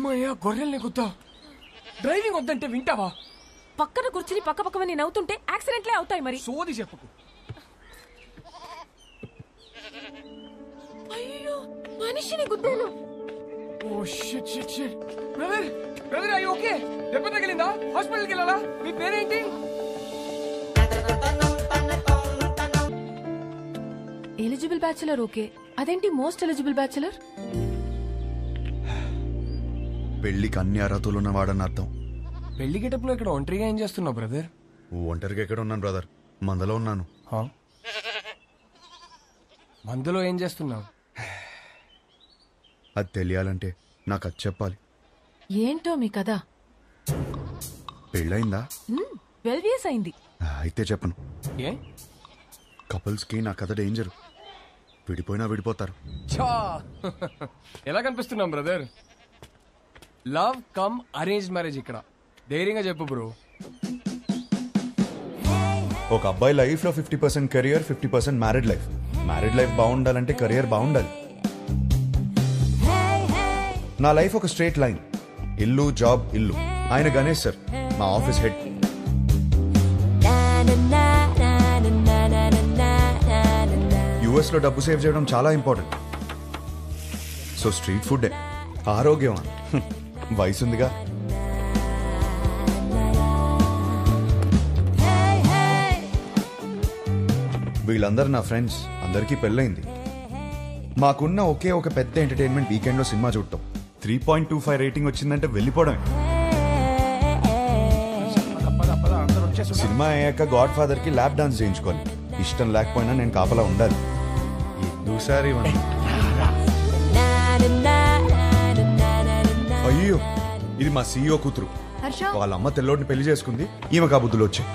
అమ్మయ్యా గొర్రెల్ని గుద్దా. డ్రైవింగ్ వద్దంటే వింటావా? పక్కన కూర్చుని పక్క పక్కవని నవ్వుతుంటే యాక్సిడెంట్లే అవుతాయి మరి. సోది చెప్పకు. అయ్యో మనిషిని గుద్దాను. Oh shit shit shit. Brother brother అయ్యి ఓకే? దెబ్బ తగిలిందా? హాస్పిటల్కి వెళ్ళాలా? మీ పేరేంటి? ఎలిజిబుల్ బ్యాచులర్ ఓకే, అదేంటి మోస్ట్ ఎలిజిబుల్ బ్యాచులర్? పెళ్లికి అన్ని అర్హతలు ఉన్నవాడని అర్థం. పెళ్లి గెటప్లో ఇక్కడ ఒంటరిగా ఏం చేస్తున్నావు బ్రదర్? ఒంటరిగా ఎక్కడ ఉన్నాను బ్రదర్, మందలో ఉన్నాను. మందులో ఏం చేస్తున్నావు? అది తెలియాలంటే నాకు అది చెప్పాలి. ఏంటో మీ కదా? పెళ్ళయిందా? 12 years అయింది. అయితే చెప్పను. ఏ? కపుల్స్కి నా కథ డేంజర్. విడిపోయినా విడిపోతారు. ఎలా కనిపిస్తున్నాం brother? Love come arrange marriage ఇక్కడ. ధైర్యంగా చెప్పు బ్రో. ఒక అబ్బాయి లైఫ్ లో 50% career, 50% married life. Married life బాగుండాలంటే కెరియర్ బాగుండాలి. నా లైఫ్ ఒక స్ట్రేట్ లైన్. ఇల్లు జాబ్ ఇల్లు. ఆయన గణేష్ సార్, మా ఆఫీస్ హెడ్. యుఎస్ లో డబ్బు సేవ్ చేయడం చాలా ఇంపార్టెంట్. సో స్ట్రీట్ ఫుడ్ ఆరోగ్యం. వయసుందిగా. వీళ్ళందరూ నా ఫ్రెండ్స్. అందరికీ పెళ్ళైంది. మాకున్న ఒకే ఒక పెద్ద ఎంటర్టైన్మెంట్ వీకెండ్ లో సినిమా చూడటం. 3.25 రేటింగ్ వచ్చిందంటే వెళ్ళిపోవడమే. సినిమా అయ్యాక గాడ్ ఫాదర్ కి ల్యాప్ డాన్స్ చేయించుకోవాలి. ఇష్టం లేకపోయినా నేను కాపలా ఉండాలి. ఎందుసారి అయ్యో, ఇది మా సీఈఓ కూతురు. వాళ్ళ అమ్మ తెల్లోడిని పెళ్లి చేసుకుంది. ఈమె కాబుద్దులు వచ్చాయి.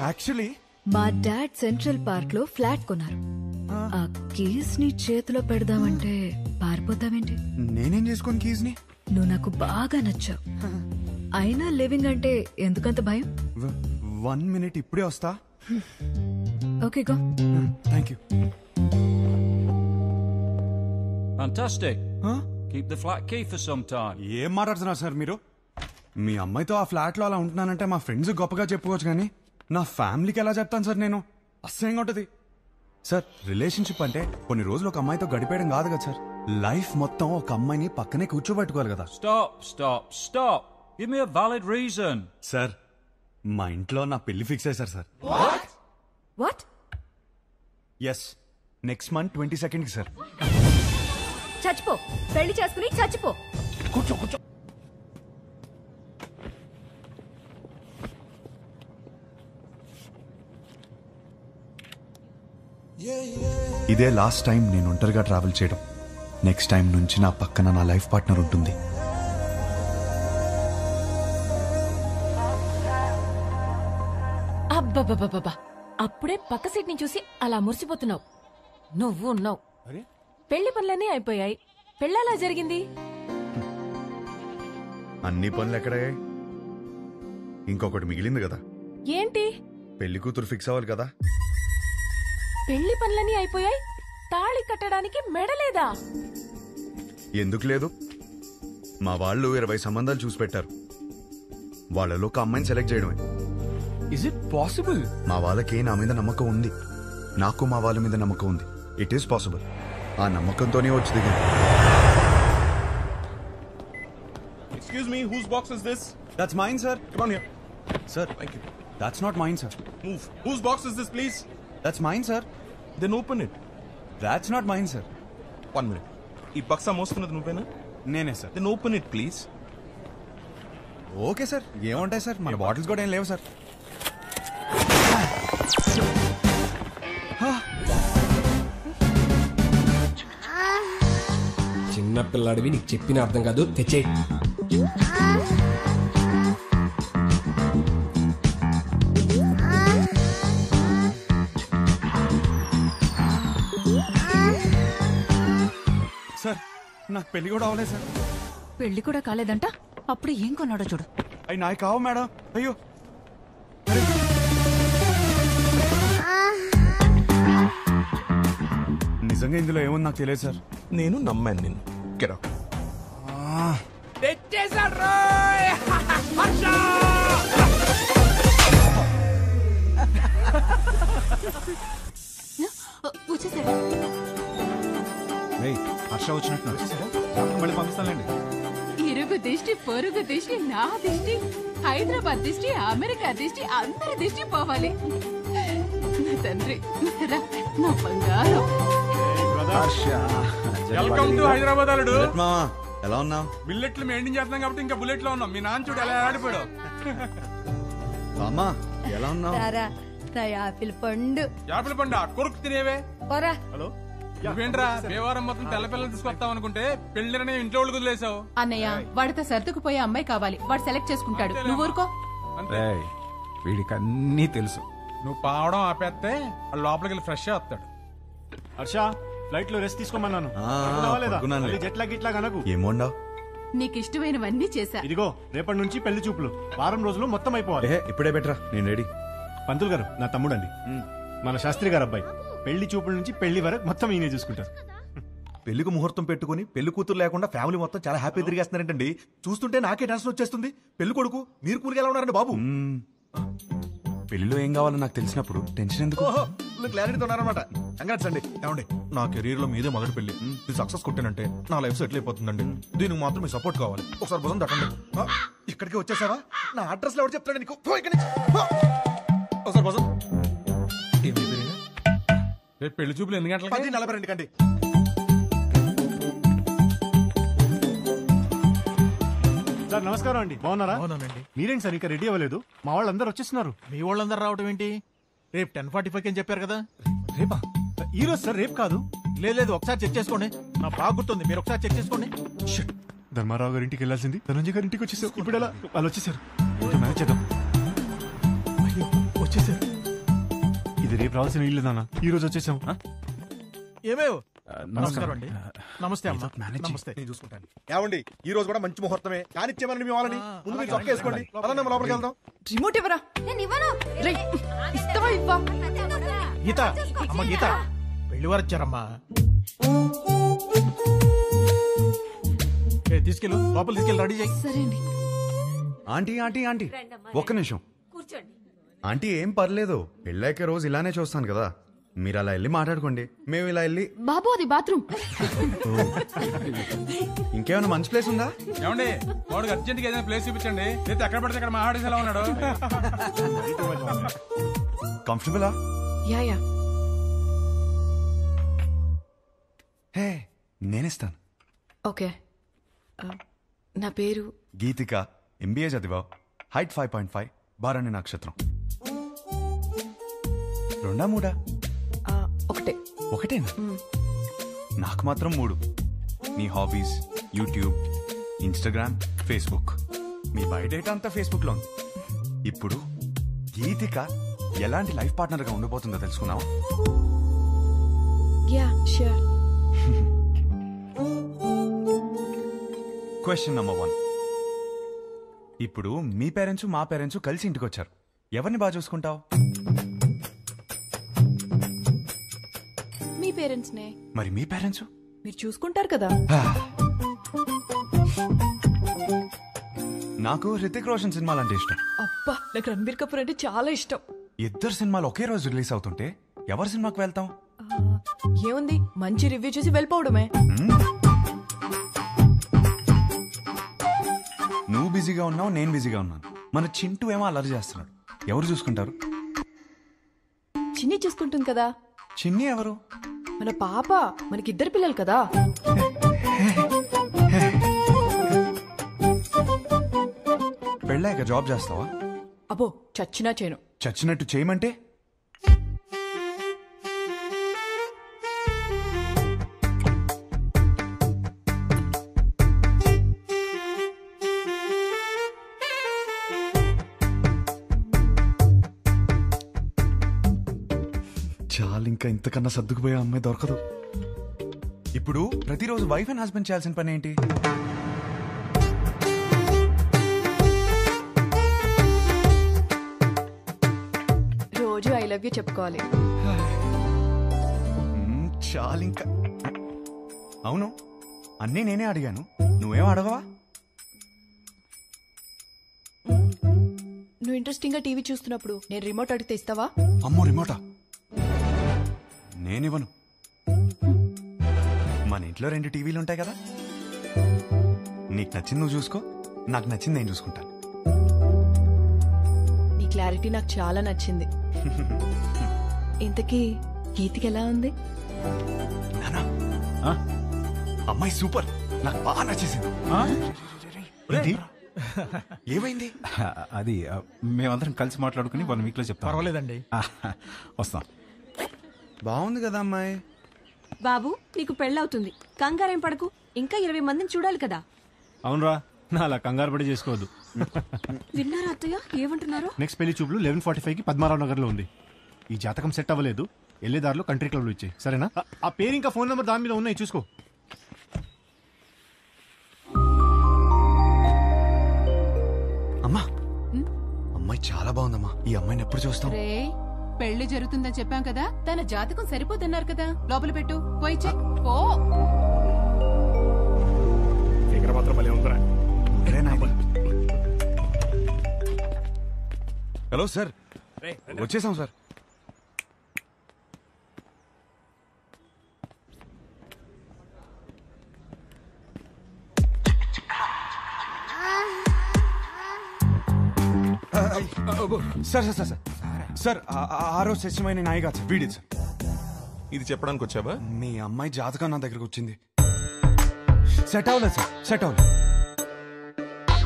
యాక్చువల్లీ మా డాడ్ సెంట్రల్ పార్క్ లో ఫ్లాట్ కొన్నారు. ఆ కీస్ ని చేతిలో పెడదామంటే పారిపోతావేంటి? నేనేం చేసుకోను కీస్ ని? నువ్వు నాకు బాగా నచ్చావు. అయినా లివింగ్ అంటే ఎందుకంత భయం? 1 minute ఇప్పుడే వస్తా. Okay go. Thank you. Fantastic. Keep the flat key for some time. ఏం మాట్లాడుతున్నారు సార్ మీరు? మీ అమ్మాయితో ఆ ఫ్లాట్ లో అలా ఉంటున్నానంటే మా ఫ్రెండ్స్ గొప్పగా చెప్పుకోవచ్చు, కానీ నా ఫ్యామిలీకి ఎలా చెప్తాను సార్ నేను? అసహ్యంగా ఉంటది సార్. రిలేషన్షిప్ అంటే కొన్ని రోజులు ఒక అమ్మాయితో గడిపేయడం కాదు కదా సార్. లైఫ్ మొత్తం ఒక అమ్మాయిని పక్కనే కూర్చోబెట్టుకోవాలి కదా. Stop. Give me a valid reason. Sir, మా ఇంట్లో నా పెళ్లి ఫిక్స్ అయ్యారు సార్. What? Yes, next month 22nd sir. చచ్చిపో, పెళ్లి చేసుకుని చచ్చిపో. కూర్చో. ఇదే లాస్ట్ టైం నేను ఒంటరిగా ట్రావెల్ చేయడం. నెక్స్ట్ టైం నుంచి నా పక్కన నా లైఫ్ పార్ట్నర్ ఉంటుంది. అబ్బబ్బబ్బబ్బా, అప్పుడే పక్క సీట్ ని చూసి అలా మురిసిపోతున్నావు. నువ్వు ఉన్నావు. పెళ్లి పనులన్నీ అయిపోయాయి. పెళ్ళలా జరిగింది. అన్ని పనులు ఎక్కడయ్యాయి? ఇంకొకటి మిగిలింది కదా. ఏంటి? పెళ్లి కూతురు ఫిక్స్ అవ్వాలి కదా. పెళ్లి పనులన్నీ అయిపోయాయి, తాళి కట్టడానికి మెడలేదా? ఎందుకు లేదు? మా వాళ్ళు 20 సంబంధాలు చూసి పెట్టారు. వాళ్ళలో ఒక అమ్మాయిని సెలెక్ట్ చేయడమే. Is it possible? మా వాళ్ళకి నా మీద నమ్మకం ఉంది. నాకు మా వాళ్ళ మీద నమ్మకం ఉంది. It is possible. ఆ నమ్మకంతోనే వచ్చి దిగాను. Excuse me, whose box is this? That's mine, sir. Come on here. Sir, thank you. That's not mine, sir. Move. Whose box is this, please? That's mine, sir. Then open it. That's not mine, sir. 1 minute. ఈ బక్సా మోస్తున్నది నువ్వేనా? నేనే sir. Then open it, please. Okay sir. ఏముంటాయి sir, మన bottles కూడా ఏం లేవు sir. చిన్న పిల్లాడివి, నీకు చెప్పిన అర్థం కాదు. తెచ్చే. సార్, నాకు పెళ్లి కూడా అవ్వలేదు సార్. పెళ్లి కూడా కాలేదంట. అప్పుడు ఏం కొన్నాడో చూడు. అవి నాకు కావు మేడం. అయ్యో, నిజంగా ఇందులో ఏముంది నాకు తెలియదు సార్. నేను నమ్మాను నిన్ను. Get out. తెచ్చే. వచ్చాడు రోయ్. హర్ష వచ్చేసాడు. హర్ష వచ్చినట్టు మళ్ళీ పంపిస్తానండి. ఇరుగు దిష్టి, పొరుగు దిష్టి, నా దిష్టి, హైదరాబాద్ దిష్టి, అమెరికా దిష్టి, అందరి దిష్టి పోవాలి. నా తండ్రి, రా, నా బంగారం. వెల్కమ్ టు హైదరాబాద్ అల్లుడు. మామా ఎలా ఉన్నావు? బిల్లెట్లు మెయింటైన్ చేస్తున్నాం కాబట్టి ఇంకా బుల్లెట్ లో ఉన్నాం. మీ నాన్న చూడు ఎలా ఆడిపోయాడు. అమ్మా ఎలా ఉన్నావు? నా యాపిల్ పండు. యాపిల్ పండు కొరుకు తినేవే. పోరా. హలో నువ్వేంట్రా దేవారం మొత్తం తెల్ల పిల్లలు తీసుకొస్తావు అనుకుంటే పెళ్లిరనే ఇంట్లో వాళ్ళు కుదిలేసావు. అన్నయ్య, వాడితో సర్దుకుపోయే అమ్మాయి కావాలి. వాడు సెలెక్ట్ చేసుకుంటాడు. నువ్వు ఊరుకో. వీడికి అన్నీ తెలుసు. నువ్వు పావడం ఆపేస్తే లోపలికి వెళ్ళి ఫ్రెష్ వస్తాడు. హర్ష, ఫ్లైట్ లో రెస్ట్ తీసుకోమన్నాను. ఏమోండావు? నీకు ఇష్టమైనవన్నీ చేశా. ఇదిగో రేపటి నుంచి పెళ్లి చూపులు. వారం రోజులు మొత్తం అయిపోవాలి. ఇప్పుడే బెటరా, నేను రెడీ. పంతులు గారు నా తమ్ముడండి, మన శాస్త్రి గారు అబ్బాయి. పెళ్లి చూపుల నుంచి పెళ్లి వరకు మొత్తం ఈయనే చూసుకుంటారు. పెళ్లికి ముహూర్తం పెట్టుకుని పెళ్లి కూతురు లేకుండా ఫ్యామిలీ మొత్తం చాలా హ్యాపీ తిరిగేస్తున్నారంటండి. చూస్తుంటే నాకే టెన్షన్ వచ్చేస్తుంది. పెళ్లి కొడుకు మీరు కూలికి ఎలా ఉన్నారండి బాబు? పెళ్లిలో ఏం కావాలో నాకు తెలిసినప్పుడు టెన్షన్ ఎందుకు? క్లారిటీతో ఉన్నారనమాట. కంగ్రాట్స్ అండి. ఏమండి, నా కెరీర్ లో మీదే మొదటి పెళ్లి. ఇది సక్సెస్ కొట్టానంటే నా లైఫ్ సెటిల్ అయిపోతుందండి. దీనికి మాత్రం మీ సపోర్ట్ కావాలి. ఒకసారి భుజం తట్టండి. ఇక్కడికి వచ్చేసావా? నా అడ్రస్ ఎవరు చెప్తాడు నీకు? ఒకసారి భుజం. రేపు పెళ్లి చూపులు ఎన్ని గంటలకి? 10:42 కండి. సార్ నమస్కారం అండి, బాగున్నారా? మీరేంటి సార్ ఇంకా రెడీ అవ్వలేదు? మా వాళ్ళందరూ వచ్చేస్తున్నారు. మీ వాళ్ళందరూ రావడం ఏంటి? రేపు 10:45 అని చెప్పారు కదా. రేపా? ఈ రోజు సార్, రేపు కాదు. లేదు ఒకసారి చెక్ చేసుకోండి. నా బాగా గుర్తుంది, మీరు ఒకసారి చెక్ చేసుకోండి. ధర్మారావు గారి ఇంటికి వెళ్ళాల్సింది ధనంజయ్ గారి ఇంటికి వచ్చేసారు. ఇప్పుడు ఎలా? వాళ్ళు వచ్చేసారు. మేనేజ్ చేద్దాం. అయ్యో వచ్చేసారు. ఇది రేపు రావాల్సిన ఇల్లు నాన్న, ఈ రోజు వచ్చేసాం. ఏమేవ్? నమస్కారం అండి. నమస్తే అమ్మా. నమస్తే. నేను చూసుకుంటాను. ఏమండి, ఈ రోజు కూడా మంచి ముహూర్తమే. కానిచ్చేమని మీ వాళ్ళని ముందు మీరు చొక్క వేసుకోండి. అలా లోపలికి వెళ్దాం. రిమోట్ ఇవ్వరా. ఇస్తావా ఇవ్వా? గీత, అమ్మ గీత, పెళ్లి వారు వచ్చారమ్మా. తీసుకెళ్ళు, లోపల తీసుకెళ్ళి రెడీ చేయి. సరే అండి. ఆంటీ ఆంటీ ఆంటీ ఒక్క నిమిషం. ఆంటీ ఏం పర్లేదు, పెళ్ళాక రోజు ఇలానే చూస్తాను కదా. మీరు అలా వెళ్ళి మాట్లాడుకోండి, మేము ఇలా వెళ్ళి. బాబు అది బాత్రూమ్. ఇంకేమైనా మంచి ప్లేస్ ఉందా? ఏమండి, వాడికి అర్జెంట్ గా ఏదైనా ప్లేస్ చూపించండి. అయితే ఎక్కడ పడితే అక్కడ మా ఆడేసి ఎలా ఉన్నాడు. కంఫర్టబులా? యా. హే, నేనిస్తాను. ఓకే. నా పేరు గీతిక. ఎంబీఏ చదివావు. హైట్ 5.5. బారాణి నక్షత్రం. 2 3? ఒకటే. ఒకటేనా? నాకు మాత్రం 3. నీ హాబీస్ యూట్యూబ్, ఇన్స్టాగ్రామ్, ఫేస్బుక్. మీ బయోడేటా అంతా ఫేస్బుక్ లో ఉంది. ఇప్పుడు గీతిక ఎలాంటి లైఫ్ పార్ట్నర్ గా ఉండిపోతుందో తెలుసుకున్నావా? Yeah sure. Question number 1. ఇప్పుడు మీ పేరెంట్స్ మా పేరెంట్స్ కలిసి ఇంటికి వచ్చారు. ఎవరిని బాగా చూసుకుంటావు? మీ పేరెంట్స్ నే. మరి మీ పేరెంట్స్? మీరు చూసుకుంటారు కదా. నాకు హృతిక్ రోషన్ సినిమాలు అంటే ఇష్టం. అబ్బా, నాకు రణబీర్ కపూర్ అంటే చాలా ఇష్టం. ఇద్దరు సినిమాలు ఒకే రోజు రిలీజ్ అవుతుంటే ఎవరి సినిమాకి వెళ్తాం? ఏముంది, మంచి రివ్యూ చూసి వెళ్ళిపోవడమే. నువ్వు బిజీగా ఉన్నావు, నేను బిజీగా ఉన్నాను. మన చింటూ ఏమో అల్లరి చేస్తున్నాడు. ఎవరు చూసుకుంటారు? చిన్ని చూసుకుంటుంది కదా. చిన్ని ఎవరు? మన పాప. మనకిద్దరు పిల్లలు కదా. పెళ్ళాక జాబ్ చేస్తావా? అబ్బో, చచ్చినా చేయను. చచ్చినట్టు చేయమంటే? చాలు, ఇంకా ఇంతకన్నా సర్దుకుపోయే అమ్మాయి దొరకదు. ఇప్పుడు ప్రతిరోజు వైఫ్ అండ్ హస్బెండ్ చేయాల్సిన పని ఏంటి? రోజు ఐ లవ్ యూ చెప్పుకోవాలి. చాలు ఇంకా. అవును, అన్నీ నేనే అడిగాను, నువ్వేం అడగవా? నువ్వు ఇంట్రెస్టింగ్ గా టీవీ చూస్తున్నప్పుడు నేను రిమోట్ అడిగితే ఇస్తావా? అమ్మో రిమోటా? నేనివ్వను. మన ఇంట్లో 2 టీవీలు ఉంటాయి కదా, నీకు నచ్చింది నువ్వు చూసుకో, నాకు నచ్చింది నేను చూసుకుంటాను. నీ క్లారిటీ నాకు చాలా నచ్చింది. ఇంతకీ గీతికి ఎలా ఉంది? అమ్మాయి సూపర్, నాకు బాగా నచ్చేసింది. ఏమైంది? అది మేమందరం కలిసి మాట్లాడుకుని 1 వీక్ లో చెప్తాం. పర్వాలేదండి, వస్తాం. బాగుంది కదా అమ్మాయి. బాబు నీకు పెళ్ళవుతుంది, కంగారేం పడకు. ఇంకా 20 మందిని చూడాలి కదా. అవునరా, నా అలా కంగారు పడి చేసుకోవద్దు. విన్నారా అత్తయ్య ఏమంటున్నారు? నెక్స్ట్ పెళ్లి చూపులు 11:45కి పద్మారావు నగర్ లో ఉంది. ఈ జాతకం సెట్ అవ్వలేదు, వెళ్ళేదారిలో కంట్రీ క్లబ్ లో ఇచ్చాయి, సరేనా? ఆ పేరు ఇంకా ఫోన్ నెంబర్ దాని మీద ఉన్నాయి, చూసుకో. అమ్మా, అమ్మాయి చాలా బాగుందమ్మా. ఈ అమ్మాయిని ఎప్పుడు చూస్తాం? పెళ్లి జరుగుతుందని చెప్పాం కదా, తన జాతకం సరిపోతున్నారు కదా, లోపల పెట్టు, పోయి చెక్. పో. హలో సార్, వచ్చేసాం sir. Sir sir sir sir, ఆ రోజు సత్యమైన నాయి కాదు సార్, వీడి సార్. ఇది చెప్పడానికి వచ్చావా? మీ అమ్మాయి జాతకం నా దగ్గరకు వచ్చింది. సెట్ అవ్వలేదు సార్, సెట్ అవ్వలేదు.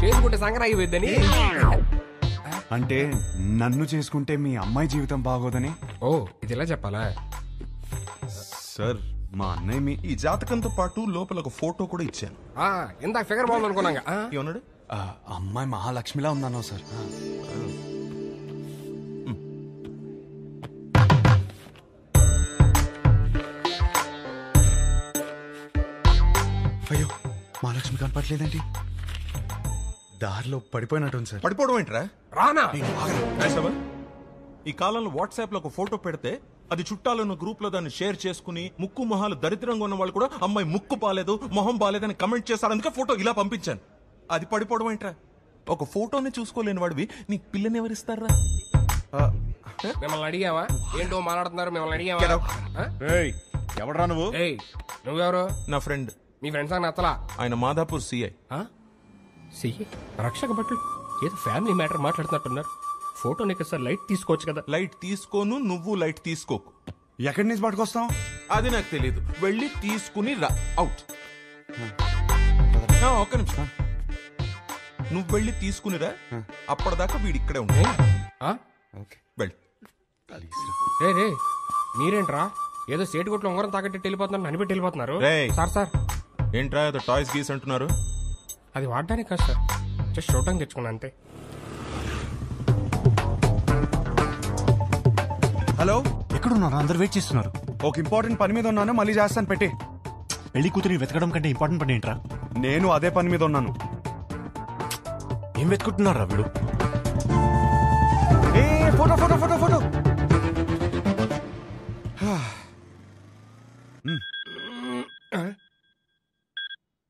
చేసుకుంటే సంక్రాంతి అయిపోద్దని. అంటే నన్ను చేసుకుంటే మీ అమ్మాయి జీవితం బాగోదని. ఓ, ఇది ఇలా చెప్పాలా సార్? మా అన్నయ్య ఈ జాతకంతో పాటు లోపల ఒక ఫోటో కూడా ఇచ్చాను. ఇందాక ఫిగర్ బాగుంది అనుకున్నాగా. ఏమన్నాడు? అమ్మాయి మహాలక్ష్మిలా ఉందన్నా సార్. అయ్యో, మహాలక్ష్మి కనపట్లేదండి. దారిలో పడిపోయినట్టుంది సార్. పడిపోవడం ఏంట్రా? రానా ఈ కాలంలో వాట్సాప్ లో ఒక ఫోటో పెడితే అది చుట్టాలను గ్రూప్ లో దాన్ని షేర్ చేసుకుని ముక్కు మొహాలు దరిద్రంగా ఉన్న వాళ్ళు కూడా అమ్మాయి ముక్కు బాలేదు, మొహం బాలేదని కమెంట్ చేశారు. అందుకే ఫోటో ఇలా పంపించాను. అది పడిపోవడం ఏంట్రా? ఒక ఫోటోని చూసుకోలేని వాడివి నీకు పిల్లని ఎవరిస్తారా? మిమ్మల్ని అడిగావా? ఏంటో మాట్లాడుతున్నారు, మిమ్మల్ని అడిగావా? ఎవడరా నువ్వు? నువ్వెవరు? నా ఫ్రెండ్. మీ ఫ్రెండ్స్ అని నచ్చలా? ఆయన మాదాపూర్ సిఐ. రక్షక భటులు ఏదో ఫ్యామిలీ మ్యాటర్ మాట్లాడుతున్నట్టున్నారు. ఫోటో నీకు సార్ లైట్ తీసుకోవచ్చు కదా. లైట్ తీసుకోను, నువ్వు లైట్ తీసుకోకు. ఎక్కడి నుంచి పట్టుకొస్తాం అది నాకు తెలియదు. వెళ్ళి తీసుకుని రా. అవుట్. ఒక్క నిమిషం, నువ్వు వెళ్ళి తీసుకునిరా. అప్పటిదాకా వీడి ఇక్కడే ఉంటాయి. రే మీరేంట్రా ఏదో సేటు కొట్లో ఉంగరం తాకట్టి వెళ్ళిపోతున్నారు, అనిపెట్టి వెళ్ళిపోతున్నారు. సార్ సార్ ఏంట్రా ఏదో టాయ్స్ గీస్ అంటున్నారు? అది వాడడానికి కాదు సార్, జస్ట్ చూడటానికి తెచ్చుకున్నా అంతే. హలో, ఎక్కడున్నారు? అందరు వెయిట్ చేస్తున్నారు. ఒక ఇంపార్టెంట్ పని మీద ఉన్నాను, మళ్ళీ చేస్తాను. పెట్టి. పెళ్లి కూతురిని వెతకడం కంటే ఇంపార్టెంట్ పని ఏంట్రా? నేను అదే పని మీద ఉన్నాను. ఏం వెతుకుంటున్నారా వీడు? Photo photo photo photo.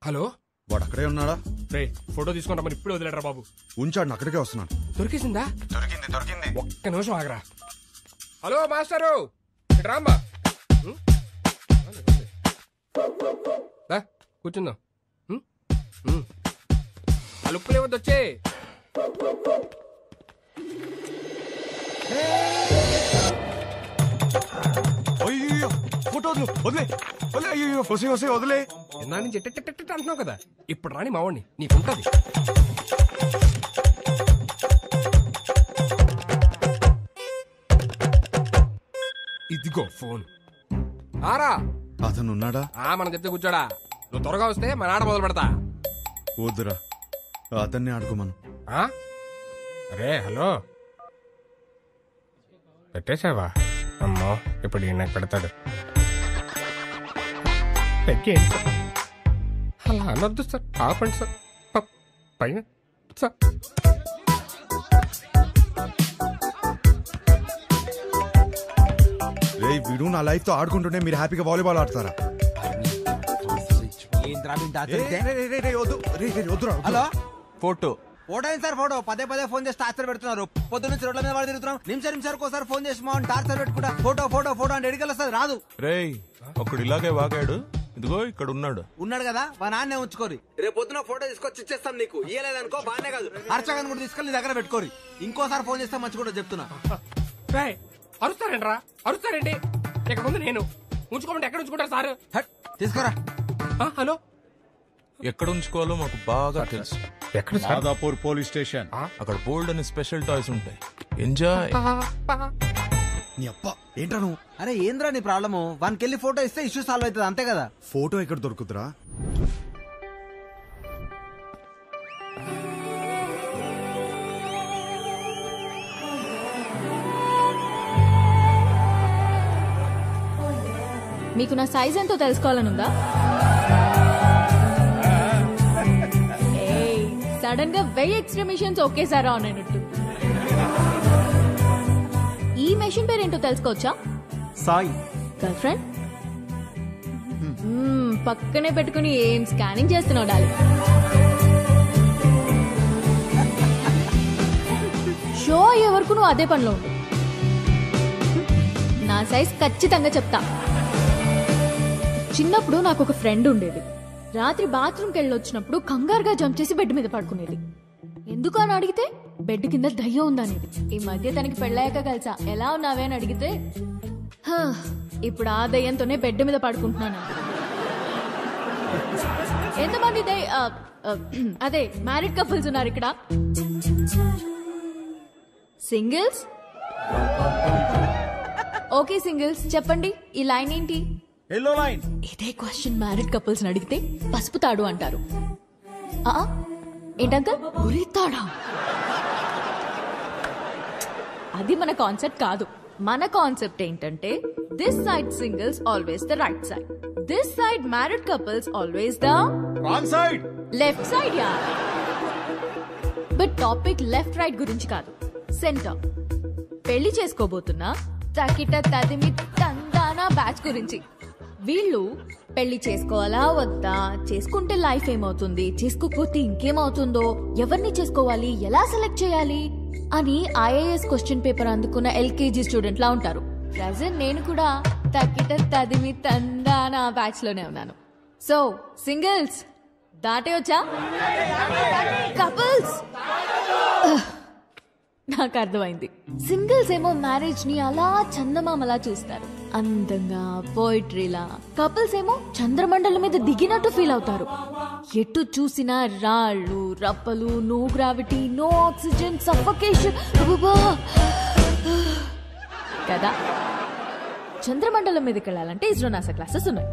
Hello, వాడు అక్కడే ఉన్నాడా? రే ఫోటో తీసుకుంటా, మరి ఇప్పుడు వదిలేడరా బాబు. ఉంచాడు, అక్కడికే వస్తున్నాను. దొరికేసిందా? దొరికింది. ఒక్క నిమిషం ఆగరా. హలో మాస్టరు, రామ్మా. కూర్చుందాం. ఆ లుక్కులు ఏమొద్దు, వచ్చే. అయ్యో, ఫోటో వదిలే. అయ్యో, వదిలే. ఎందా నుంచి అంటున్నావు కదా, ఇప్పుడు రాని మావాడిని నీకుంటది. ఇదిగో ఫోన్. ఆరా అతను ఉన్నాడా? మనం చెప్తే కూర్చోడా. నువ్వు త్వరగా వస్తే మన ఆట మొదలు పెడతా. వద్దురా, అతన్ని ఆడుకోమను. అరే హలో, పెట్టేశావా? అమ్మో, ఇప్పుడు నాకు పెడతాడు. అలా అనొద్దు సార్, ఆపండి సార్. పైన సార్. వీడు నా లైఫ్ తో ఆడుకుంటుంటే మీరు హ్యాపీగా వాలీబాల్ ఆడతారా? హలో, ఫోటో ఫోటో ఏంటి సార్ ఫోటో? పదే పదే ఫోన్ చేసి టార్చర్ పెడుతున్నారు. పొద్దు నుంచి రోడ్ల మీద వాడు తిరుగుతున్నాం. నిమిషానికి ఒకసారి ఫోన్ చేసి మా టార్చర్ పెట్టుకుంటా ఫోటో ఫోటో ఫోటో అంటే ఎడికెళ్ళి వస్తుంది రాదు. రేయ్ ఒకడు ఇలాగే వాగాడు, ఇదిగో ఇక్కడ ఉన్నాడు కదా మా నాన్నే ఉంచుకోరి. రేపు పొద్దున ఫోటో తీసుకొచ్చి ఇచ్చేస్తాం నీకు. ఇయ్యలేదనుకో బానే కాదు అర్చగాని కూడా తీసుకెళ్ళి నీ దగ్గర పెట్టుకోరి. ఇంకోసారి ఫోన్ చేస్తే మంచి కూడా చెప్తున్నా. అరుస్తారండి రా, అరుస్తారండి. ఇక ముందు నేను ఉంచుకోమంటే ఎక్కడ ఉంచుకుంటారు సార్? తీసుకురా. హలో, ఎక్కడ ఉంచుకోవాలో మాకు బాగా తెలుసు. ఎక్కడ? Madhapur police station. అక్కడ బోల్డ్ అని స్పెషల్ టాయ్స్ ఉంటాయి. ఎంజాయ్. నీ అప్ప ఏంట్రా నువ్వు? అరే ఏంద్రా నీ ప్రాబ్లము? వానికి వెళ్ళి ఫోటో ఇస్తే ఇష్యూ సాల్వ్ అవుతుంది అంతే కదా. ఫోటో ఎక్కడ దొరుకుతురా? మీకు నా సైజ్ ఎంతో తెలుసుకోవాలనుందా? సడన్ గా 1000 ఎక్స్ట్రా మిషన్స్ ఒకేసారి ఆన్ అయినట్టు. ఈ మెషిన్ పేరేంటో తెలుసుకోవచ్చా? సాయి. Girlfriend? పక్కనే పెట్టుకుని ఏం స్కానింగ్ చేస్తున్నావు డాలి? షో అయ్యే వరకు నువ్వు అదే పనిలో ఉండు. నా సైజ్ ఖచ్చితంగా చెప్తా. చిన్నప్పుడు నాకు ఒక ఫ్రెండ్ ఉండేది. రాత్రి బాత్రూమ్కి వెళ్ళి వచ్చినప్పుడు కంగారుగా జంప్ చేసి బెడ్ మీద పడుకునేది. ఎందుకు అని అడిగితే బెడ్ కింద దయ్యం ఉందనేది. ఈ మధ్య తనకి పెళ్ళాక కలిసా ఎలా ఉన్నావే అని అడిగితే ఇప్పుడు ఆ దయ్యంతోనే బెడ్ మీద పడుకుంటున్నాను. ఎంతమంది అదే మ్యారీడ్ కపుల్స్ ఉన్నారు ఇక్కడ? సింగిల్స్? ఓకే సింగిల్స్ చెప్పండి, ఈ లైన్ ఏంటి? Yellow line. ఇదే క్వశ్చన్ మ్యారీడ్ కపుల్స్ అడిగితే పసుపు తాడు అంటారు. ఏంటంకల్ ఉరితాడా? అది మన కాన్సెప్ట్ కాదు. మన కాన్సెప్ట్ ఏంటంటే this side singles always the right side, this side married couples always the wrong side, left side. Yeah but topic left right గురించి కాదు, సెంటర్. పెళ్లి చేసుకోబోతున్నా తకిట తదిమి తందానా బ్యాచ్ గురించి. వీళ్ళు పెళ్లి చేసుకోవాలా వద్దా, చేసుకుంటే లైఫ్ ఏమవుతుంది, చేసుకోకపోతే ఇంకేమవుతుందో, ఎవరిని చేసుకోవాలి, ఎలా సెలెక్ట్ చేయాలి అని ఐఏఎస్ క్వశ్చన్ పేపర్ అందుకున్న ఎల్కేజీ స్టూడెంట్ లా ఉంటారు. ప్రెజెంట్ నేను కూడా తకిట తదిమి తందానా బ్యాచ్ లోనే ఉన్నాను. సో సింగిల్స్ దాటే వచ్చా? కపుల్స్ నాకు అర్థమైంది. సింగిల్స్ ఏమో మ్యారేజ్ ని అలా చందమామలా చూస్తారు, అందంగా పోయిట్రీలా. కపుల్స్ ఏమో చంద్రమండలం మీద దిగినట్టు ఫీల్ అవుతారు. ఎటు చూసినా రాళ్ళు రప్పలు, no gravity, no oxygen, suffocation కదా. చంద్రమండలం మీదకి వెళ్ళాలంటే ఇస్రో నాసా క్లాసెస్ ఉన్నాయి.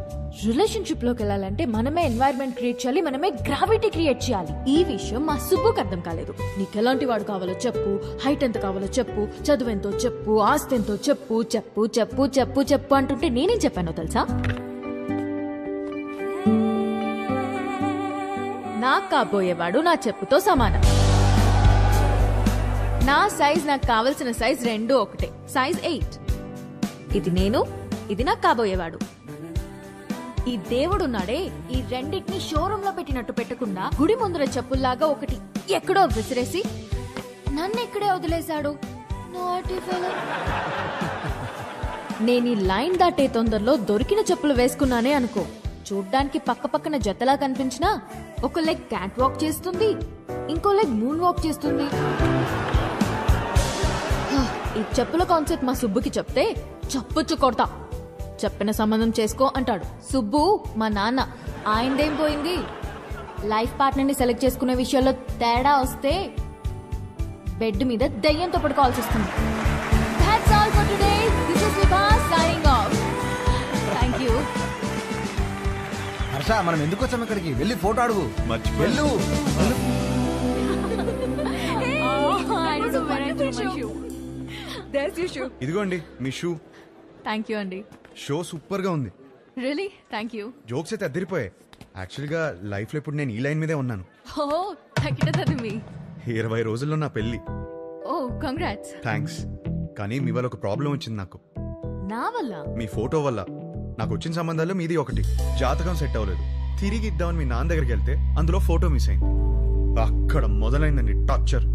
రిలేషన్షిప్ లోకి వెళ్ళాలంటే మనమే ఎన్వైరన్మెంట్ క్రియేట్ చేయాలి, మనమే గ్రావిటీ క్రియేట్ చేయాలి. ఈ విషయం మా సుబ్బుకి అర్థం కాలేదు. నీకు ఎలాంటి వాడు కావాలో చెప్పు, హైట్ ఎంత కావాలో చెప్పు, చదువు ఎంతో చెప్పు, ఆస్తి ఎంతో చెప్పు, చెప్పు చెప్పు చెప్పు చెప్పు అంటుంటే నేనేం చెప్పానో తెలుసా? నాకు కాబోయేవాడు నా చెప్పుతో సమానం. నా సైజ్ నాకు కావలసిన సైజ్ రెండు ఒకటే, సైజ్ 8. ఇది నేను, ఇది నాకు కాబోయేవాడు. ఈ దేవుడున్నాడే, ఈ రెండింటిని షోరూమ్ లో పెట్టినట్టు పెట్టకుండా గుడి ముందర చెప్పుల్లాగా ఒకటి ఎక్కడో విసిరేసి నన్ను ఇక్కడే వదిలేశాడు. నేను ఈ లైన్ దాటే తొందరలో దొరికిన చెప్పులు వేసుకున్నానే అనుకో, చూడ్డానికి పక్క పక్కన జతలా కనిపించినా ఒక లెగ్ క్యాట్ వాక్ చేస్తుంది, ఇంకో లెగ్ మూన్ వాక్ చేస్తుంది. ఈ చెప్పుల కాన్సెప్ట్ మా సుబ్బుకి చెప్తే చప్పుచ్చు కొడతా. చెప్పిన సంబంధం చేసుకో అంటాడు. సుబ్బు మా నాన్న, ఆయనదేం పోయింది? లైఫ్ పార్ట్నర్ ని సెలెక్ట్ చేసుకునే విషయాల్లో తేడా వస్తే బెడ్ మీద దయ్యంతో పడుకోవాల్సి వస్తుంది. That's all for today. This is Vibha signing off. Thank you. Harsha, మనం ఎందుకు వచ్చాం ఇక్కడికి? వెళ్ళి ఫోటో అడుగు. వెళ్ళు. ఇదిగోండి మీ షూ. థ్యాంక్ యూ అండి. షో సూపర్ గా ఉంది. Really thank you. జోక్స్ అయితే అద్దరిపోయాయి. యాక్చువల్ గా లైఫ్ లో ఇప్పుడు నేను ఈ లైన్ మీదే ఉన్నాను. ఓ తగ్గిటది మీ 20 రోజుల్లో నా పెళ్లి. ఓ కంగ్రాట్స్. థ్యాంక్స్. కానీ మీ వల్ల ఒక ప్రాబ్లం వచ్చింది నాకు. నా వల్ల? మీ ఫోటో వల్ల. నాకు వచ్చిన సంబంధాల్లో మీది ఒకటి. జాతకం సెట్ అవ్వలేదు. తిరిగి ఇద్దామని మీ నాన్న దగ్గరికి వెళ్తే అందులో ఫోటో మిస్ అయింది. అక్కడ మొదలైందండి టార్చర్.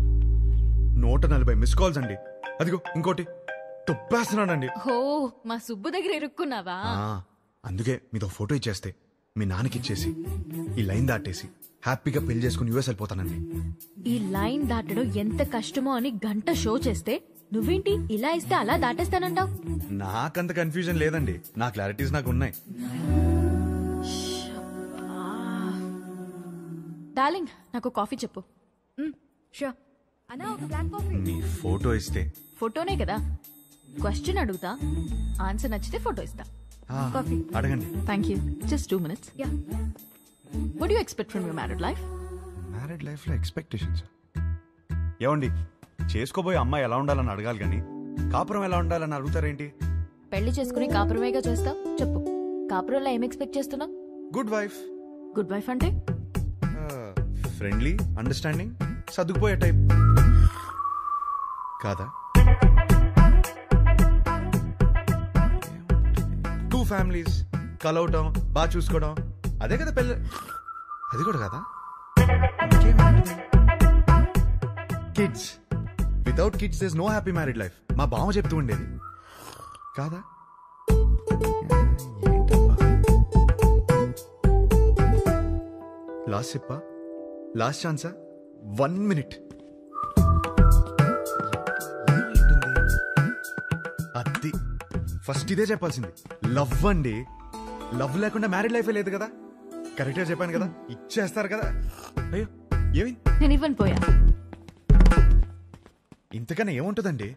140 మిస్ కాల్స్ అండి. అదిగో ఇంకోటి తొప్పేస్తున్నాడండి. ఓ మా సుబ్బు దగ్గర ఇరుక్కున్నావా? అందుకే మీతో ఫోటో ఇచ్చేస్తే మీ నాన్నకి ఇచ్చేసి ఈ లైన్ దాటేసి హ్యాపీగా పెళ్లి చేసుకుని యూఎస్ వెళ్ళిపోతానండి. ఈ లైన్ దాటడం ఎంత కష్టమో అని గంట షో చేస్తే నువ్వేంటి ఇలా ఇస్తే అలా దాటేస్తానంటావు? నాకంత కన్ఫ్యూజన్ లేదండి, నా క్లారిటీస్ నాకు ఉన్నాయి. డార్లింగ్ నాకు కాఫీ చెప్పు. షూర్ అన్నా, ఒక బ్లాక్ కాఫీ. నీ ఫోటో ఇస్తే ఫోటోనే కదా, క్వశ్చన్ అడుగుతా, ఆన్సర్ నచ్చితే ఫోటో ఇస్తా. కాఫీ అడగండి. Thank you. Just 2 minutes. Yeah. What do you expect from your married life? Married life లో ఎక్స్పెక్టేషన్స్ ఏమండి? చేసుకోబోయే అమ్మాయి ఎలా ఉండాలని అడగాలి కానీ కాపురం ఎలా ఉండాలని అడుగుతారేంటి? పెళ్లి చేసుకుని కాపురమేగా చేస్తావు. చెప్పు, కాపురంలో ఏం ఎక్స్పెక్ట్ చేస్తున్నావు? Good wife. గుడ్ వైఫ్ అంటే ఫ్రెండ్లీ, అండర్స్టాండింగ్, సర్దుకుపోయే టైప్ కాదా? 2 ఫ్యామిలీస్ కలవటం, బాగా చూసుకోవడం, అదే కదా పెళ్ళి. అది కూడా కదా. Kids, without kids there is no happy married life. మా బావ చెప్తూ ఉండేది కాదా? లాస్ట్ చెప్పా, లాస్ట్ ఛాన్సా, 1 minute. అది ఫస్ట్ ఇదే చెప్పాల్సింది. లవ్ అండి. లవ్ లేకుండా మ్యారీడ్ లైఫే లేదు కదా. కరెక్ట్గా చెప్పాను కదా, ఇచ్చేస్తారు కదా. అయ్యో ఏమి, నేను ఇవ్వను పోయా. ఇంతకన్నా ఏముంటుందండి?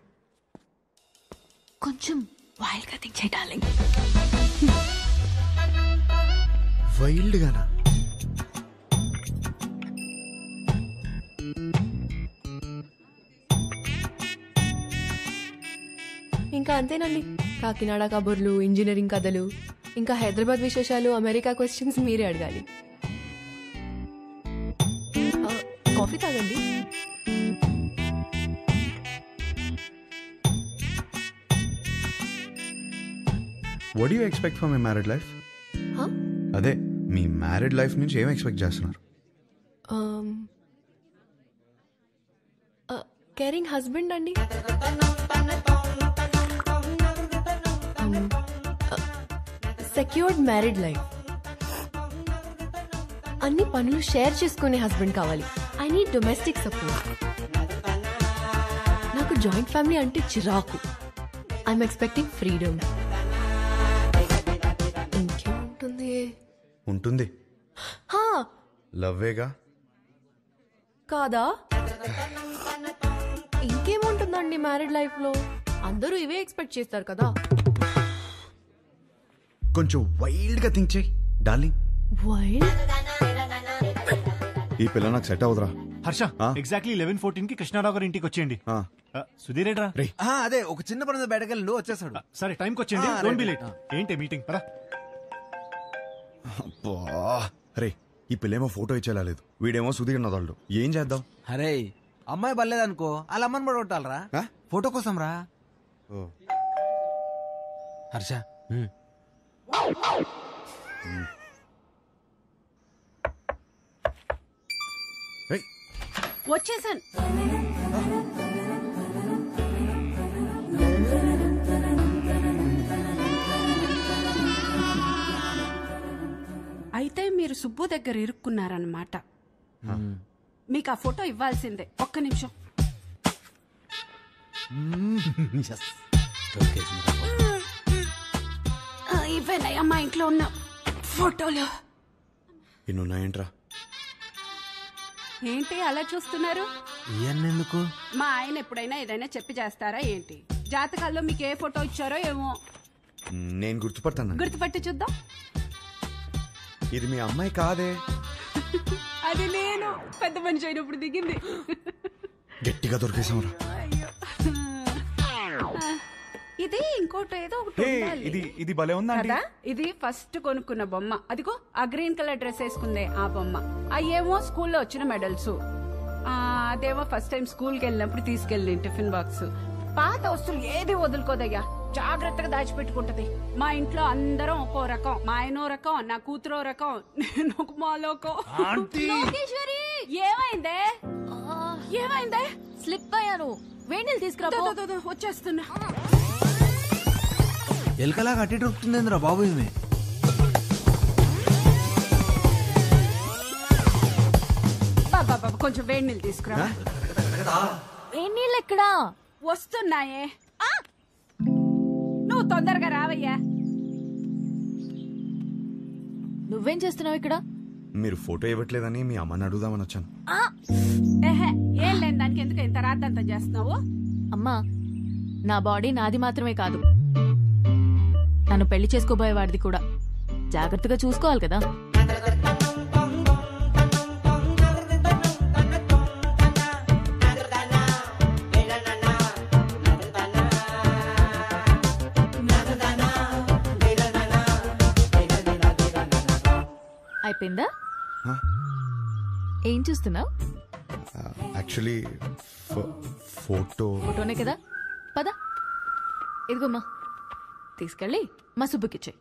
కొంచెం వైల్డ్ గా థింక్ చేయి డార్లింగ్. వైల్డ్ గానా? ఇంకా అంతేనండి. కాకినాడ కబుర్లు, ఇంజనీరింగ్ కథలు, ఇంకా హైదరాబాద్ విశేషాలు, అమెరికా క్వశ్చన్స్ మీరే అడగాలి. కాఫీ తాగండి. What do you expect from my married life? అదే మీ మ్యారీడ్ లైఫ్ నుంచి ఏం ఎక్స్పెక్ట్ చేస్తున్నారు? కేరింగ్ హస్బెండ్ అండి. Secured married life. అన్ని పనులు షేర్ చేసుకునే హస్బెండ్ కావాలి. I need domestic support. నాకు జాయింట్ ఫ్యామిలీ అంటే చిరాకు. I'm expecting freedom. ఇంకేముంటుంది? ఉంటుంది, లవ్వేగా. కాదా? ఇంకేముంటుందండి మ్యారీడ్ లైఫ్ లో? అందరూ ఇవే ఎక్స్పెక్ట్ చేస్తారు కదా. కొంచెం వైల్డ్ గా థింక్ చేయి డార్లింగ్. వైల్డ్? ఈ పిల్ల నాకు సెట్ అవుదరా. హర్ష, ఎగ్జాక్ట్లీ 11:14 కి కృష్ణారావు గారి ఇంటికి వచ్చేయండి. సుధీర్ ఏడ్రా? అదే ఒక చిన్న పని బయటకు వెళ్ళి వచ్చేసాడు. సరే టైంకి వచ్చేయండి. Don't be late. ఏంటి మీటింగ్? పరా. అరే ఈ పిల్లేమో ఫోటో ఇచ్చేలా లేదు, వీడేమో సుధీర్ నదాళ్ళు. ఏం చేద్దాం? అరే అమ్మాయి బలేదనుకో, వాళ్ళ అమ్మని పడగొట్టాలరా ఫోటో కోసం రా. హర్ష వచ్చేసాను. అయితే మీరు సుబ్బు దగ్గర ఇరుక్కున్నారన్నమాట. మీకు ఆ ఫోటో ఇవ్వాల్సిందే. ఒక్క నిమిషం. ఇవేనయ్యా మా ఇంట్లో ఉన్న ఫోటోలు. ఇన్నున్నాయంట్రా. ఏంటి అలా చూస్తున్నారు? ఎందుకు? మా ఆయన ఎప్పుడైనా ఏదైనా చెప్పి చేస్తారా ఏంటి? జాతకాల్లో మీకు ఏ ఫోటో ఇచ్చారో ఏమో. నేను గుర్తుపడతాను. గుర్తుపట్టి చూద్దాం. ఇది మీ అమ్మాయి కాదే. అది నేను పెద్ద మనిషి అయినప్పుడు దిగింది. గట్టిగా దొరికేసాంరా. ఇది ఇంకోటి ఏదో ఒకటి ఉండాలి. ఇది భలే ఉందా కదా? ఇది ఫస్ట్ కొనుక్కున్న బొమ్మ. అదిగో ఆ గ్రీన్ కలర్ డ్రెస్ వేసుకుందే ఆ బొమ్మ. అయ్యేమో స్కూల్లో వచ్చిన మెడల్స్. అదేమో ఫస్ట్ టైం స్కూల్కి వెళ్ళినప్పుడు తీసుకెళ్ళి టిఫిన్ బాక్స్. పాత వస్తువులు ఏది వదులుకోదయ్యా, జాగ్రత్తగా దాచిపెట్టుకుంటది. మా ఇంట్లో అందరం ఒక్కో రకం. మా ఆయనో రకం, నా కూతురో రకం, నేను ఒక మాలోకం. లోకేశ్వరి ఏమైందే ఏమైందే? స్లిప్ అయ్యాను. వేణీళ్ళు తీసుకురా పో. వచ్చేస్తున్నా. ఎలకలా కట్టి దొరుకుతుందేంద్రా బాబు ఇది. బాబా కొంచెం వేడి నీళ్ళు తీసుకురా. వేణీళ్ళు ఎక్కడా? వస్తున్నాయే. నువ్వు తొందరగా రావయ్యా. నువ్వేం చేస్తున్నావు ఇక్కడ? మీరు ఫోటో ఇవ్వట్లేదని మీ అమ్మని అడుగుదామని వచ్చాను. ఏం లేని దానికి ఎందుకు ఇంత రాద్దంతా చేస్తున్నావు? అమ్మా, నా బాడీ నాది మాత్రమే కాదు, నన్ను పెళ్లి చేసుకోబోయేవాడిది కూడా. జాగ్రత్తగా చూసుకోవాలి కదా. అయిపోయిందా? ఏం చూస్తున్నావు? యాక్చువల్లీ ఫోటోనే కదా. పద, ఇదిగోమ్మా, తీసుకెళ్ళి మా సుబ్బుకిచ్చే.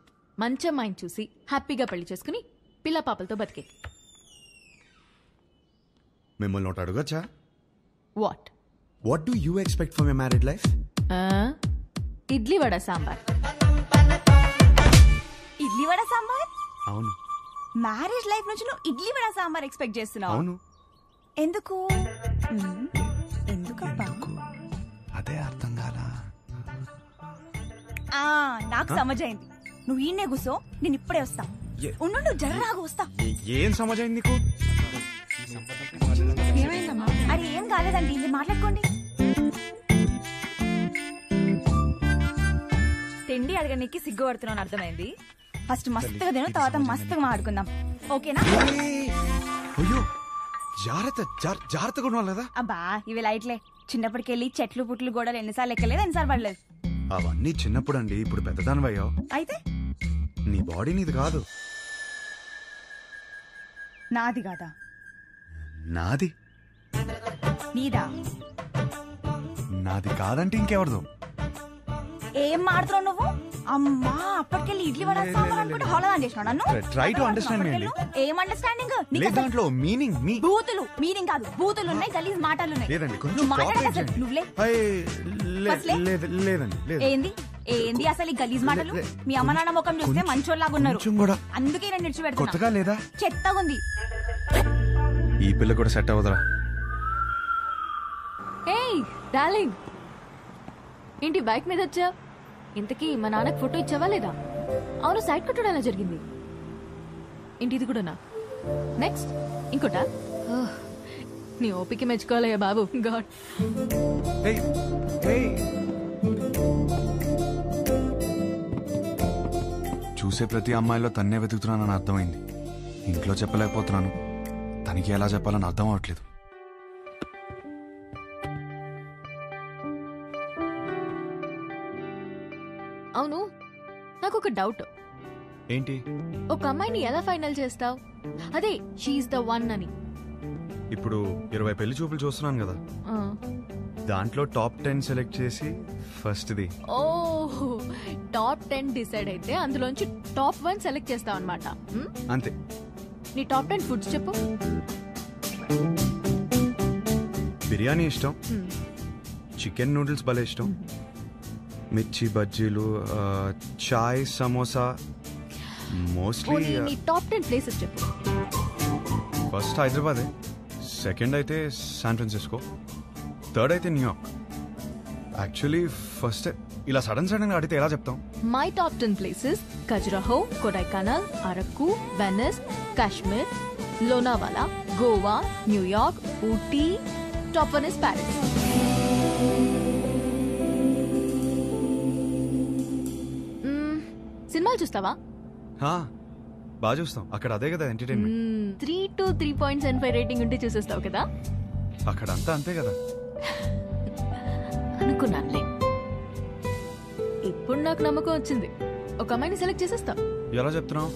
మంచి అమ్మాయిని చూసి హ్యాపీగా పెళ్లి చేసుకుని పిల్ల పాపలతో బతికే. మిమ్మల్ని ఒకటి అడగచ్చా? What do you expect for my married life? Idli vada sambar. Idli vada sambar? అవును. మ్యారేజ్ లైఫ్ నుంచి నువ్వు ఇడ్లీ వడ సాంబార్ ఎక్స్పెక్ట్ చేస్తున్నావు? అవును. ఎందుకు? ఎందుకబ్బా? అదే అర్థం కాలా. నాకు సమజైంది. నువ్వు ఈయనే కూసో, నేను ఇప్పుడే వస్తా. ఉండు, జర్రాగా వస్తా. ఏం సమజైంది నీకు? అరే ఏం కాలేదండి, ఇది మాట్లాడుకోండి. తిండి అడగడానికి సిగ్గుపడుతున్నాను అర్థమైంది. ఫస్ట్ మస్తుగా తిను, తర్వాత మస్తుగా మాట్లాడుకుందాం, ఓకేనా? అయ్యో, జాగ్రత్తగా ఉండాలి కదా. అబ్బా ఇవి లైట్లే. చిన్నప్పటికెళ్ళి చెట్లు పుట్లు గోడలు ఎన్నిసార్లు ఎక్కలేదు, ఎన్నిసార్లు పడలేదు. అవన్నీ చిన్నప్పుడు అండి. ఇప్పుడు పెద్దదానివయ్యో. అయితే నీ బాడీ నీది కాదు. నాది కాదా? నాది. నీదా? నాది కాదంటే ఇంకెవరిదో. ఏం మాడుతున్నావు నువ్వు? అమ్మా, అప్పటికెళ్ళి ఇడ్లీ వడ సాంబార్ అనుకుంటే హోళదాన్ చేసినావు నన్ను. ట్రై టు అండర్స్టాండ్ మీ అండి. ఏం అండర్స్టాండింగ్? దాంట్లో మీనింగ్ బూతులు. మీనింగ్ కాదు, బూతులు ఉన్నాయి, గలీజ్ మాటలు ఉన్నాయి. లేదండి, కొంచెం నువ్వు మాట్లాడక కోఆపరేట్ అసలు చేయండి. నువ్వులే. లేదండి. ఏంది ఏంది అసలు ఈ గలీజ్ మాటలు? మీ అమ్మ నాన్న ముఖం చూస్తే మంచోళ్ళలాగా ఉన్నారు, అందుకే నేను నిడిచిపెడుతున్నా. కొత్తగా లేదా? చెత్తగా ఉంది. ఈ పిల్ల కూడా సెట్ అవ్వదురా. ఏయ్ డార్లింగ్, ఏంటి బైక్ మీద వచ్చా? ఇంతకీ మా నాన్నకి ఫోటో ఇచ్చావా లేదా? అవును, సైడ్ కొట్టడం ఎలా జరిగింది? ఏంటి ఇది కూడానా? నెక్స్ట్ ఇంకోటా? నీ ఓపిక మెచ్చుకోవాలయ్యా బాబు. గాడ్. చూసే ప్రతి అమ్మాయిలో తన్నే వెతుకుతున్నానని అర్థమైంది. ఇంట్లో చెప్పలేకపోతున్నాను, తనకి ఎలా చెప్పాలని అర్థం అవట్లేదు. అవును, నాకు ఒక డౌట్. ఏంటి? ఒక అమ్మాయిని ఎలా ఫైనల్ చేస్తావు? అదే షీఈస్ ద వన్ అని. ఇప్పుడు 20 పెళ్లి చూపులు చూస్తున్నాను కదా, దాంట్లో టాప్ 10 సెలెక్ట్ చేసి ఫస్ట్ది. ఓహో, టాప్ 10 డిసైడ్ అయితే అందులోంచి టాప్ 1 సెలెక్ట్ చేస్తావు అనమాట. అంతే. నీ టాప్ 10 ఫుడ్స్ చెప్పు. బిర్యానీ ఇష్టం, చికెన్ నూడిల్స్ భలే ఇష్టం, మిర్చి బజ్జీలు, చాయ్, సమోసా. మోస్ట్లీ నీ టాప్ 10 ప్లేసెస్ చెప్పు. ఫస్ట్ హైదరాబాదే, సెకండ్ అయితే శాన్ ఫ్రాన్సిస్కో, థర్డ్ అయితే న్యూయార్క్. యాక్చువల్లీ ఫస్ట్ ఇలా సడన్ గా అడిగితే ఎలా చెప్తాం? My top 10 places: Khajuraho, Kodaikanal, Araku, Venice, Kashmir, Lonavala, Goa, New York, Ooty. Top 1 is Paris. సినిమాలు చూస్తావా? బాగా చూస్తాం. అక్కడ అదే కదా ఎంటర్టైన్మెంట్. 3 to 3.75 రేటింగ్ ఉంటే చూసేస్తావు కదా. అక్కడ అంతా అంతే కదా. అనుకున్నానులే. ఇప్పుడు నాకు నమ్మకం వచ్చింది, ఒక అమ్మాయిని సెలెక్ట్ చేసేస్తావు. ఎలా చెప్తున్నావు?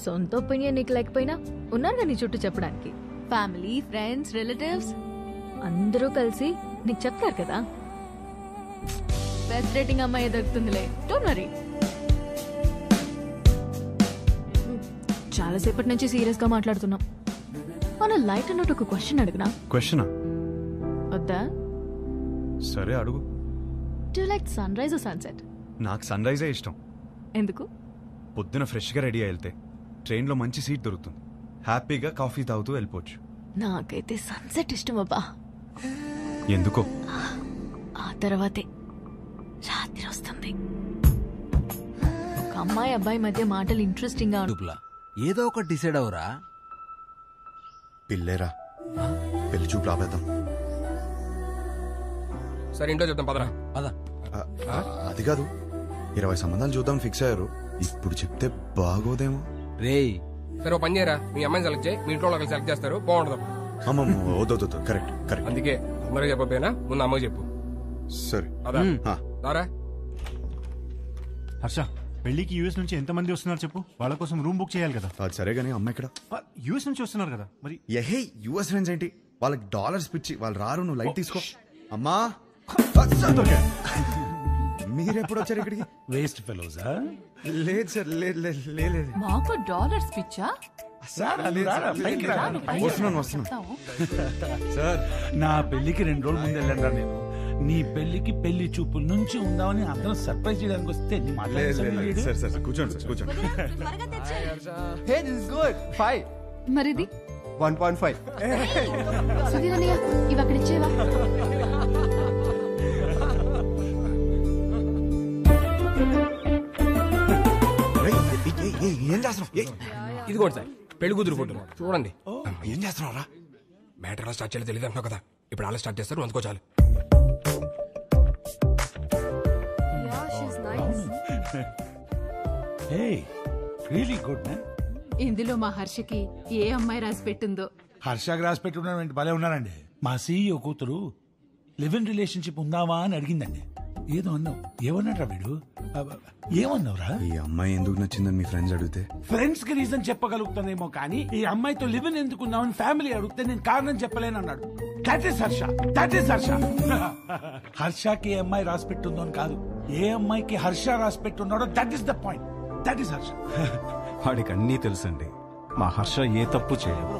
సొంత ఒపీనియన్ నీకు లేకపోయినా ఉన్నారుగా నీ చుట్టూ చెప్పడానికి. ఫ్యామిలీ, ఫ్రెండ్స్, రిలేటివ్స్ అందరూ కలిసి నీకు చెప్తారు కదా. బెస్ట్ రేటింగ్ అమ్మాయి దొరుకుతుందిలే, డోంట్ వరీ. చాలాసేపటి నుంచి సీరియస్ గా మాట్లాడుతున్నాం. మన లైట్ అన్నట్టు ఒక క్వశ్చన్ అడుగునా? క్వశ్చనా? వద్దా? సరే అడుగు. Do like sunrise or sunset? నాకు సన్ రైజే ఇష్టం. ఎందుకు? పొద్దున ఫ్రెష్గా రెడీ అయి వెళ్తే ట్రైన్లో మంచి సీట్ దొరుకుతుంది, హ్యాపీగా కాఫీ తాగుతూ వెళ్ళిపోవచ్చు. నాకైతే సన్సెట్ ఇష్టం అబ్బా. ఎందుకో? ఆ తర్వాతే రాత్రి వస్తుంది. ఒక అమ్మాయి అబ్బాయి మధ్య మాటలు ఇంట్రెస్టింగ్ గా ఉంటుంది. ఏదో ఒకటి డిసైడ్ అవరా. పిల్లేరా, పెళ్లి చూపు రాబేద్దాం. సరే ఇంట్లో చెప్తాం పదరా. అది కాదు, 20 సంబంధాలు చూద్దాం ఫిక్స్ అయ్యారు. ఇప్పుడు చెప్తే బాగోదేమో. రే సరే ఓ పని చేయరా, మీ అమ్మాయిని సెలెక్ట్ చేయి, మీ ఇంట్లో వాళ్ళు సెలెక్ట్ చేస్తారు, బాగుంటుంది. అమ్మమ్మ వద్దు, కరెక్ట్ కరెక్ట్. అందుకే అందరూ చెప్పకపోయినా ముందు అమ్మకి చెప్పు. సరే దారా. హర్ష, పెళ్లికి యూఎస్ నుంచి ఎంతమంది వస్తున్నారు చెప్పు, వాళ్ళ కోసం రూమ్ బుక్ చేయాలి కదా. అది సరే కానీ అమ్మ ఇక్కడ యూఎస్ నుంచి వస్తున్నారు కదా మరి. ఏహే యూఎస్ ఫ్రెండ్స్ ఏంటి, వాళ్ళకి డాలర్స్ పిచ్చి, వాళ్ళు రారు, నువ్వు లైట్ తీసుకో. అమ్మా మీరెప్పుడు వచ్చారు ఇక్కడికి? వేస్ట్ ఫెలోజా? లేదు సార్, లేదు. మాకు డాలర్స్ పిచ్చా? వస్తున్నాను సార్, నా పెళ్లికి 2 రోజులు ముందు వెళ్ళండి నేను. నీ పెళ్లికి పెళ్లి చూపుల నుంచి ఉందామని అందరం సర్ప్రైజ్ చేయడానికి వస్తే కూర్చోండి. మరిది 1.5. సుధీర్ అన్నయ్య, ఇవి అక్కడ ఇచ్చేవా? ఏం చేస్తున్నావు? ఇదిగోండి సార్ పెళ్లి కూతురు ఫోటో చూడండి. ఏం చేస్తున్నావురా? మ్యాటర్ ఎలా స్టార్ట్ చేయాలో తెలియదు అంటున్నావు కదా, ఇప్పుడు అలా స్టార్ట్ చేస్తారు, అందుకో చాలు. Really good man. ఇందులో మా హర్షకి ఏ అమ్మాయి రాసి పెట్టిందో. హర్షకి రాసి పెట్టుకున్నాడు, భలే ఉన్నారండి. మా సీఈఓ కూతురు లివ్ ఇన్ రిలేషన్షిప్ ఉందావా అని అడిగిందండి. ఏదో అన్నావు, ఏమన్నాడ్రా వీడు? ఏమన్నావురా? ఈ అమ్మాయి ఎందుకు నచ్చిందని మీ ఫ్రెండ్స్ అడిగితే ఫ్రెండ్స్ కి రీజన్ చెప్పగలుగుతానేమో కానీ ఈ అమ్మాయితో లివ్ ఇన్ ఎందుకున్నావని ఫ్యామిలీ అడిగితే నేను కారణం చెప్పలేను అన్నాడు. That is Harsha. హర్షకి ఏ అమ్మాయి రాసి పెట్టుందో అని కాదు, ఏ అమ్మాయికి హర్ష రాసి పెట్టున్నాడో that is the point. That is Harsha. వాడికి అన్నీ తెలుసండి, మా హర్ష ఏ తప్పు చేయదు.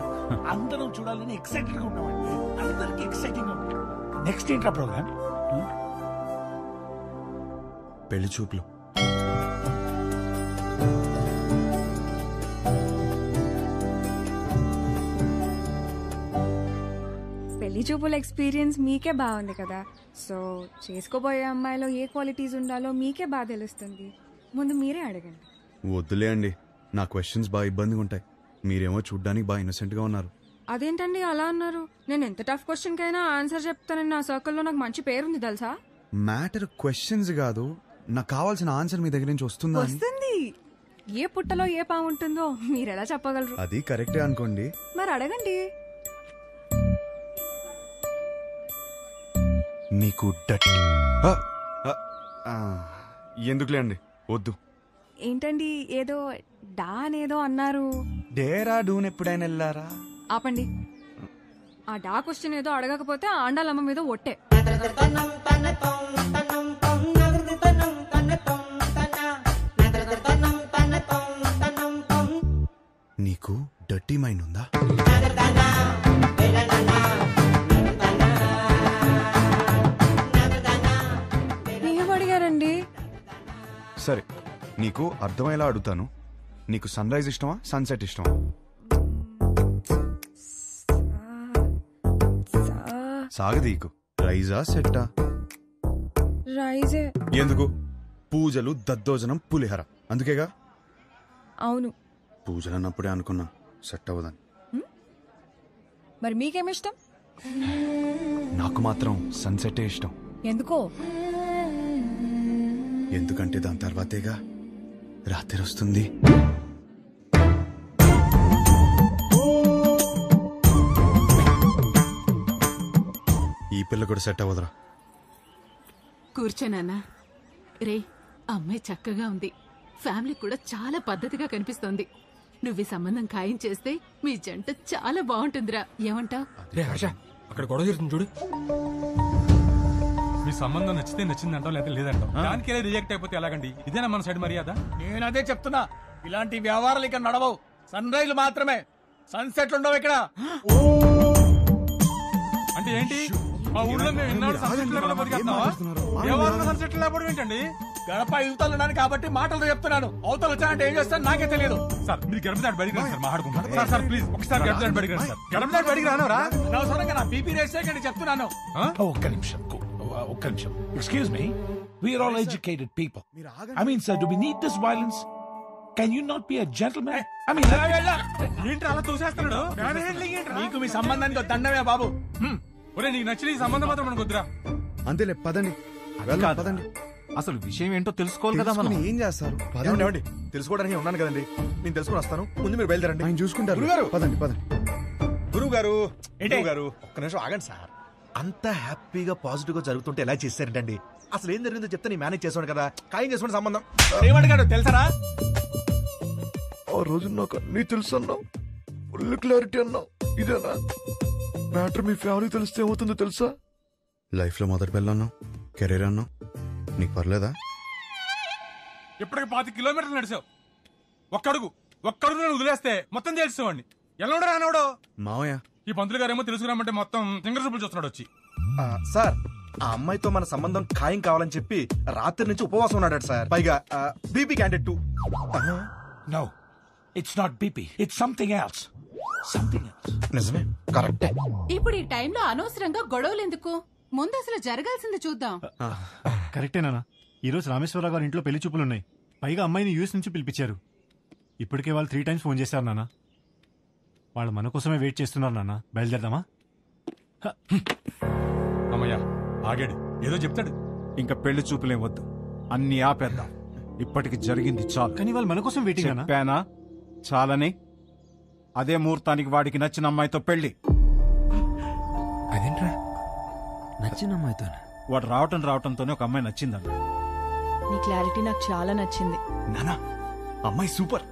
అందరం చూడాలని ఎక్సైటెడ్ గా ఉన్నామండి, అందరికి ఎక్సైటింగ్ గా ఉంది. నెక్స్ట్ ఏంట్రా ప్రోగ్రామ్? పెళ్లి చూపులు. పెళ్లి చూపుల ఎక్స్పీరియన్స్ మీకే బాగుంది కదా, సో చేసుకోబోయే అమ్మాయిలో ఏ క్వాలిటీస్ ఉండాలో మీకే బాగా తెలుస్తుంది. ముందు మీరే అడగండి. వద్దులే అండి, నా క్వశ్చన్స్ బాగా ఇబ్బందిగా ఉంటాయి. మీరేమో చూడ్డానికి బాగా ఇన్నోసెంట్ గా ఉన్నారు. అదేంటండి అలా అన్నారు? నేను ఎంత టఫ్ క్వశ్చన్ కైనా ఆన్సర్ చెప్తానని నా సర్కిల్లో నాకు మంచి పేరుంది తెలుసా. మ్యాటర్ క్వశ్చన్స్ కాదు, నాకు కావాల్సిన ఆన్సర్ మీ దగ్గర నుంచి వస్తుందా? వస్తుంది. ఏ పుట్టలో ఏ పాము ఉంటుందో మీరెలా చెప్పగలరు? అది కరెక్టే అనుకోండి. మరి అడగండి. నీకు ఎందుకులే అండి, వద్దు. ఏంటండి ఏదో డా అనేదో అన్నారు? డేరా డూన్ ఎప్పుడైనా వెళ్ళారా? ఆపండి. ఆ డా క్వశ్చన్ ఏదో అడగకపోతే ఆండాలమ్మ మీద ఒట్టే. నీకు డర్టీ మైండ్ ఉందా? ఏం అడిగారండి? సరే, నీకు అర్థమయ్యేలా అడుగుతాను. నీకు సన్ రైజ్ ఇష్టమా, సన్సెట్ ఇష్టమా? సాగదీకు. రైజా సెట్టా? రైజే. ఎందుకు? పూజలు, దద్దోజనం, పులిహర, అందుకేగా. అవును. పూజలు అన్నప్పుడే అనుకున్నా సెట్ అవ్వదని. మరి మీకేమిష్టం? నాకు మాత్రం సన్సెటే ఇష్టం. ఎందుకో? ఎందుకంటే దాని తర్వాతేగా రాత్రి వస్తుంది. ఈ పిల్ల కూడా సెట్ అవ్వదురా. కూర్చోనానా. రే, అమ్మాయి చక్కగా ఉంది, ఫ్యామిలీ కూడా చాలా పద్ధతిగా కనిపిస్తోంది. నువ్వు ఈ సంబంధం ఖాయం చేస్తే మీ జంట చాలా బాగుంటుందిరా. ఏమంటావ్? రే హర్ష, అక్కడ గొడవ జరుగుతుంది చూడు. మీ సంబంధం నచ్చితే నచ్చిందంటాం, లేదా లేదంటాం. దానికే రిజెక్ట్ అయిపోతే ఎలాగండి? ఇదేనా మన సైడ్ మర్యాద? నేను అదే చెప్తున్నా, ఇలాంటి వ్యవహారాలు ఇక నడవవు. సన్ రైజ్ మాత్రమే. సన్సెట్లు ఉండవు ఇక్కడ. అంటే ఏంటి మా ఊళ్ళో మేము ఎన్నాడు సన్సెట్ లేకుండా బతికేస్తున్నావా? ఎవరు సన్సెట్ లేకపోవడం ఏంటండి? గడప యువతలు ఉన్నాను కాబట్టి మాటలు చెప్తున్నాను. అవతలు వచ్చానంటే ఏం చేస్తాను నాకే తెలియదు. సార్ మీరు గడప దాటి బయటికి రండి సార్, మాట్లాడుకుంటాం. సార్ ప్లీజ్ ఒకసారి గడప దాటి బయటికి రండి సార్. గడప దాటి బయటికి రానవరా? అనవసరంగా నా బీపీ రేస్ చేయకండి చెప్తున్నాను. ఒక్క నిమిషం. Excuse me. We are all educated people. I mean, sir, do we need this violence? Can you not be a gentleman? I mean, ఏంటి అలా చూసేస్తున్నాడు? నీకు మీ సంబంధానికి దండమే బాబు. ఒరే నీకు నచ్చిన ఈ సంబంధం మాత్రం మనకు వద్దురా. అంతేలే పదండి పదండి. అసలు విషయం ఏంటో తెలుసుకోవాలి కదా మనం. ఏం చేస్తారు? ఏమండి తెలుసుకోవడానికి ఉన్నాను కదండి, నేను తెలుసుకుని వస్తాను. ముందు మీరు బయలుదేరండి. ఆయన చూసుకుంటారు. గురుగారు పదండి పదండి. గురువు గారు ఒక్క నిమిషం ఆగండి సార్. అంత హ్యాపీగా పాజిటివ్ గా జరుగుతుంటే ఎలా చేశారంటండి? అసలు ఏం జరిగిందో చెప్తే నేను మేనేజ్ చేసాను కదా. ఖాయం చేసుకోండి సంబంధం. ఏమడిగాడు తెలుసరా? ఆ రోజు నాకు అన్నీ తెలుసు అన్నావు, ఫుల్ క్లారిటీ అన్నావు. ఇదేనా మ్యాటర్? మీ ఫ్యామిలీ తెలిస్తే ఏమవుతుందో తెలుసా? లైఫ్ లో మొదటి పిల్ల అన్నావు, కెరీర్ అన్నావు, నీకు పర్లేదా? ఇప్పటికి 5 కిలోమీటర్లు నడిచావు. ఒక్కడుగు నేను వదిలేస్తే మొత్తం తెలిసేవాడిని. ఎలా రానోడు మావయ్య. ఈ పంతులు గారేమో తెలుసుకురామంటే మొత్తం సింగర్ చూపులు చూస్తున్నాడు వచ్చి. సార్ ఆ అమ్మాయితో మన సంబంధం ఖాయం కావాలని చెప్పి రాత్రి నుంచి ఉపవాసం ఉన్నాడు సార్. పైగా BP candidate 2. No, it's not BP. It's something else. Something else. నిజమే, కరెక్టే. ఇప్పుడు ఈ టైంలో అనవసరంగా గొడవలు ఎందుకు? ముందు అసలు జరగాల్సింది చూద్దాం. కరెక్టేనా? ఈ రోజు రామేశ్వరరావు గారి ఇంట్లో పెళ్లి చూపులు ఉన్నాయి. పైగా అమ్మాయిని యూఎస్ నుంచి పిలిపించారు. ఇప్పటికే వాళ్ళు 3 times ఫోన్ చేశారు నాన్న. వాళ్ళు మన కోసమే వెయిట్ చేస్తున్నారు నాన్న. బయలుదేరదామా? అమ్మయ్యా ఆగాడు, ఏదో చెప్తాడు. ఇంకా పెళ్లి చూపులేం వద్దు, అన్ని ఆపేద్దాం. ఇప్పటికి జరిగింది చాలు. కానీ వాళ్ళు మన కోసం వెయిటింగ్. చెప్పానా చాలని? అదే ముహూర్తానికి వాడికి నచ్చిన అమ్మాయితో పెళ్లి. అదేంట్రా నచ్చిన అమ్మాయితో? వాడు రావటంతోనే ఒక అమ్మాయి నచ్చిందన్న. నీ క్లారిటీ నాకు చాలా నచ్చింది నానా. అమ్మాయి సూపర్.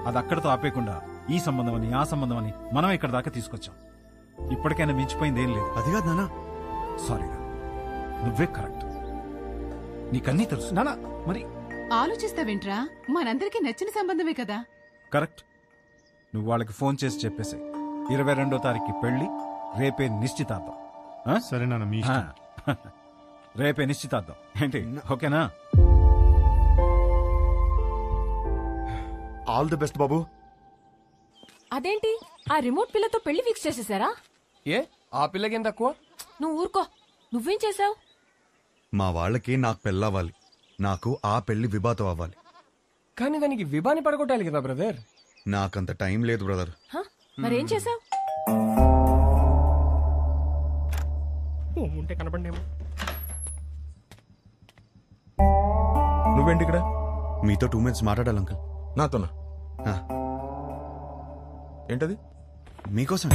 అది అక్కడతో ఆపేయకుండా ఈ సంబంధం అని ఆ సంబంధం అని మనం ఇక్కడ దాకా తీసుకొచ్చాం. ఇప్పటికైనా మించిపోయింది ఏం లేదు. అది కాదు నానా. సారీరా, నువ్వే కరెక్ట్. నీకన్నీ తెలుసు నానా. మరి ఆలోచిస్తావేంట్రా? మనందరికీ నచ్చిన సంబంధమే కదా. కరెక్ట్. నువ్వు వాళ్ళకి ఫోన్ చేసి చెప్పేసి 22వ తారీఖు పెళ్లి, రేపే నిశ్చితార్థం. సరే నాన్న, మీ ఇష్టం. రేపే నిశ్చితార్థం ఏంటి? ఓకేనా? ఆల్ ది బెస్ట్ బాబు. అదేంటి ఆ రిమోట్ పిల్లతో పెళ్లి ఫిక్స్ చేసేసారా? ఏ ఆ పిల్లకేం తక్కువ? నువ్వు ఊరుకో. నువ్వేం చేసావు? మా వాళ్ళకి నాకు పెళ్ళవ్వాలి, నాకు ఆ పెళ్లి విభాతం అవ్వాలి. కానీ దానికి విభాని పడగొట్టాలి కదా బ్రదర్. నాకంత టైం లేదు బ్రదర్. మరేం చేసావు? ఉంటే కనపడేమో. నువ్వేంటి ఇక్కడ? మీతో 2 minutes మాట్లాడాలి అంకుల్. నాతోనా? ఏంటది? మీకోసం.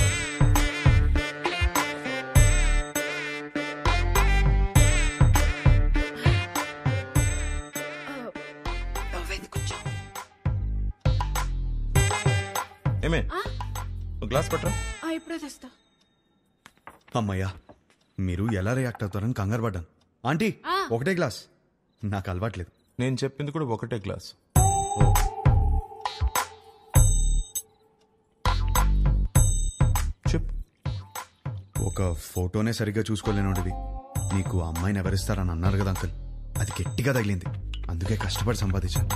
ఏమే గ్లాస్ పట్టరా. ఇప్పుడే తెస్తా. అమ్మయ్యా, మీరు ఎలా రియాక్ట్ అవుతారని కంగారు పడ్డాను. ఆంటీ ఒకటే గ్లాస్, నాకు అలవాట్లేదు. నేను చెప్పింది కూడా ఒకటే గ్లాస్. ఒక ఫోటోనే సరిగ్గా చూసుకోలేనోడివి నీకు అమ్మాయిని ఎవరిస్తారని అన్నారు కదా అంకుల్. అది గట్టిగా తగిలింది, అందుకే కష్టపడి సంపాదించాను.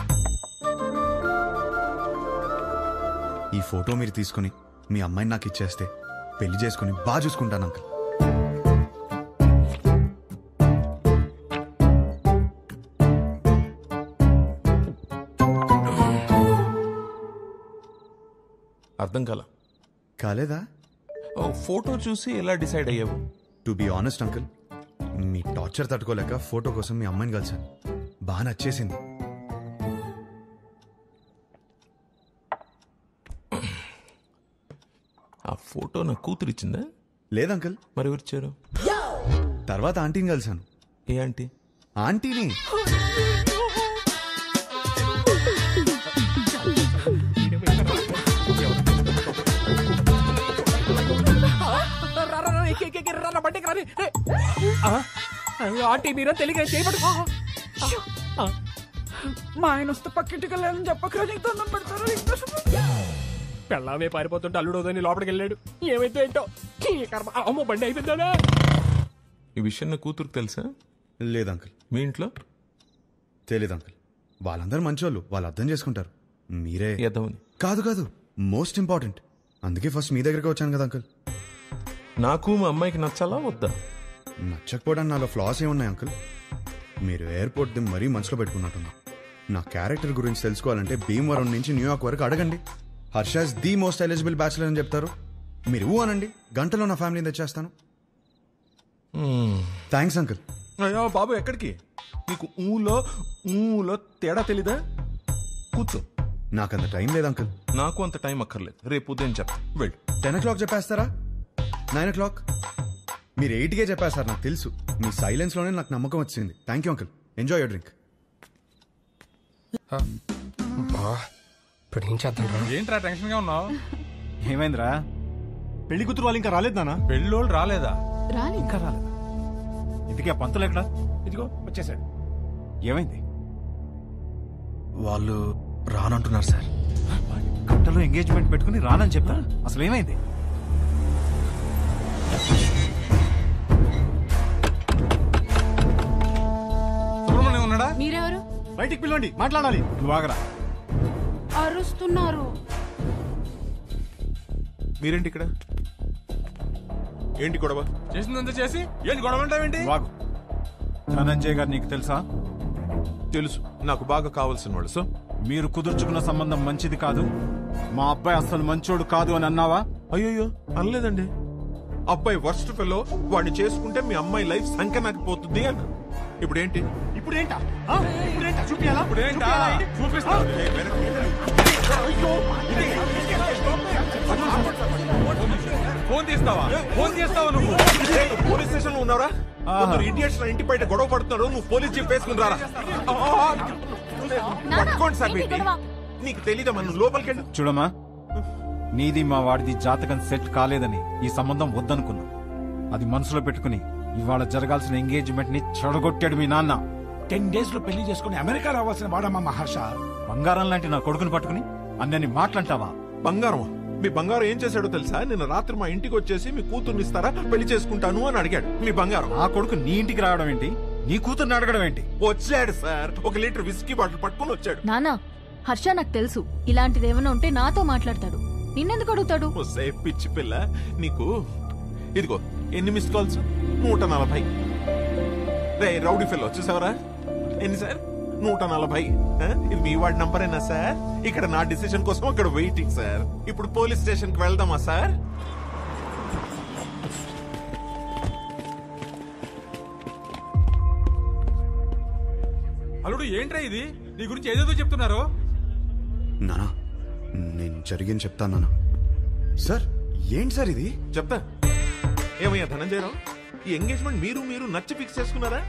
ఈ ఫోటో మీరు తీసుకుని మీ అమ్మాయిని నాకు ఇచ్చేస్తే పెళ్లి చేసుకుని బాగా చూసుకుంటాను అంకుల్. అర్థం కాలేదా? ఫోటో చూసి ఎలా డిసైడ్ అయ్యావు? To be honest uncle, me torture తట్టుకోలేక ఫోటో కోసం మీ అమ్మాయిని కలిసాను. బాగా నచ్చేసింది. ఆ ఫోటో నా కూతురు ఇచ్చిందా? లేదంకుల్. మరి ఎవరిచ్చారు? తర్వాత ఆంటీని కలిసాను. ఏ ఆంటీ? ఆంటీని. ఆంటీ మీరా తెలియక చేయబడు. మా ఆయన వస్తే పక్కింటికి వెళ్ళాలని చెప్పకరా, నీకు దండం పెడతారా? పెళ్ళామే పారిపోతుంటే అల్లుడోదని లోపలికి వెళ్ళాడు. ఏమైతే ఏంటో అమ్మో బండి అయిపోయిందా. ఈ విషయం నా కూతురు తెలుసా? లేదు అంకుల్. మీ ఇంట్లో తెలీదు అంకుల్. వాళ్ళందరూ మంచోళ్ళు, వాళ్ళు అర్థం చేసుకుంటారు. మీరే ఎదవని. కాదు కాదు, మోస్ట్ ఇంపార్టెంట్. అందుకే ఫస్ట్ మీ దగ్గరికి వచ్చాను కదా అంకుల్. నాకు మా అమ్మాయికి నచ్చాలా వద్దా? నచ్చకపోవడానికి నాలో ఫ్లాస్ ఏమున్నాయి అంకుల్? మీరు ఎయిర్పోర్ట్ ది మరీ మనసులో పెట్టుకున్నట్టున్నా. నా క్యారెక్టర్ గురించి తెలుసుకోవాలంటే భీమవరం నుంచి న్యూయార్క్ వరకు అడగండి. Harsha's the most eligible bachelor అని చెప్తారు. మీరు అనండి, గంటలో నా ఫ్యామిలీని తెచ్చేస్తాను. Thanks uncle. అయ్యో బాబు, ఎక్కడికి? నీకు ఊలో తేడా తెలీదా? కూర్చో. నాకంత టైం లేదు అంకుల్. నాకు అంత టైం అక్కర్లేదు. రేపు ఉదయం చెప్తా. వెళ్ళు. 10 o'clock చెప్పేస్తారా? 9 o'clock? మీరు 8కే చెప్పేస్తారు, నాకు తెలుసు. మీ సైలెన్స్ లోనే నాకు నమ్మకం వచ్చింది. Thank you uncle. Enjoy your drink. ఇప్పుడు ఏం చేద్దాం? ఏంట్రా టెన్షన్ గా ఉన్నావు? ఏమైందిరా? పెళ్లి కూతురు వాళ్ళు ఇంకా రాలేదు నాన్న. పెళ్ళోళ్ళు రాలేదా? ఇంకా రాలేదా? ఇందుకే పంతులు ఎక్కడా? ఇదిగో వచ్చేసాడు. ఏమైంది? వాళ్ళు రానంటున్నారు సార్. గంటలో ఎంగేజ్మెంట్ పెట్టుకుని రానని చెప్తా. అసలు ఏమైంది? సుబ్రహ్మణ్యం ఉన్నాడా? మీరెవరు? బయటికి పిలవండి, మాట్లాడాలి. నువ్వు ఆగరా. అరుస్తున్నారు. మీరేంటి ఇక్కడ? ఏంటి గొడవ? చేసిందంతా చేసి ఏంటి గొడవ అంటావేంటి? వాగు. ధనంజయ్ గారు నీకు తెలుసా? తెలుసు, నాకు బాగా కావాల్సిన వాడు. సో మీరు కుదుర్చుకున్న సంబంధం మంచిది కాదు, మా అబ్బాయి అసలు మంచోడు కాదు అని అన్నావా? అయ్యో అనలేదండి. అబ్బాయి వర్స్ట్ ఫెలో, వాడిని చేసుకుంటే మీ అమ్మాయి లైఫ్ సంఖ్య పోతుంది అన్న. ఇప్పుడేంటి? ఇప్పుడేంటా చూపియాలా? చూపిస్తా. ఫోన్ తీస్తావా? ఫోన్ చేస్తావా నువ్వు? పోలీస్ స్టేషన్ లో ఉన్నారా? ఇడియట్స్ నా ఇంటి బయట గొడవ పడుతున్నారు. నువ్వు పోలీస్ జీప్ వేసుకుని రారా. పట్టుకోండి సార్. నీకు తెలీదా? మనం లోపలికి వెళ్ళి చూడమ్మా, నీది మా వాడిది జాతకం సెట్ కాలేదని ఈ సంబంధం వద్దనుకున్నా. అది మనసులో పెట్టుకుని ఇవాళ జరగాల్సిన ఎంగేజ్మెంట్ ని చెడగొట్టాడు మీ నాన్న. 10 days లో పెళ్లి చేసుకుని అమెరికా రావాల్సిన వాడమ్మా మహర్ష. బంగారం లాంటి నా కొడుకుని పట్టుకుని అన్నని మాట్లాంటావా? బంగారం? మీ బంగారం ఏం చేశాడో తెలుసా? నిన్న రాత్రి మా ఇంటికి వచ్చేసి మీ కూతుర్ని ఇస్తారా, పెళ్లి చేసుకుంటాను అని అడిగాడు. మీ బంగారం. ఆ కొడుకు నీ ఇంటికి రావడం ఏంటి? నీ కూతుర్ని అడగడం ఏంటి? వచ్చాడు సార్, 1 లీటర్ విస్కీ బాటిల్ పట్టుకుని వచ్చాడు. నానా, హర్ష నాకు తెలుసు ఇలాంటిది ఏమైనా ఉంటే నాతో మాట్లాడతాడు. నిన్నెందుకు అడుగుతాడు? పిచ్చి పిల్ల నీకు. ఇదిగో ఎన్ని మిస్ కాల్స్? 140. రే రౌడీ ఫెల్లో చూసావరా? ఎన్ని సార్? 140. ఇది మీ వాడి నంబరేనా సార్? ఇక్కడ నా డిసిషన్ కోసం అక్కడ వెయిటింగ్ సార్. ఇప్పుడు పోలీస్ స్టేషన్ కి వెళ్దామా సార్? అల్లుడు ఏంట్రా ఇది? నీ గురించి ఏదేదో చెప్తున్నారు. నానా, నేను జరిగింది చెప్తాను నాన్న. సార్ ఏంటి సార్ ఇది? చెప్తా. ఏమయ్యా ధనంజయరావు, ఈ ఎంగేజ్మెంట్ మీరు నచ్చి ఫిక్స్ చేసుకున్నారా,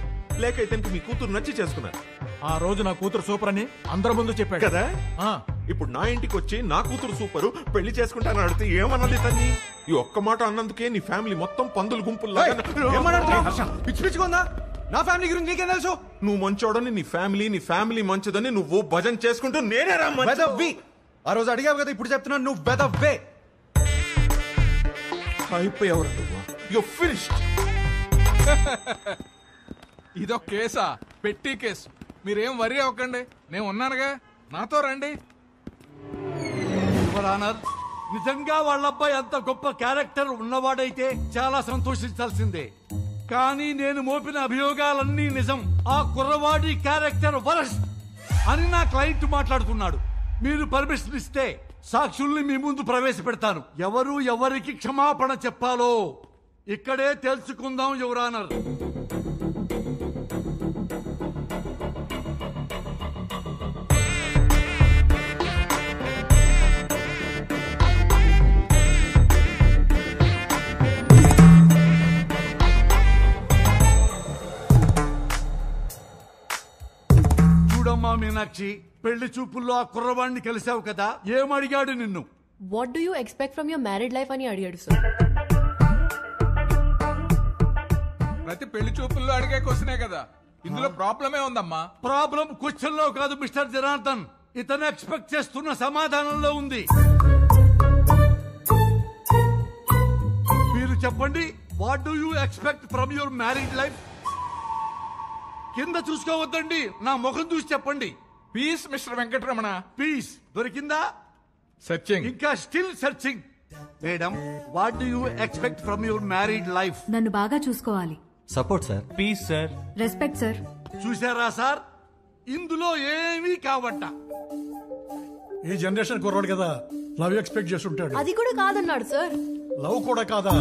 లేక ఇతనికి మీ కూతురు నచ్చి చేసుకున్నారా? ఆ రోజు నా కూతురు సూపర్ అని అందరి ముందు చెప్పాడు కదా. ఇప్పుడు నా ఇంటికి వచ్చి నా కూతురు సూపరు, పెళ్లి చేసుకుంటానని అడిగితే ఏమన్నది తన్ని? ఈ ఒక్క మాట అన్నందుకే నీ ఫ్యామిలీ మొత్తం పందులు గుంపుల్లా. పిచ్చి పిచ్చిగా నా ఫ్యామిలీ గురించి నీకేం తెలుసు? నువ్వు మంచోడని నీ ఫ్యామిలీ మంచిదని నువ్వు భజన చేసుకుంటూ నేనే రా. ఆ రోజు అడిగావు కదా, ఇప్పుడు చెప్తున్నాను నువ్వు వెదవ్వే. అయిపోయావు. You finished. ఇదొక కేసా? పెట్టి కేసు. మీరేం వరి అవ్వకండి, నేను ఉన్నానుగా, నాతో రండి. నిజంగా వాళ్ళ అబ్బాయి అంత గొప్ప క్యారెక్టర్ ఉన్నవాడైతే చాలా సంతోషించాల్సిందే. కానీ నేను మోపిన అభియోగాలన్నీ నిజం. ఆ కుర్రవాడి క్యారెక్టర్ వరస్ట్ అని నా క్లయింట్ మాట్లాడుతున్నాడు. మీరు పర్మిషన్ ఇస్తే సాక్షుల్ని మీ ముందు ప్రవేశపెడతాను. ఎవరు ఎవరికి క్షమాపణ చెప్పాలో ఇక్కడే తెలుసుకుందాం యువర్ ఆనర్. చూడమ్మా మీనాక్షి, పెళ్లి చూపుల్లో ఆ కుర్రవాడిని కలిసావు కదా, ఏమడిగాడు నిన్ను? What do you expect from your married life అని అడిగాడు సార్. ప్రతి పెళ్లి చూపుల్లో అడిగే క్వశ్చనే కదా, ఇందులో ప్రాబ్లమే ఉందమ్మా. ప్రాబ్లం క్వశ్చన్ లో కాదు మిస్టర్ జనార్దన్, ఇతను ఎక్స్పెక్ట్ చేస్తున్న సమాధానంలో ఉంది. చెప్పండి, what do you expect from your married life? కింద చూసుకోవద్దండి, నా ముఖం చూసి చెప్పండి. Peace mister Venkataramana. పీస్ దొరికిందా? సెర్చింగ్. ఇంకా still searching. Madam, what do you expect from your married life? నన్ను బాగా చూసుకోవాలి. Support sir. Peace sir. Respect sir. చూసారా సార్, ఇందులో ఏమీ కావట. ఈ జనరేషన్ కుర్రాడు కదా, లవ్ ఎక్స్పెక్ట్ చేస్తుంటాడు. అది కూడా కాదన్నాడు సార్. లవ్ కూడా కాదా?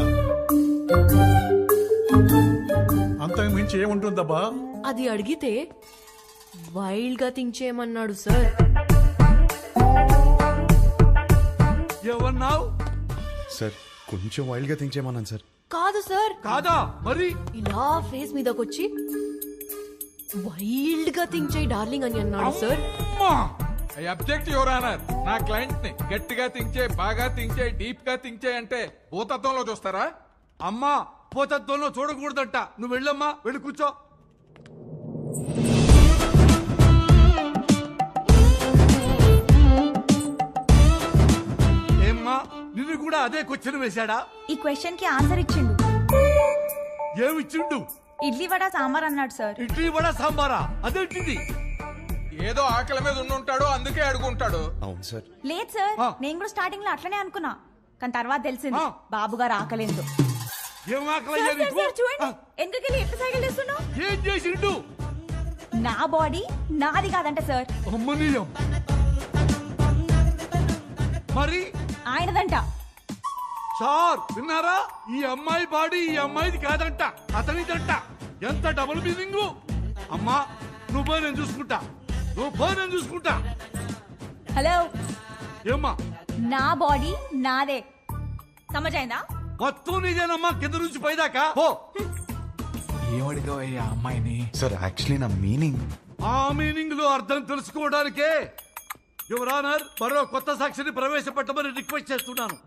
అంతకు మించి ఏముంటుందబ్బా? అది అడిగితే వైల్డ్ గా థింక్ చేయమన్నాడు సార్. ఏమన్నావు సార్? కొంచెం వైల్డ్ గా థింక్ చేయమన్నాను సార్. కాదు సార్. కాదా? మరి ఇలా ఫేస్ మీదకొచ్చి వైల్డ్ గా థింక్ చేయి డార్లింగ్ అని అన్నాడు sir. I object your honour. నా క్లయింట్ ని గట్టిగా థింక్ చేయి, బాగా థింక్ చేయి, డీప్ గా థింక్ చేయి అంటే భూతత్వంలో చూస్తారా? అమ్మా, పోతత్వంలో చూడకూడదంట. నువ్వు వెళ్ళమ్మా, వెళ్ళి కూర్చో. ఏమ్మా, నిన్ను కూడా అదే క్వశ్చన్ వేశాడా? ఈ క్వశ్చన్ కి ఆన్సర్ ఇచ్చిండు. ఏమిచ్చిండు? ఇడ్లీ వడ సాంబార్ అన్నాడు సార్. ఇడ్లీ వడ సాంబారా? అదేంటిది? ఏదో ఆకలి మీద ఉండుంటాడు, అందుకే అడుగుంటాడు. అవును సార్. లేదు సార్, నేను కూడా స్టార్టింగ్ లో అట్లనే అనుకున్నా, కానీ తర్వాత తెలిసింది బాబు గారు ఆకలేదు. ఏం ఆకలయ్యా నీకు? చూడండి, ఎందుకెళ్ళి ఎట్లా సైకిల్ చేస్తున్నావు? ఏం చేసిండు? నా బాడీ నాది కాదంట సార్. అమ్మనీయం. మరి ఆయనదంట. సార్ విన్నారా? ఈ అమ్మాయి బాడీ ఈ అమ్మాయిది కాదంట, అతనిదంట. ఎంత డబుల్ మీనింగ్. అమ్మా, నువ్వు పోయి నేను చూసుకుంటా, నువ్వు పోయి నేను చూసుకుంటా. హలో, ఏమ్మా? నా బాడీ నాదే, సమజైందా? మొత్తం నీదేనమ్మా, కింద నుంచి పైదాకా. పో. ఏమడిగా ఆ అమ్మాయిని? సార్ యాక్చువల్లీ నా మీనింగ్. ఆ మీనింగ్ లో అర్థం తెలుసుకోవడానికే యువర్ ఆనర్ మరో కొత్త సాక్షిని ప్రవేశపెట్టమని రిక్వెస్ట్ చేస్తున్నాను.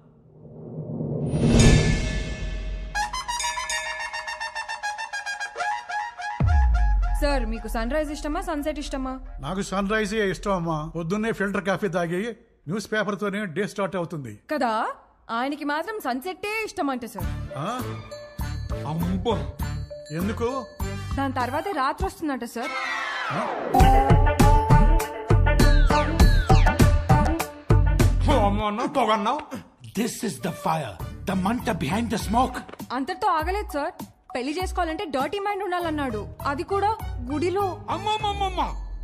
సార్, మీకు సన్ రైజ్ ఇష్టమా సన్సెట్ ఇష్టమా? నాకు సన్ రైజ్ ఇష్టం అమ్మా. పొద్దున్నే ఫిల్టర్ కాఫీ తాగి న్యూస్ పేపర్ తోనే డే స్టార్ట్ అవుతుంది కదా. ఆయనకి మాత్రం సన్సెట్టే ఇష్టం అంట సార్. అమ్మో, ఎందుకు? దాని తర్వాతే రాత్రి వస్తుందంట sir. This is the fire, the మంట బిహైండ్ ద స్మోక్. అంతటితో ఆగలేదు సార్. పెళ్లి చేసుకోవాలంటే డర్టీ మైండ్ ఉండాలన్నాడు, అది కూడా గుడిలో. అమ్మమ్మమ్మమ్మ,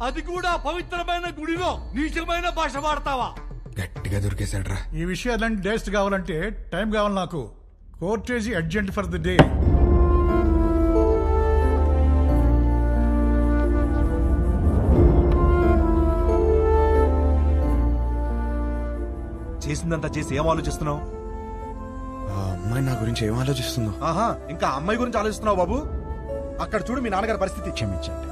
అది కూడా పవిత్రమైన గుడిలో నీచమైన భాష వాడతావా? గట్టిగా దొరికేశాడ్రా. ఈ విషయాలన్నీ డేస్ట్ కావాలంటే టైం కావాలి నాకు. Court is urgent for the day. చేసిందంతా చేసి ఏం ఆలోచిస్తున్నావు? ఆ అమ్మాయి నా గురించి ఏం ఆలోచిస్తుందో. ఆహా, ఇంకా అమ్మాయి గురించి ఆలోచిస్తున్నావు బాబు? అక్కడ చూడు మీ నాన్నగారి పరిస్థితి. క్షమించండి,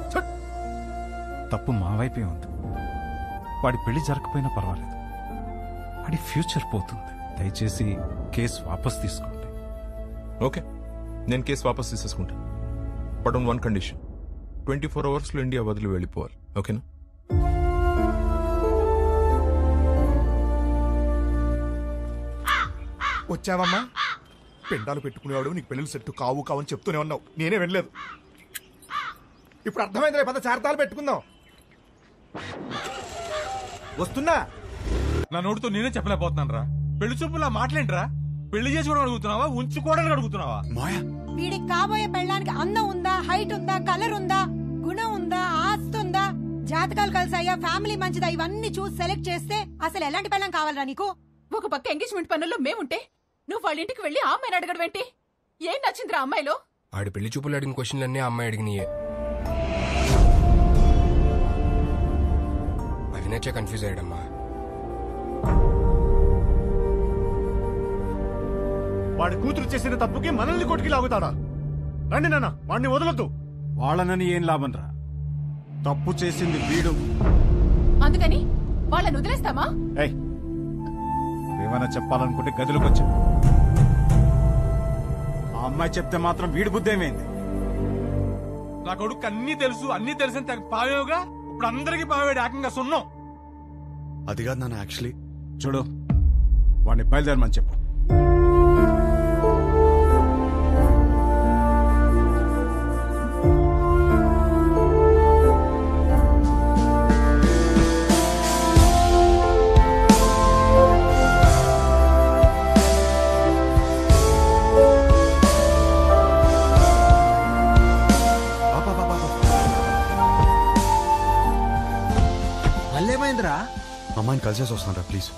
తప్పు మా వైపే ఉంది. వాడి పెళ్లి జరగకపోయినా పర్వాలేదు, వాడి ఫ్యూచర్ పోతుంది. దయచేసి కేసు వాపస్ తీసుకోండి. ఓకే, నేను కేసు వాపస్ తీసేసుకుంటాను. But on one condition, 24 hours లో ఇండియా వదిలి వెళ్ళిపోవాలి. ఓకేనా? వచ్చావమ్మా? పెండాలు పెట్టుకునేవాడు నీకు పెళ్ళిళ్ళు సెట్టు కావు కావని చెప్తూనే ఉన్నావు, నేనే వినలేదు. ఇప్పుడు అర్థమైంది, పెద్ద చార్తాలు పెట్టుకుందాం. వస్తున్నా. నా నోటితో నేనే చెప్పలేకపోతున్నాను రా. పెళ్లి చూపులా మాట్లాడరా? పెళ్లి చేసుకోవడం అడుగుతున్నావా, ఉంచుకోవడానికి అడుగుతున్నావా? మాయా, వీడికి కాబోయే పెళ్ళానికి అందం ఉందా, హైట్ ఉందా, కలర్ ఉందా, గుణం ఉందా, ఆస్తి ఉందా, జాతకాలు కలిసాయా, ఫ్యామిలీ మంచిదా, ఇవన్నీ చూసి సెలెక్ట్ చేస్తే అసలు ఎలాంటి పెళ్ళం కావాలరా నీకు? ఒక పక్క ఎంగేజ్మెంట్ పనుల్లో మేముంటే నువ్వు వాళ్ళ ఇంటికి వెళ్ళి ఆ అమ్మాయిని అడగడం ఏంటి? ఏం నచ్చిందిరా అమ్మాయిలో? ఆడి పెళ్లి చూపులు అడిగిన క్వశ్చన్లన్నీ అమ్మాయి అడిగినాయే. అవి నచ్చే కన్ఫ్యూజ్ అయ్యాడమ్మా. వాడి కూతురు చేసిన తప్పుకి మనల్ని కొట్టుకి లాగుతాడా? రండి నాన్న, వాడిని వదలొద్దు. వాళ్ళనని ఏం లాభం రా, తప్పు చేసింది వీడు. అందుకని వాళ్ళని వదిలేస్తామా? ఏమైనా చెప్పాలనుకుంటే గదిలోకి వచ్చా. ఆ అమ్మాయి చెప్తే మాత్రం వీడి బుద్ధి ఏమైంది? నా కొడుకు అన్ని తెలుసు, అన్ని తెలిసిన పావేవుగా ఇప్పుడు అందరికి పావేడు ఏకంగా సున్నం. అది కాదు నాన్న, యాక్చువల్లీ చూడు, వాడిని బయలుదేరమని చెప్పు. అమ్మాయిని కలిసేసి వస్తాను ప్లీజ్.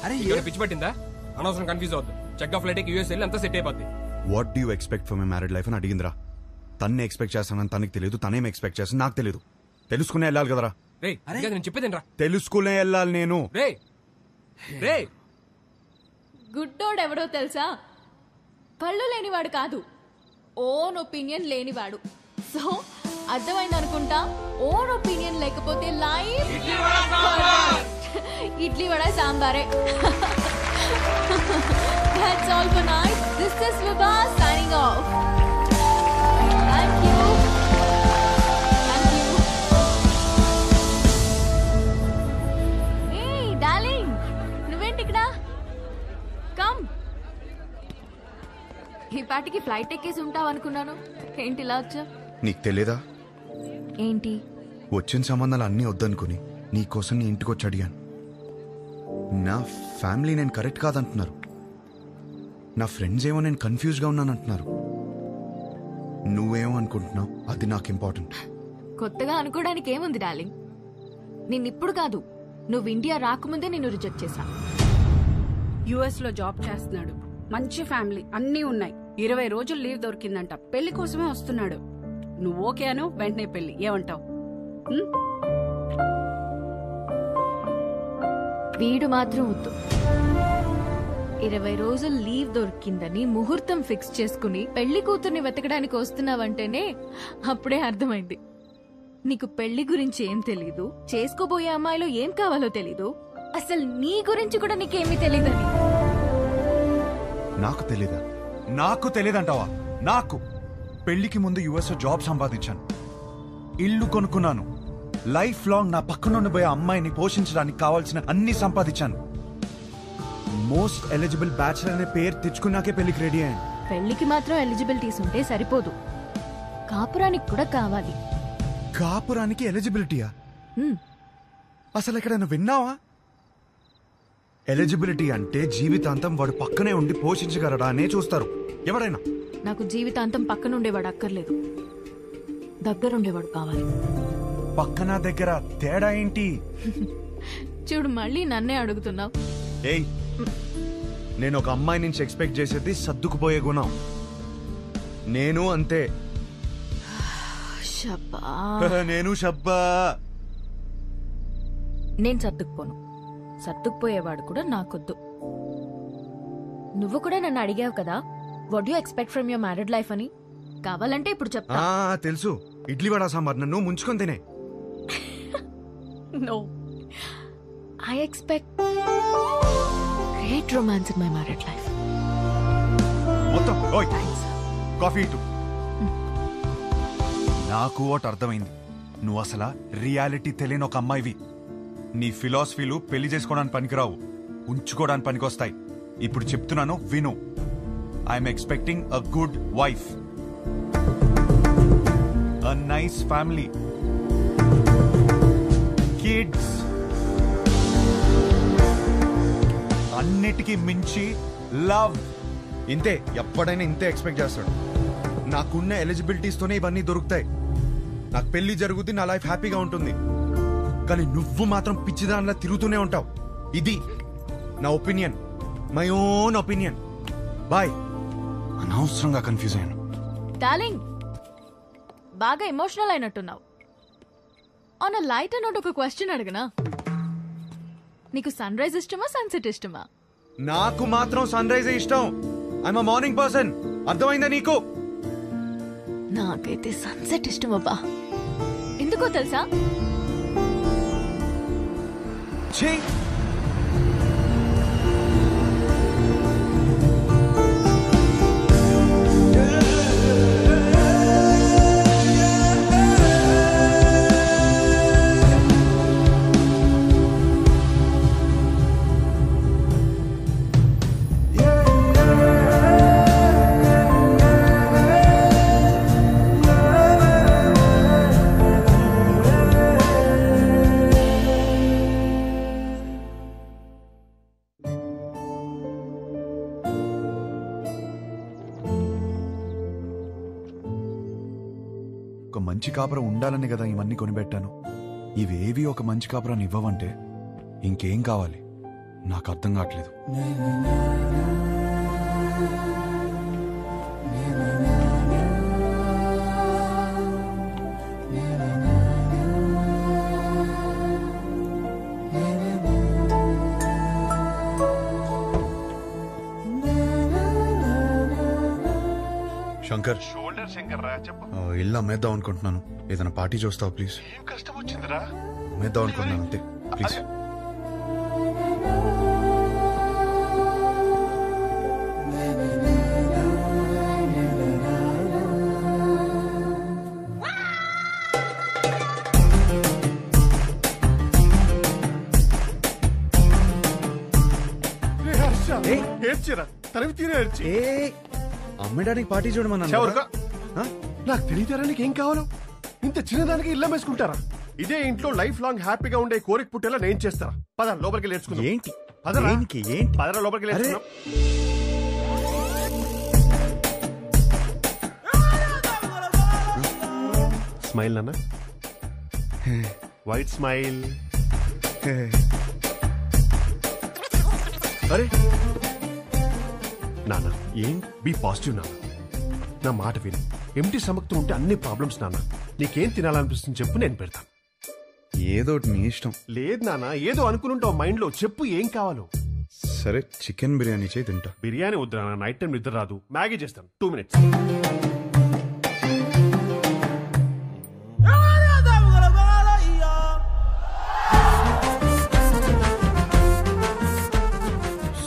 అరే పిచ్చి పట్టిందా? అనవసరం కన్ఫ్యూజ్ అవుతుంది. చెక్ ఆఫ్ ఫ్లైట్ యూఎస్ వెళ్ళి అంతా సెట్ అయిపోద్ది. What do you expect for my married life అని అడిగిందిరా. తన్నే ఎక్స్పెక్ట్ చేస్తానని తనకి తెలియదు, తనేం ఎక్స్పెక్ట్ చేస్తాను నాకు తెలియదు. తెలుసుకునే వెళ్ళాలి కదరా. నేను చెప్పేదేనరా. తెలుసుకునే వెళ్ళాలి నేను. రే గుడ్డోడు ఎవడో తెలుసా? కళ్ళు లేనివాడు కాదు, ఓన్ ఒపీనియన్ లేనివాడు. సో అర్థమైంది అనుకుంటా. ఓన్ ఒపీనియన్ లేకపోతే లైఫ్ ఇడ్లీ వడ సాంబారే. That's all for night. This is Vibha signing off. Thank you. Thank you. Hey, darling. నువ్వేంటి ఇక్కడ? Come. ఈ పాటికి ఫ్లైట్ ఎక్కేసి ఉంటావు అనుకున్నాను. ఏంటి ఇలా వచ్చా? నీకు తెలియదా? ఏంటి? వచ్చిన సంబంధాలు అన్నీ వద్దనుకుని నీకోసం నీ ఇంటికి వచ్చి అడిగాను. నా ఫ్యామిలీ నేను కరెక్ట్ కాదంటున్నారు. నా ఫ్రెండ్స్ ఏమో నేను కన్ఫ్యూజ్గా ఉన్నానంటున్నారు. నువ్వేమో అనుకుంటున్నావు, అది నాకు ఇంపార్టెంట్. కొత్తగా అనుకోవడానికి ఏముంది డార్లింగ్? నిన్నిప్పుడు కాదు, నువ్వు ఇండియా రాకముందే నిన్ను రిజెక్ట్ చేశా. యుఎస్ లో జాబ్ చేస్తున్నాడు, మంచి ఫ్యామిలీ అన్నీ ఉన్నాయి. 20 రోజులు లీవ్ దొరికిందంట. పెళ్లి కోసమే వస్తున్నాడు. నువ్వు ఓకే అను, వెంటనే పెళ్లి. ఏమంటావు? వీడు మాత్రం వద్దు. 20 రోజులు లీవ్ దొరికిందని ముహూర్తం ఫిక్స్ చేసుకుని పెళ్లి కూతుర్ని వెతకడానికి వస్తున్నావంటేనే అప్పుడే అర్థమైంది నీకు పెళ్లి గురించి ఏం తెలీదు, చేసుకోబోయే అమ్మాయిలో ఏం కావాలో తెలీదు, అసలు నీ గురించి కూడా నీకేమీ తెలీదని. నాకు తెలీదా? నాకు తెలియదంటావా? నాకు పెళ్లికి ముందు యుఎస్ జాబ్ సంపాదించాను, ఇల్లు కొనుక్కున్నాను, లైఫ్ లాంగ్ నా పక్కన ఉండిపోయే అమ్మాయిని పోషించడానికి కావాల్సిన అన్ని సంపాదించాను. మోస్ట్ ఎలిజిబుల్ బ్యాచిలర్ అనే పేరు తెచ్చుకున్నాకే పెళ్లికి రెడీ అయ్యాను. పెళ్లికి మాత్రం ఎలిజిబిలిటీస్ ఉంటే సరిపోదు, కాపురానికి కూడా కావాలి. కాపురానికి ఎలిజిబిలిటీయా? అసలు ఎక్కడైనా విన్నావా? ఎలిజిబిలిటీ అంటే జీవితాంతం వాడు పక్కనే ఉండి పోషించగలడా అనే చూస్తారు ఎవరైనా. నాకు జీవితాంతం పక్కనుండేవాడు అక్కర్లేదు, దగ్గరుండేవాడు కావాలి. పక్కన దగ్గర తేడా ఏంటి? చూడు, మళ్ళీ నన్నే అడుగుతున్నావు. ఏయ్, నేను ఒక అమ్మాయి నుంచి ఎక్స్పెక్ట్ చేసేది సర్దుకుపోయే గుణం. నేను అంతే. నేను షబ్బా. నేను సర్దుకుపోను, సర్దుకుపోయేవాడు కూడా నాకొద్దు. నువ్వు కూడా నన్ను అడిగావు కదా, what you expect from your married life అని. కావాలంటే ఇప్పుడు చెప్తా. తెలుసు, ఇడ్లీ వడ సాంబార్ నన్ను ముంచుకొని తినే. No, I expect great romance in my married life. మొత్తం ఓయ్ కాఫీ ఇటు. నాకు ఒకటి అర్థమైంది, నువ్వు అసలు రియాలిటీ తెలియని ఒక అమ్మాయివి. నీ ఫిలాసఫీలు పెళ్లి చేసుకోవడానికి పనికిరావు, ఉంచుకోవడానికి పనికొస్తాయి. ఇప్పుడు చెప్తున్నాను విను. I'm expecting a good wife, a nice family, kids, అన్నిటికీ మించి లవ్. ఇంతే, ఎప్పుడైనా ఇంతే ఎక్స్పెక్ట్ చేస్తాడు. నాకున్న ఎలిజిబిలిటీస్ తోనే ఇవన్నీ దొరుకుతాయి. నాకు పెళ్లి జరుగుతుంది, నా లైఫ్ హ్యాపీగా ఉంటుంది. కానీ నువ్వు మాత్రం పిచ్చిదానిలా తిరుగుతూనే ఉంటావు. ఇది నా opinion, my own opinion. Bye. అనవసరంగా కన్ఫ్యూజ్ అయ్యాను. డార్లింగ్, బాగా ఎమోషనల్ అయినట్టున్నావు. ఆన్ అ లైటర్ నోట్ ఒక క్వశ్చన్ అడగనా? నీకు సన్ రైజ్ ఇష్టమా, సన్సెట్ ఇష్టమా? నాకు మాత్రం సన్ రైజ్ ఇష్టం. I'm a morning person. అర్థమైందా నీకు? నాకైతే సన్సెట్ ఇష్టం అబ్బా. ఎందుకో తెలుసా? ఒక మంచి కాపురం ఉండాలని కదా ఇవన్నీ కొనిపెట్టాను. ఇవేవి ఒక మంచి కాపురాన్ని ఇవ్వవంటే ఇంకేం కావాలి నాకు అర్థం కావట్లేదు. శంకర్, షోల్డర్ శంకర్ రా, చెప్పు. ఇల్లు అమ్మేద్దాం అనుకుంటున్నాను. ఏదైనా పార్టీ చూస్తావు ప్లీజ్? ఏం కష్టం వచ్చిందిరా? అమ్మేద్దాం అనుకుంటున్నాను అంతే, ప్లీజ్. ఏడ్చిరా, తరివి తీరే ఏడ్చి. అమ్మేడానికి పార్టీ చూడమన్నా. నాకు తెలియతారా నీకేం కావాలో? ఇంత చిన్నదానికి ఇల్లు వేసుకుంటారా? ఇదే ఇంట్లో లైఫ్ లాంగ్ హ్యాపీగా ఉండే కోరిక పుట్టేలా నేను చేస్తారా? పద లోపలికి నేర్చుకుందాం. ఏంటి పదరా పదరా లోపలికి నేర్చుకుందాం. స్మైల్ నాన్న, వైట్ స్మైల్. అరే నాన్న, ఏం బీ పాజిటివ్ నాన్న. నా మాట విను. ఎంటీ స్టమక్తో ఉంటే అన్ని ప్రాబ్లమ్స్ నాన్న. నీకేం తినాలనిపిస్తుంది చెప్పు, నేను పెడతాను. ఏదో నీ ఇష్టం. లేదు నాన్న, ఏదో అనుకుంటావు మైండ్ లో. చెప్పు ఏం కావాలో. సరే, చికెన్ బిర్యానీ చేయి, తింటా. బిర్యానీ వద్దు నాన్న, నైట్ టైం నిద్ర రాదు. మ్యాగీ చేస్తాను, 2 minutes.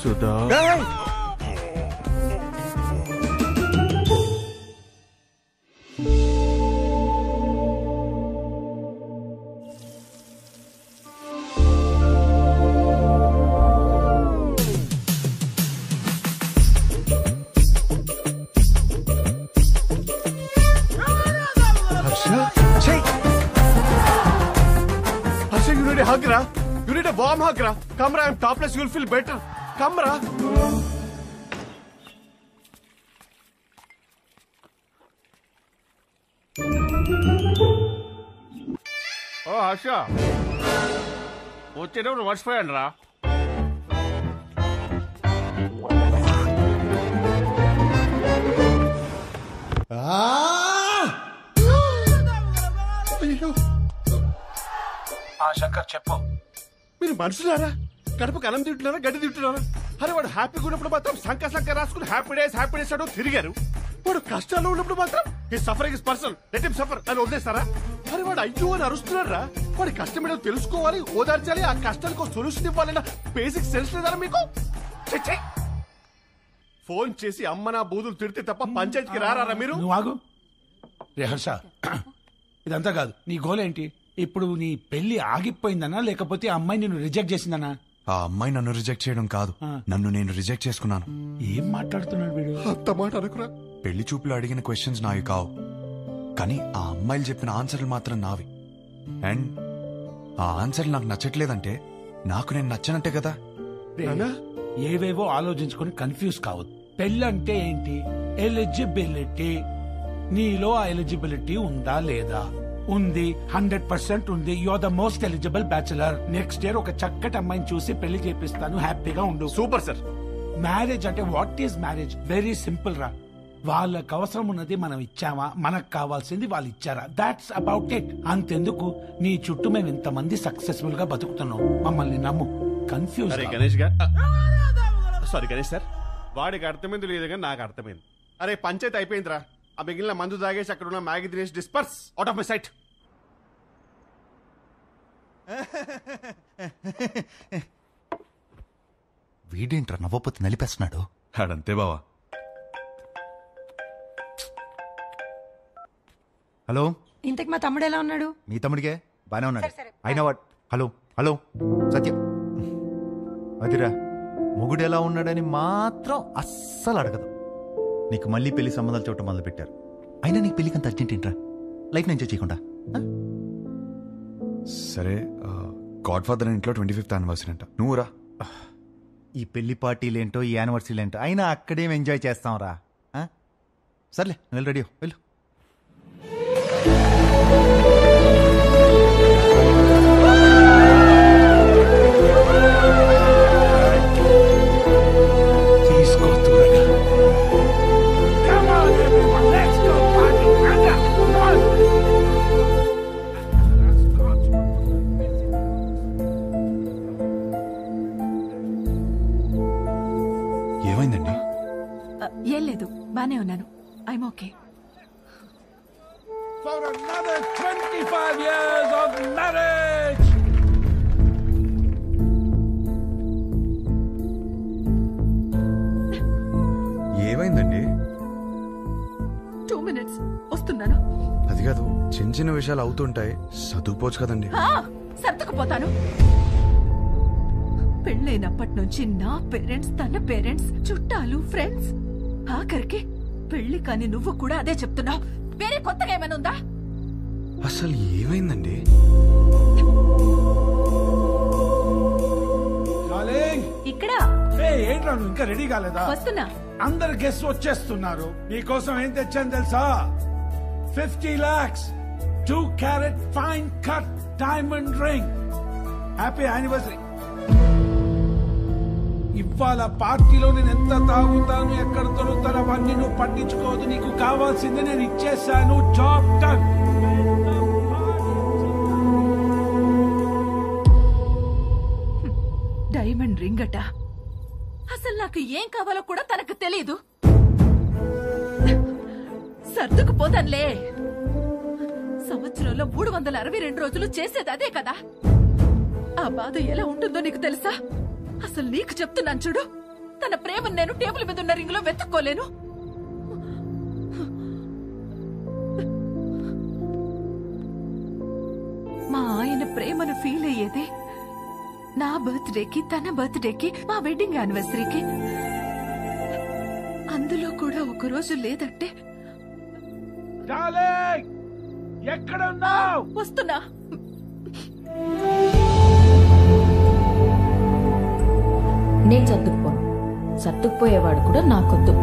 Sudha, you need a hug, ra? You need a warm hug, ra? Come, ra, I'm topless, you'll feel better. Come, ra. Oh, Harsha. వచ్చేటప్పుడు మర్చిపోయాను రా. శంకర్ చెప్పు. మీరు మనుషులారా? కడుపుకి అన్నం తింటున్నారా, గడ్డి తింటున్నారా? అరే వాడు హ్యాపీగా ఉన్నప్పుడు మాత్రం సంక రాసుకుని హ్యాపీ డేస్ అడు తిరిగారు. వాడు కష్టాల్లో ఉన్నప్పుడు మాత్రం ఈ suffering is personal, let him suffer అని వదిలేస్తారా? అరే వాడు అయ్యో అని అరుస్తున్నారా? వాడి కష్టం ఏదో తెలుసుకోవాలి, ఓదార్చాలి, ఆ కష్టానికి సొల్యూషన్ ఇవ్వాలన్న బేసిక్ సెన్స్ లేదరా మీకు? ఫోన్ చేసి అమ్మ నా బూదులు తిడితే తప్ప పంచాయతీకి రారా మీరు? నువ్వు ఆగు. రే హర్ష, ఇదంతా కాదు. నీ గోల్ ఏంటి ఇప్పుడు? నీ పెళ్లి ఆగిపోయిందనా లేకపోతే ఆ అమ్మాయి నిన్ను రిజెక్ట్ చేసిందనా? ఆ అమ్మాయి నన్ను రిజెక్ట్ చేయడం కాదు, నన్ను నేను రిజెక్ట్ చేసుకున్నాను. ఏం మాట్లాడుతున్నాడు వీడు? అంత మాట అనుకురా. పెళ్లి చూపులు అడిగిన క్వశ్చన్స్ నావి కావు, కానీ ఆ అమ్మాయిలు చెప్పిన ఆన్సర్లు మాత్రం నావి. అండ్ ఆ ఆన్సర్లు నాకు నచ్చట్లేదంటే నాకు నేను నచ్చనంటే కదా. ఏవేవో ఆలోచించుకొని కన్ఫ్యూజ్ కావద్దు. పెళ్ళంటే ఏంటి? ఎలిజిబిలిటీ. నీలో ఆ ఎలిజిబిలిటీ ఉందా లేదా? ఉంది, 100% ఉంది. You are the most eligible bachelor. Next year ఒక చక్కటి అమ్మాయిని చూసి పెళ్లి చేపిస్తాను, హ్యాపీగా ఉండు. Super sir. మ్యారేజ్ అంటే what is marriage? Very simple రా. వాళ్ళకి అవసరం ఉన్నది మనం ఇచ్చామా, మనకు కావాల్సింది వాళ్ళు ఇచ్చారా? That's about it. అంతెందుకు నీ చుట్టూ మేము ఇంతమంది సక్సెస్ఫుల్ గా బతుకుతున్నాం. మమ్మల్ని నమ్ము. కన్ఫ్యూజ్. గణేష్ గా సారీ గణేష్ సార్, వాడికి అర్థమైంది లేదు కానీ నాకు అర్థమైంది. అరే పంచాయతీ అయిపోయిందిరా. ఆ మిగిలిన మందు తాగేసి అక్కడ ఉన్న మ్యాగీ తినేసి disperse out of my sight. వీడేంట్రా నవ్వపోతే నలిపేస్తున్నాడు? ఆడంతే బావా. హలో, ఇంతకు మా తమ్ముడు ఎలా ఉన్నాడు? మీ తమ్ముడికే బానే ఉన్నాడు. అయినా వాడు హలో హలో సత్యం అదిరా, మొగుడు ఎలా ఉన్నాడని మాత్రం అస్సలు అడగదు. నీకు మళ్ళీ పెళ్లి సంబంధాలు చూడటం మొదలు పెట్టారు. అయినా నీకు పెళ్లికి అంత అర్జెంట్ ఏంట్రా? లైఫ్ ఎంజాయ్ చేయకుండా? సరే, గాడ్ ఫాదర్ ఇంట్లో 25th యానివర్సరీ అంట, నువ్వు రా. ఈ పెళ్లి పార్టీలేంటో ఈ యానివర్సరీలేంటో అయినా అక్కడేం ఎంజాయ్ చేస్తాం రా. సర్లే, నువ్వు రెడీ వెళ్ళు. another 25 years of marriage. ఏమైందండి? 2 minutes వస్తున్నాను. అది కాదు, చిన్న చిన్న విషయాలు అవుతుంటాయి, చదువుకోవచ్చు కదండి. సర్దుకుపోతాను. పెళ్ళైనప్పటి నుంచి నా పేరెంట్స్, తన పేరెంట్స్, చుట్టాలు, ఫ్రెండ్స్, ఆఖరికి పెళ్లి కాని నువ్వు కూడా అదే చెప్తున్నావు. వేరే కొత్తగా ఏమైనా ఉందా? అసలు ఏమైందండి? ఇక్కడ ఏంట్రా నువ్వు ఇంకా రెడీ కాలేదా? వస్తున్నా. అందరు గెస్ట్ వచ్చేస్తున్నారు. మీకోసం ఏం తెచ్చాను తెలుసా? 50 lakhs 2 carat fine cut diamond ring. Happy anniversary. ఇవాళ పార్టీలో నేను ఎంత తాగుతాను, ఎక్కడ దొరుకుతాను అవన్నీ నువ్వు పట్టించుకోవద్దు. నీకు కావాల్సింది నేను ఇచ్చేసాను. Job done. డైమండ్ రింగ్ అట. అసలు నాకు ఏం కావాలో కూడా తనకు తెలియదు. సర్దుకుపోతానులే. సంవత్సరంలో 362 రోజులు చేసేది అదే కదా. ఆ బాధ ఎలా ఉంటుందో నీకు తెలుసా? అసలు నీకు చెప్తున్నాను చూడు, తన ప్రేమను నేను టేబుల్ మీద ఉన్న రింగ్ లో వెతుక్కోలేను. మా ఆయన ప్రేమను ఫీల్ అయ్యేది నా బర్త్డేకి, తన బర్త్డేకి, మా వెడ్డింగ్ యానివర్సరీకి. అందులో కూడా ఒక రోజు లేదంటే ఎక్కడ ఉన్నావు? వస్తున్నా. నేను సర్దుకుపోను. సర్దుకుపోయేవాడు కూడా నాకొద్దు.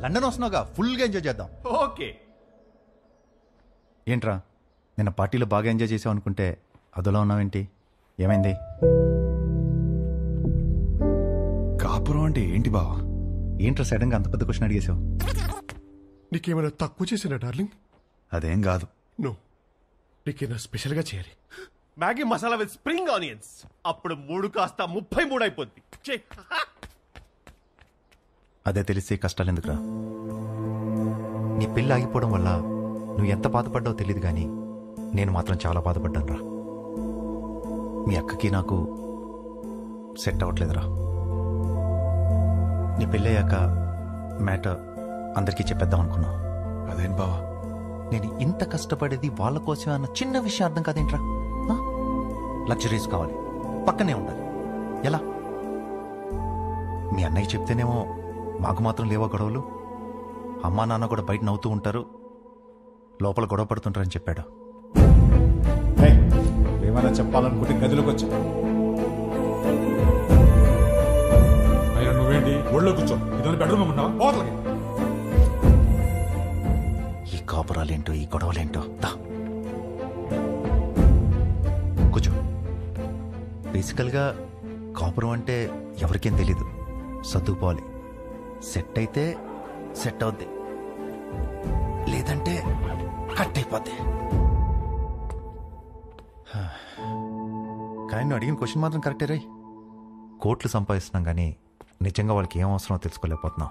లండన్ వస్తున్నావుగా, ఫుల్ గా ఎంజాయ్ చేద్దాం. ఓకే. ఏంట్రా నిన్న పార్టీలో బాగా ఎంజాయ్ చేసావు అనుకుంటే అదోలా ఉన్నావేంటి? ఏమైంది? కాపురం అంటే ఏంటి బావా? ఏంట్రా సడన్ గా అంత పెద్ద క్వశ్చన్ అడిగేశావు? నీకేమైనా తక్కువ చేసినా డార్లింగ్? అదేం కాదు. నో, నీకేమైనా స్పెషల్ గా చేయాలి. Maggi masala with spring onions. అప్పుడు 3 కాస్త 33 అయిపోద్ది. అదే తెలిసి కష్టాలు ఎందుకురా? నీ పెళ్ళి ఆగిపోవడం వల్ల నువ్వు ఎంత బాధపడ్డావో తెలియదు కానీ నేను మాత్రం చాలా బాధపడ్డాను రా. మీ అక్కకి నాకు సెట్ అవ్వట్లేదురా. నీ పెళ్ళయ్యాక మ్యాటర్ అందరికీ చెప్పేద్దాం అనుకున్నా. అదేం బావా, నేను ఇంత కష్టపడేది వాళ్ళ కోసమే అన్న చిన్న విషయం అర్థం కాదేంట్రా? లగ్జరీస్ కావాలి, పక్కనే ఉండాలి. ఎలా? మీ అన్నయ్య చెప్తేనేమో మాకు మాత్రం లేవా గొడవలు? అమ్మా నాన్న కూడా బయట నవ్వుతూ ఉంటారు, లోపల గొడవ పడుతుంటారని చెప్పాడు. ఏమైనా చెప్పాలనుకుంటే గదిలోకి వచ్చా. అయ్యా నువ్వేంటి ఒళ్ళో కూర్చో. ఇదని బెడ్రూమ్ ఉన్నావా? పోతలకి. ఈ కాపురాలేంటో, ఈ గొడవలేంటో. కూర్చో. బేసికల్గా కాపురం అంటే ఎవరికేం తెలీదు. సర్దుకుపోవాలి. సెట్ అయితే సెట్ అవుద్ది, లేదంటే కట్ అయిపోద్ది. కానీ నువ్వు అడిగిన క్వశ్చన్ మాత్రం కరెక్టే రే. కోట్లు సంపాదిస్తున్నాం కానీ నిజంగా వాళ్ళకి ఏం అవసరమో తెలుసుకోలేకపోతున్నాం.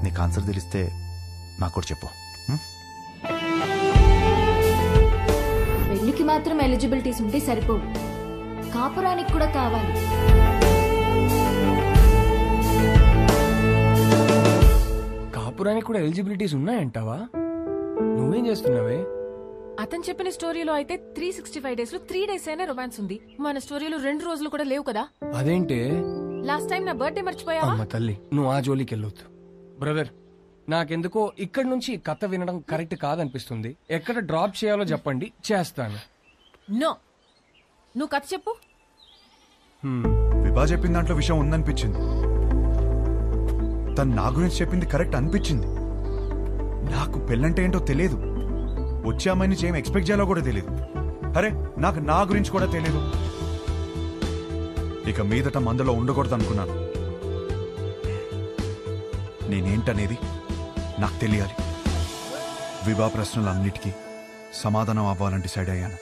నీకు ఆన్సర్ తెలిస్తే నాకు కూడా చెప్పు. పెళ్లికి మాత్రం ఎలిజిబిలిటీస్ ఉంటే సరిపోవు, కాపురానికి కూడా కావాలి. కాపురానికి కూడా ఎలిజిబిలిటీస్ ఉన్నాయంటావా? నువ్వేం చేస్తున్నావే? అతను చెప్పిన స్టోరీలో అయితే 365 days లో 3 days అయినా రొమాన్స్ ఉంది. మన స్టోరీలో 2 రోజులు కూడా లేవు కదా. అదేంటే? లాస్ట్ టైం నా బర్త్డే మర్చిపోయావా? అమ్మ తల్లి, నువ్వు ఆ జోలికి వెళ్ళొద్దు. బ్రదర్, నాకెందుకో ఇక్కడ నుంచి కథ వినడం కరెక్ట్ కాదనిపిస్తుంది. ఎక్కడ డ్రాప్ చేయాలో చెప్పండి, చేస్తాను. నో, నువ్వు కథ చెప్పు. విభా చెప్పిన దాంట్లో విషయం ఉందనిపించింది. తను నా గురించి చెప్పింది కరెక్ట్ అనిపించింది. నాకు పెళ్ళంటే ఏంటో తెలియదు, వచ్చే అమ్మాయి నుంచి ఏం ఎక్స్పెక్ట్ చేయాలో కూడా తెలియదు. అరే నాకు నా గురించి కూడా తెలియదు. ఇక మీదట మందులో ఉండకూడదు అనుకున్నాను. నేనేంటనేది నాకు తెలియాలి. విభా ప్రశ్నలన్నిటికీ సమాధానం అవ్వాలని డిసైడ్ అయ్యాను.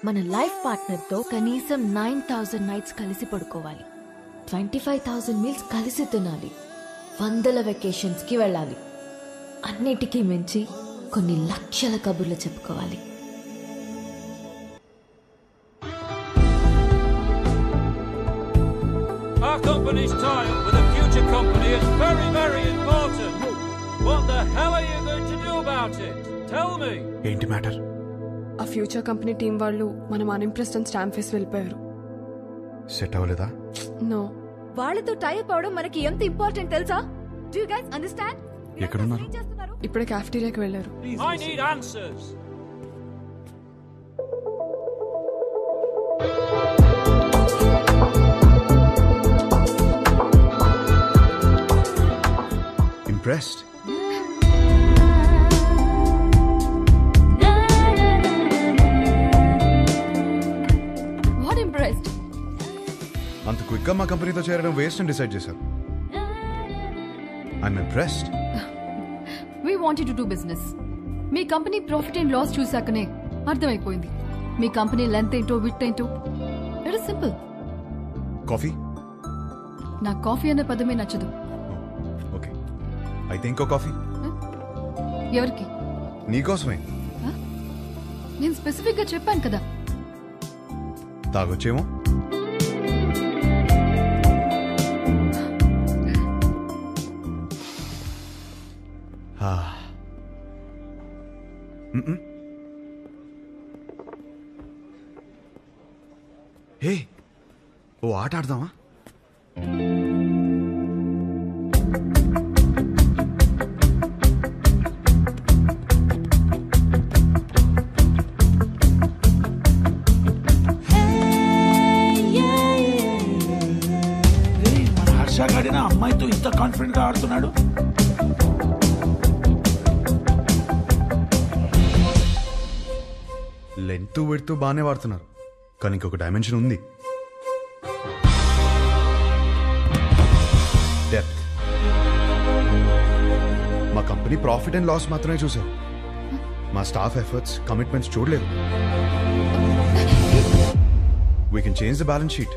మన లైఫ్ పార్ట్నర్ తో కనీసం 9,000 నైట్స్ కలిసి పడుకోవాలి, 25,000 మీల్స్ కలిసి తినాలి, 100 వెకేషన్స్ కి వెళ్ళాలి. అన్నిటికీ మించి కొన్ని లక్షల కబుర్లు చెప్పుకోవాలి. Our company's tie-up with a future company is very, very important. What the hell are you going to do about it? Tell me. ఏంటి మ్యాటర్? ఆ ఫ్యూచర్ కంపెనీ టీం వాళ్ళు మనం అన్ఇంప్రెస్డ్ అని స్టాంప్ వేసి వెళ్ళిపోయారు. సెట్ అవ్వలేదా? నో. వాళ్ళతో టైప్ అవడం మనకి ఎంత ఇంపార్టెంట్ తెలుసా? Do you guys understand? ఎక్కడున్నారు? ఇప్పుడే క్యాఫ్టీరియాకి వెళ్ళారు. I need answers. Impressed? What impressed? అంత క్విక్ గా మా కంపెనీతో చేరడం వేస్ట్ అని డిసైడ్ చేశారు. I'm impressed. We wanted to do business. మీ కంపెనీ ప్రాఫిట్ అండ్ లాస్ చూసాకనే అర్థమైపోయింది. మీ కంపెనీ లెంత్ ఏంటో విత్ ఏంటో. It is simple. కాఫీ? నాకు కాఫీ అనే పదమే నచ్చదు. ఓకే, అయితే ఇంకో కాఫీ. ఎవరికి? నీకోసమే. నేను స్పెసిఫిక్ గా చెప్పాను కదా. తాగొచ్చేమో. హే, ఓ ఆట ఆడదామా? మన హర్ష గాడిన అమ్మాయితో ఇంత కాన్ఫిడెంట్ గా ఆడుతున్నాడు. లెంత్ విడ్త్ బాగానే వాడుతున్నారు, కానీ ఇంకొక డైమెన్షన్ ఉంది. డెప్త్. మా కంపెనీ ప్రాఫిట్ అండ్ లాస్ మాత్రమే చూసారు, మా స్టాఫ్ ఎఫర్ట్స్, కమిట్మెంట్స్ చూడలేదు. We can change the balance sheet.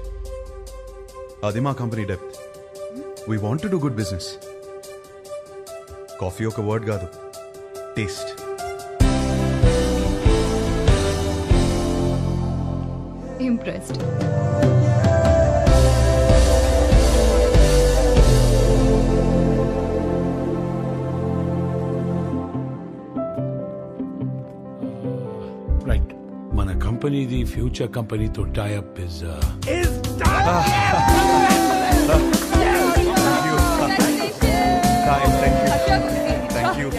అది మా company depth. We want to do good business. Coffee ఒక వర్డ్ కాదు, టేస్ట్. Impressed. రైట్, మన కంపెనీది ఫ్యూచర్ కంపెనీతో టైఅప్ ఇస్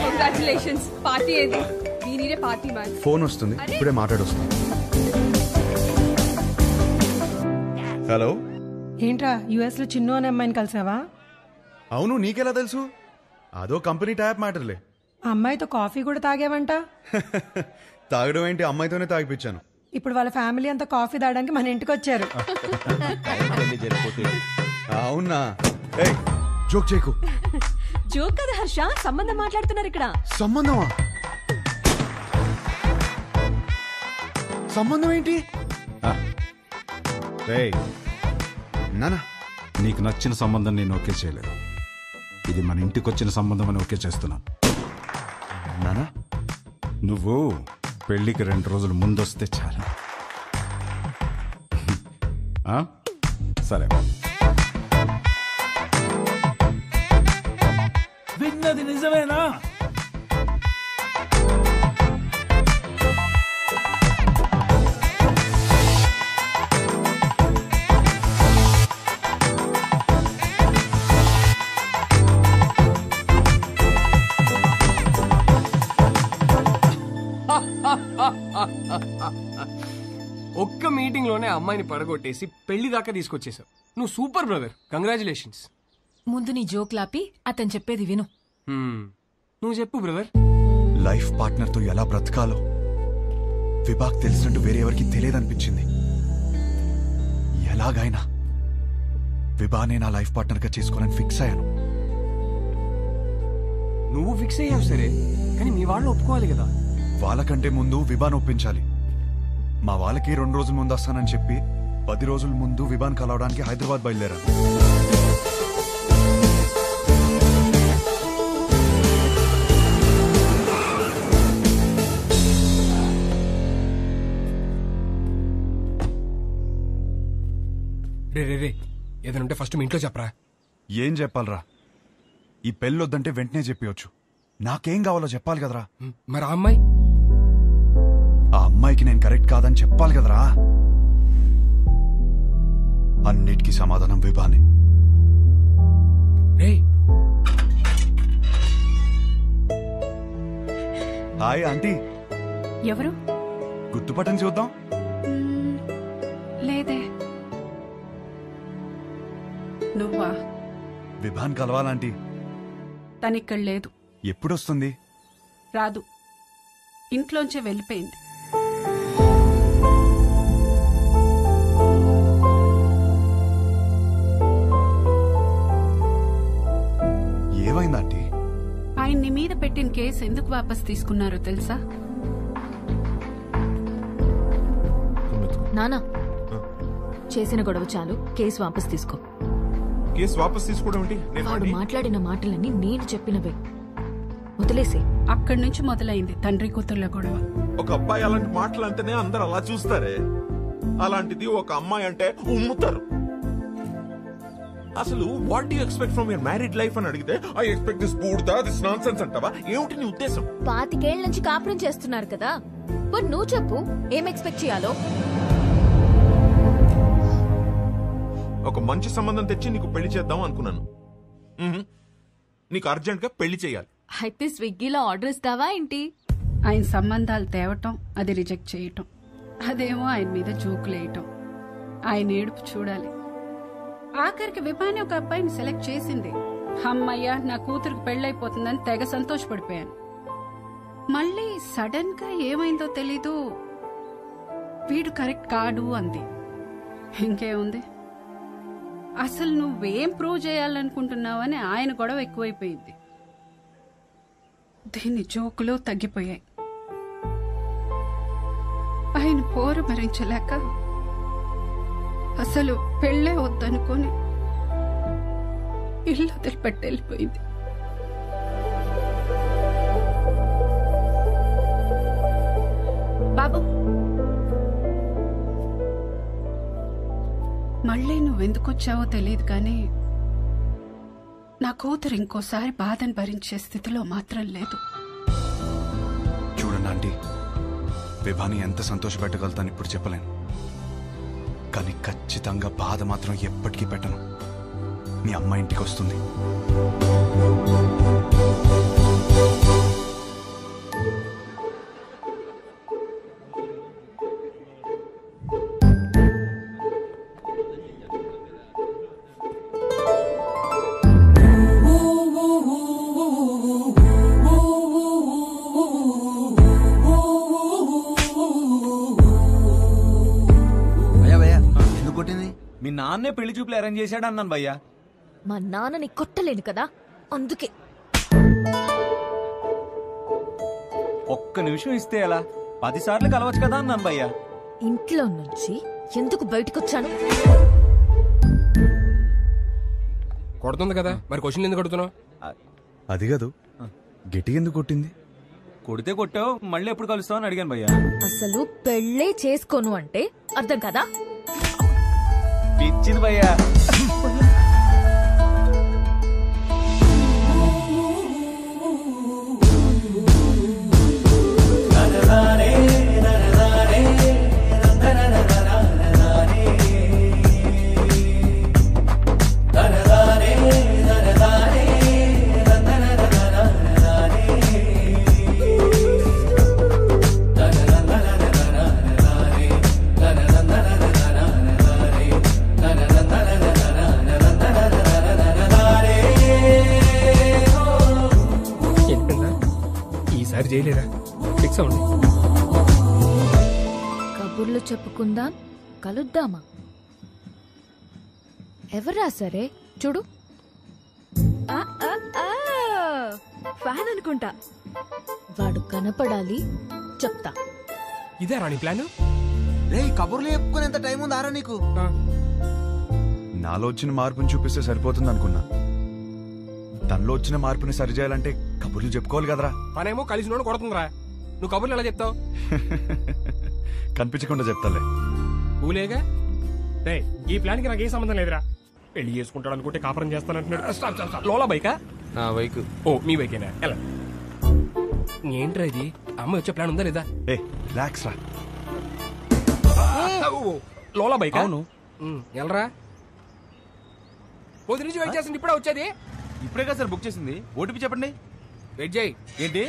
కంగ్రాచులేషన్స్. పార్టీ ఏది? దీనినే పార్టీ మ్యాన్. ఫోన్ వస్తుంది, ఇప్పుడే మాట్లాడొస్తుంది. హలో. ఏంట్రా యుఎస్ లో చిన్ను అనే అమ్మాయిని కలిసావా? అవును, నీకెలా తెలుసు? అదో కంపెనీ ట్యాప్ మ్యాటర్లే. ఆ అమ్మాయితో కాఫీ కూడా తాగేవంట. తాగడం ఏంటి, అమ్మాయితోనే తాగిపించాను. ఇప్పుడు వాళ్ళ ఫ్యామిలీ అంతా కాఫీ తాగడానికి మన ఇంటికి వచ్చారు. అవునా? జోక్ చేయకు. జోక్ కదా హర్ష, సంబంధం మాట్లాడుతున్నారు ఇక్కడ. సంబంధమా? సంబంధం ఏంటి? నానా, నీకు నచ్చిన సంబంధం నేను ఓకే చేయలేదు. ఇది మన ఇంటికి వచ్చిన సంబంధం అని ఓకే చేస్తున్నాను. నానా, నువ్వు పెళ్లికి 2 రోజులు ముందొస్తే చాలు. సరే. విన్నది నిజమేనా? ఒక్క మీటింగ్ లోనే అమ్మాయిని పడగొట్టేసి పెళ్లి దాకా తీసుకొచ్చేసావు. నువ్వు సూపర్ బ్రదర్, కంగ్రాచులేషన్స్. ముందు నీ జోక్ లాపి అతను చెప్పేది విను. నువ్వు చెప్పు బ్రదర్. లైఫ్ పార్ట్నర్ తో ఎలా బ్రతకాలో విభాగ్ తెలిసినట్టు వేరే ఎవరికి తెలియదనిపించింది. ఎలాగైనా విభానే నా లైఫ్ పార్ట్నర్ గా చేసుకోవాలని ఫిక్స్ అయ్యాను. నువ్వు ఫిక్స్ అయ్యావు సరే, కానీ మీ వాళ్ళు ఒప్పుకోవాలి కదా. వాళ్ళకంటే ముందు విభాన్ ఒప్పించాలి. మా వాళ్ళకి 2 రోజుల ముందు వస్తానని చెప్పి 10 రోజుల ముందు విభాన్ కలవడానికి హైదరాబాద్ బయలుదేరాను. రే రే రే ఏదైనా ఉంటే ఫస్ట్ మీ ఇంట్లో చెప్పరా. ఏం చెప్పాలరా? ఈ పెళ్ళొద్దంటే వెంటనే చెప్పవచ్చు. నాకేం కావాలో చెప్పాలి కదరా. మరి ఆ అమ్మాయి? ఆ అమ్మాయికి నేను కరెక్ట్ కాదని చెప్పాలి కదరా. అన్నిటికీ సమాధానం విభానే. Hi aunty. ఎవరు? గుర్తుపట్టని చూద్దాం. లేదే. నువ్వా? విభాన్ కలవాలంటీ. తనిక్కడ లేదు. ఎప్పుడొస్తుంది? రాదు, ఇంట్లోంచే వెళ్ళిపోయింది. ఏమైందంటీ? ఆయన్ని మీద పెట్టిన కేసు ఎందుకు వాపస్ తీసుకున్నారో తెలుసా? నానా, చేసిన గొడవ చాలు, కేసు వాపస్ తీసుకో. కేసు వాపస్ తీసుకోవడం ఏంటి? వాడు మాట్లాడిన మాటలన్నీ నేను చెప్పినవే, వదిలేసి. అక్కడి నుంచి మొదలైంది తండ్రి కూతుర్ల గొడవ. ఒక అబ్బాయి అలాంటి మాటలు అంటేనే అందరు అలా చూస్తారే, అలాంటిది ఒక అమ్మాయి అంటే ఉమ్ముతారు. అసలు what do you expect from your married life అని అడిగితే ఐ ఎక్స్పెక్ట్ దిస్ బూడ్దా, దిస్ నాన్సెన్స్ అంటావా? ఏమిటి నీ ఉద్దేశం? 25 ఏళ్ల నుంచి కాపురం చేస్తున్నారు కదా, మరి నువ్వు చెప్పు ఏం ఎక్స్పెక్ట్ చేయాలో. ఒక మంచి సంబంధం తెచ్చి నీకు పెళ్లి చేద్దాం అనుకున్నాను. నీకు అర్జెంట్ గా పెళ్లి చేయాలి. అయితే స్విగ్గీలో ఆర్డర్ ఇస్తావా ఏంటి? ఆయన సంబంధాలు తేవటం, అది రిజెక్ట్ చేయటం, అదేమో ఆయన మీద జోకులేయటం, ఆయన ఏడుపు చూడాలి. ఆఖరికి విభాని ఒక అబ్బాయిని సెలెక్ట్ చేసింది. అమ్మయ్య, నా కూతురికి పెళ్ళైపోతుందని తెగ సంతోషపడిపోయాను. మళ్ళీ సడన్ గా ఏమైందో తెలీదు, వీడు కరెక్ట్ కాడు అంది. ఇంకేముంది, అసలు నువ్వేం ప్రూవ్ చేయాలనుకుంటున్నావని ఆయన గొడవ ఎక్కువైపోయింది. దీని జోకులు తగ్గిపోయాయి. ఆయన పోరు భరించలేక అసలు పెళ్ళే వద్దనుకొని ఇల్లు వదిలిపెట్టి వెళ్ళిపోయింది. బాబు, మళ్ళీ నువ్వెందుకొచ్చావో తెలియదు కానీ నా కూతురు ఇంకోసారి బాధను భరించే స్థితిలో మాత్రం లేదు. చూడండి ఆంటీ, విభాని ఎంత సంతోషపెట్టగలుగుతాను ఇప్పుడు చెప్పలేను, కానీ ఖచ్చితంగా బాధ మాత్రం ఎప్పటికీ పెట్టను. మీ అమ్మ ఇంటికి వస్తుంది. మీ నాన్నే పెళ్లి చూపులు అరేంజ్ చేశాడు అన్నాను భయ్యా. మా నాన్నని కొట్టలేను కదా, అందుకే. ఒక్క నిమిషం ఇస్తే ఎలా? 10 సార్లు కలవచ్చు కదా అన్నాను భయ్యా. ఇంట్లో నుంచి ఎందుకు బయటకొచ్చాను? కొడుతుంది కదా, మరి క్వశ్చన్ ఎందుకు కొడుతున్నావు? అది కాదు, గట్టి ఎందుకు కొట్టింది? కొడితే కొట్టావు, మళ్ళీ ఎప్పుడు కలుస్తావు అని అడిగాను భయ్యా. అసలు పెళ్ళే చేసుకోను అంటే అర్థం కదా? పిచ్చింది భయ్యా. చేయలేరా? ఫిక్స్ అవ్వండి. కబుర్లు చెప్పుకుందాం, కలుద్దామా? ఎవరా సరే చూడు. ఫ్యాన్ అనుకుంటా. వాడు కనపడాలి, చెప్తా. ఇదే రాణి ప్లాన్. రే కబుర్లు చెప్పుకునేంత టైం ఉందారా నీకు? నాలో వచ్చిన మార్పుని చూపిస్తే సరిపోతుంది అనుకున్నా. తనలో వచ్చిన మార్పుని సరిచేయాలంటే కబుర్లు చెప్పుకోవాలి కదరా. పనేమో కలిసినోడు కొడుతుందిరా, నువ్వు కబుర్లు ఎలా చెప్తావు? కనిపించకుండా చెప్తాలే. ఊలేగా రే, ఈ ప్లాన్ కి నాకు ఏ సంబంధం లేదురా. పెళ్లి చేసుకుంటాడు అనుకుంటే కాపురం చేస్తానంటున్నాడు. లోలా బైకా? నా బైక్. ఓ మీ బైకేనా? ఎలా ఏంట్రా ఇది? అమ్మ వచ్చే ప్లాన్ ఉందా లేదా? ఏ రిలాక్స్ రా. లోలా బైక్? అవును. ఎలరా పొద్దు నుంచి వెయిట్ చేస్తుంది, ఇప్పుడే వచ్చేది. ఇప్పుడే కదా సార్ బుక్ చేసింది. ఓటీపీ చెప్పండి. వెయిట్ చేయి. ఏంటి?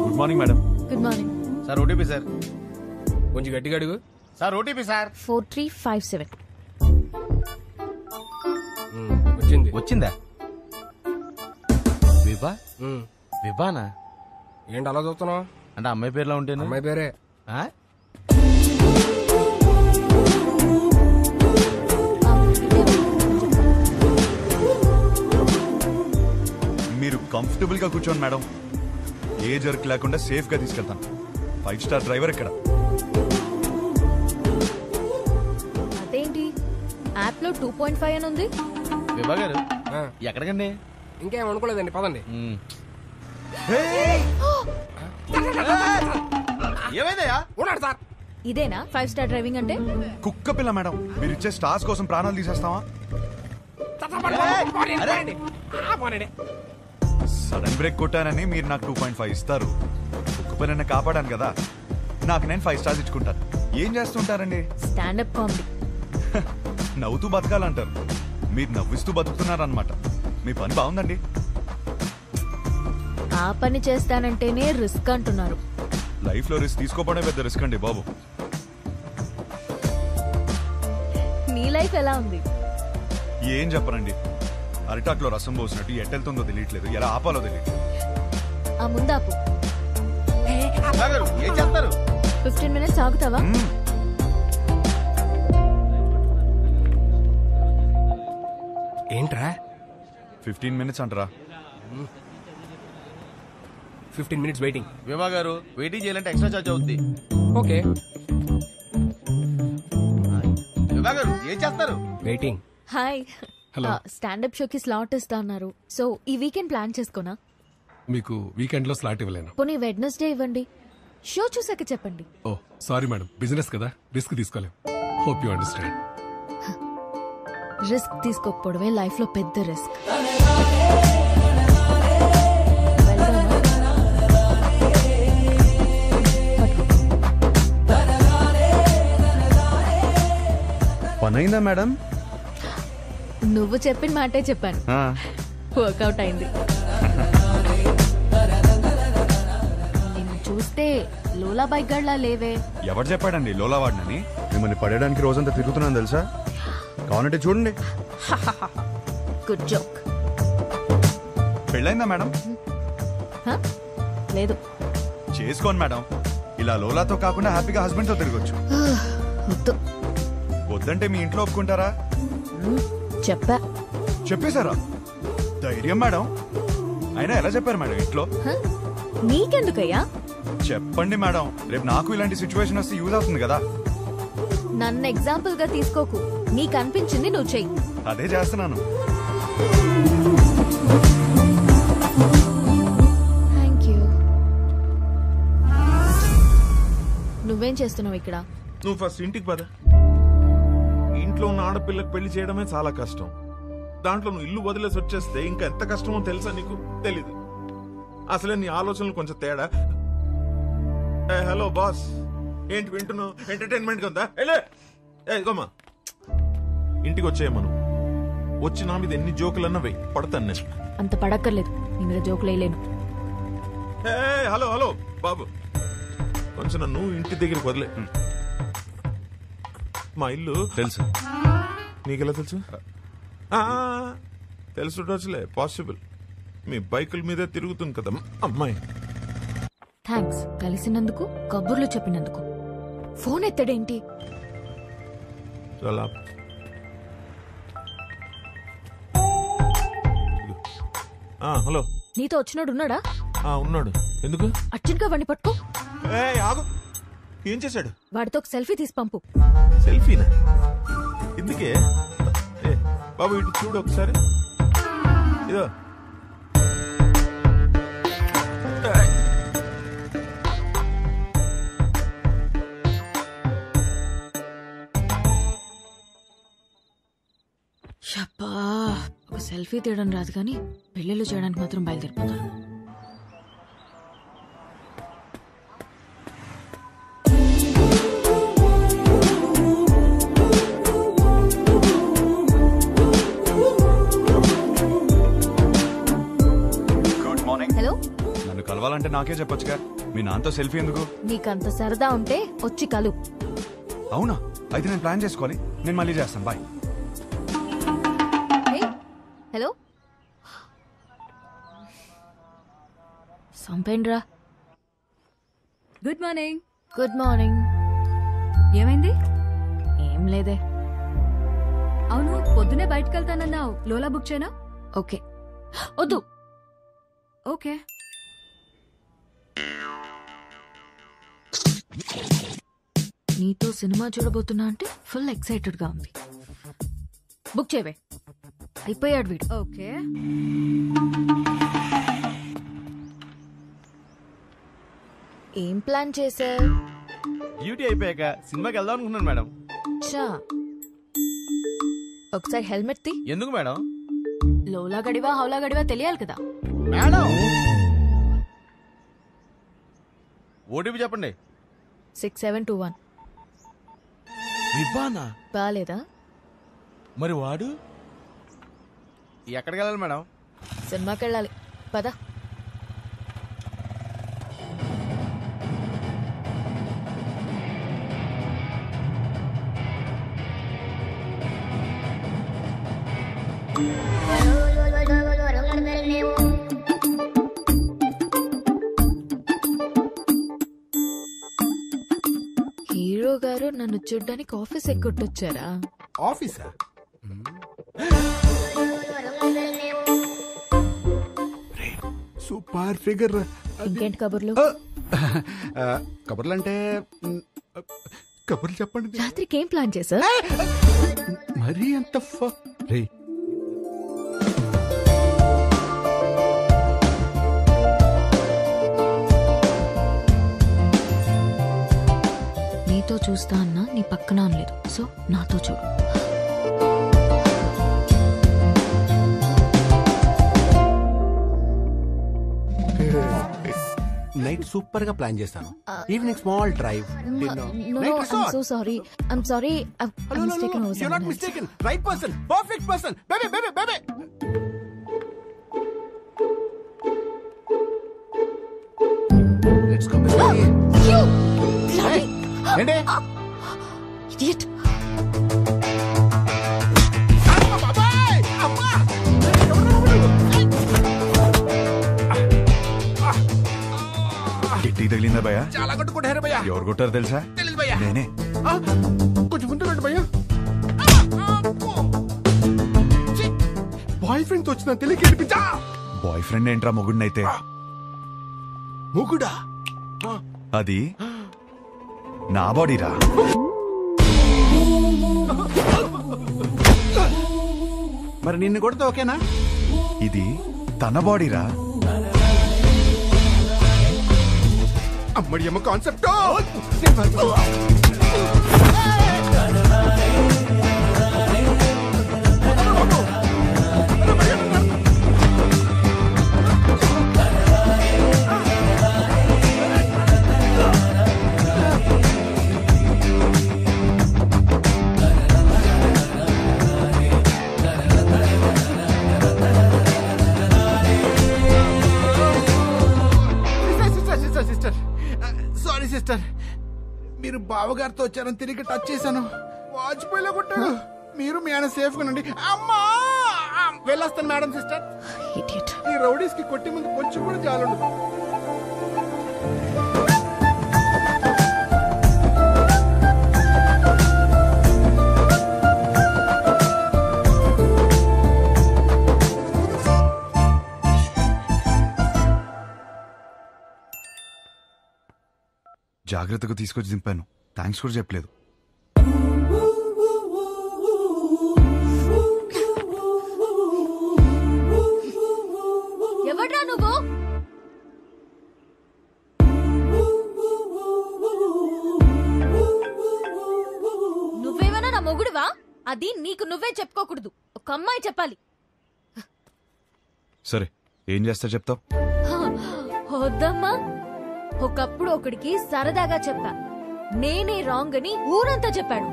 Good morning madam. Good morning sir OTP sir. కొంచెం గట్టిగా అడుగు. Sir OTP sir. 4357. వచ్చింది. వచ్చిందా? విభా? విభానా? ఏంటి అలా చూస్తున్నావు? అంటే అమ్మాయి పేరులో ఉంటేనే. అమ్మాయి పేరే. మీరు కంఫర్టబుల్ గా కూర్చోండి మేడం. ఏ జర్క్ లేకుండా సేఫ్ గా తీసుకెళ్తాను. 5 స్టార్ డ్రైవర్ ఇక్కడ. అదేంటి యాప్ లో 2.5 అని ఉంది? విభా గారు ఎక్కడికండి? ఇంకేం అనుకోలేదండి, పదండి. ఏమైందయ్యా? ఉన్నాడు సార్. ఇదేనా 5 స్టార్ డ్రైవింగ్ అంటే? కుక్క పిల్ల మేడం, మీరు ఇచ్చే స్టార్స్ కోసం ప్రాణాలు తీసేస్తావా? సడన్ బ్రేక్ కొట్టానని మీరు నాకు 2.5 ఇస్తారు. కుక్క పిల్లని కాపాడాను కదా, నాకు నేను 5 స్టార్స్ ఇచ్చుకుంటాను. ఏం చేస్తుంటారండి? Standup comedy. నవ్వుతూ బతకాలంటారు, మీరు నవ్విస్తూ బతుకుతున్నారనమాట. మీ పని బాగుందండి. ఆ పని చేస్తానంటేనే రిస్క్ అంటున్నారు. లైఫ్ లో రిస్క్ తీసుకోవడమే పెద్ద రిస్క్ అండి బాబు. నీ లైఫ్ ఎలా ఉంది? ఏం చెప్పరండి, అరిటాక్లో రసం పోసినట్టు ఎట్టెళ్తుందో తెలియట్లేదు, ఎలా ఆపాలో తెలియట్లేదు. ఆ ముందాపు. ఏం చేస్తారు? 15 minutes ఆగుతావా? ఏంట్రా 15 minutes అంటారా? 15 minutes వెయిటింగ్. విభా గారు వెయిటింగ్ చేయాలంటే ఎక్స్ట్రా చార్జ్ అవుద్ది. ఓకే. విభా గారు ఏం చేస్తారు? వెయిటింగ్. హాయ్. హలో. స్టాండప్ షోకి స్లాట్ ఇస్తా అన్నారు. సో ఈ వీకెండ్ ప్లాన్ చేసుకోనా? మీకు వీకెండ్ లో స్లాట్ ఇవ్వలేను. పోనీ వెడ్నెస్డే ఇవ్వండి. షో చూసాక చెప్పండి. ఓ సారీ మేడం, బిజినెస్ కదా, రిస్క్ తీసుకోలేం. Hope you understand. రిస్క్ తీసుకోకపోవడమే లైఫ్ లో పెద్ద రిస్క్. పనైందా మేడం? నువ్వు చెప్పిన మాటే చెప్పాను. వర్కౌట్ అయింది. నిన్ను చూస్తే లోలా బైక్ గడ్లా లేవే. ఎవరు చెప్పాడండి లోలా వాడినని? మిమ్మల్ని పడేయడానికి రోజంతా తిరుగుతున్నాను తెలుసా. కావాలంటే చూడండి. Good joke. పెళ్ళైందా మేడం? లేదు. చేసుకోండి మేడం. ఇలా లోలాతో కాకుండా హ్యాపీగా హస్బెండ్ తో తిరగొచ్చు. వద్దంటే మీ ఇంట్లో ఒప్పుకుంటారా? చెప్పా. చెప్పేశారా? ధైర్యం మేడం. అయినా ఎలా చెప్పారు మేడం ఇంట్లో? నీకెందుకయ్యా? చెప్పండి మేడం, రేపు నాకు ఇలాంటి సిచ్యువేషన్ వస్తే యూజ్ అవుతుంది కదా. నన్ను ఎగ్జాంపుల్ గా తీసుకోకు. నీకు అనిపించింది నువ్వు చెయ్యి. అదే చేస్తున్నాను. Thank you. నువ్వేం చేస్తున్నావు ఇక్కడ? నువ్వు ఫస్ట్ ఇంటికి పద. ఇంట్లో ఉన్న ఆడపిల్లకి పెళ్లి చేయడమే చాలా కష్టం. దాంట్లో నువ్వు ఇల్లు వదిలేసి వచ్చేస్తే ఇంకా ఎంత కష్టమో తెలుసా నీకు? తెలీదు. అసలే నీ ఆలోచనలు కొంచెం తేడా. హలో బాస్, ఏంటి వింటున్నావు? ఎంటర్టైన్మెంట్ గా ఉందా? ఇదిగోమ్మా, ఇంటికి వచ్చేయమను. వచ్చి నా మీద ఎన్ని జోకులన్నా వెయ్యి, పడతాను నేను. అంత పడక్కర్లేదు, నీ మీద జోకులు వేయలేను. హలో హలో బాబు, కొంచెం నన్ను ఇంటి దగ్గరికి వదిలే. మా ఇల్లు తెలుసు. నీకెలా తెలుసు? తెలుసులే, పాసిబుల్. మీ బైకుల మీదే తిరుగుతుంది కదా అమ్మాయి. థ్యాంక్స్ కలిసినందుకు, కబుర్లు చెప్పినందుకు. ఫోన్ ఎత్తడేంటి? చాలా హలో, నీతో వచ్చినాడు ఉన్నాడా? ఉన్నాడు. ఎందుకు? అర్జున్గా వాడిని పట్టుకో. ఆగు. ఏం చేశాడు? వాడితో ఒక సెల్ఫీ తీసి పంపు. సెల్ఫీనా? ఎందుకే? బాబు ఇటు చూడు ఒకసారి. ఇదో షప్పా, ఒక సెల్ఫీ తీయడం రాదు కానీ పెళ్ళిళ్ళు చేయడానికి మాత్రం బయలుదేరిపోతాను. హలో, నన్ను కలవాలంటే నాకే చెప్పొచ్చుగా, మీ నాన్నతో సెల్ఫీ ఎందుకు? నీకంత సరదా ఉంటే వచ్చి కలు. అవునా? అయితే నేను ప్లాన్ చేసుకోవాలి. నేను మళ్ళీ చేస్తాను. బాయ్. హలో, సంపేండ్రా. Good morning. Good morning. ఏమైంది? ఏం లేదే. అవును, పొద్దునే బయటకు వెళ్తానన్నావు. లోలా బుక్ చేయనా? ఓకే. వద్దు. ఓకే. నీతో సినిమా చూడబోతున్నా అంటే ఫుల్ ఎక్సైటెడ్ గా ఉంది. బుక్ చేయవే. అయిపోయాడు వీడు. ఓకే. ఏం ప్లాన్ చేశా? డ్యూటీ అయిపోయాక సినిమాకి వెళ్దాం అనుకున్నాను మేడం. చా, ఒకసారి హెల్మెట్ తీ. ఎందుకు మేడం? లోలా గడివా హౌలా గడివా తెలియాలి కదా మేడం. ఓటీపీ చెప్పండి. 6721. వివ్వానా? బాలేదా? మరి వాడు ఎక్కడికి వెళ్ళాలి మేడం? సినిమాకి వెళ్ళాలి. పద. హీరో గారు నన్ను చూడ్డానికి ఆఫీస్ ఎక్కొట్టొచ్చారా? ఆఫీసా? Super figure. ఇంకేంటి కబుర్లు? కబుర్లు అంటే కబుర్లు చెప్పండి. రాత్రికి ఏం ప్లాన్ చేశా? మరీ అంత రే, నీతో చూస్తా అన్నా నీ పక్కన అనలేదు. సో నాతో చూడు. నైట్ సూపర్ గా ప్లాన్ చేశాను. Evening small drive. So sorry. I'm sorry. Right person, perfect person. Baby baby baby. Let's go baby. ఏంటి? ఇడియట్. టీ తగిలిందా భయ్యా? చాలా కొట్టుకుంటారు భయ్యా. ఎవరు కొట్టారు తెలుసా? తెలీదు భయ్యా. నేనే. కొంచెం ముందు రండి భయ్యా. బాయ్ ఫ్రెండ్ తో వచ్చిన తెలియక ఏడిపించా. బాయ్ ఫ్రెండ్ ఏంట్రా మొగుడినైతే? మొగుడా? అది నా బాడీరా. మరి నిన్ను కొడితే ఓకేనా? ఇది తన బాడీరా. అమ్మడి అమ్మ కాన్సెప్ట్. సారీ సిస్టర్, మీరు బావగారితో వచ్చారని తిరిగి టచ్ చేశాను. వాజ్పేయిలో కొట్టాడు. మీరు మీ ఆయన సేఫ్ గా ఉండండి. అమ్మా, వెళ్ళొస్తాను మేడం. సిస్టర్, ఈ రౌడీస్ కి కొట్టి ముందు కొంచెం కూడా చాలుండు. జాగ్రత్తగా తీసుకొచ్చి దింపాను. థ్యాంక్స్ కూడా చెప్పలేదు. ఎవడ్రా నువ్వు? నువ్వేమైనా నా మొగుడువా? అది నీకు నువ్వే చెప్పుకోకూడదు, ఒక అమ్మాయి చెప్పాలి. సరే, ఏం చేస్తా చెప్తావు? వద్దమ్మా. ఒకప్పుడు ఒకడికి సరదాగా చెప్పా, నేనే రాంగ్ అని ఊరంతా చెప్పాడు.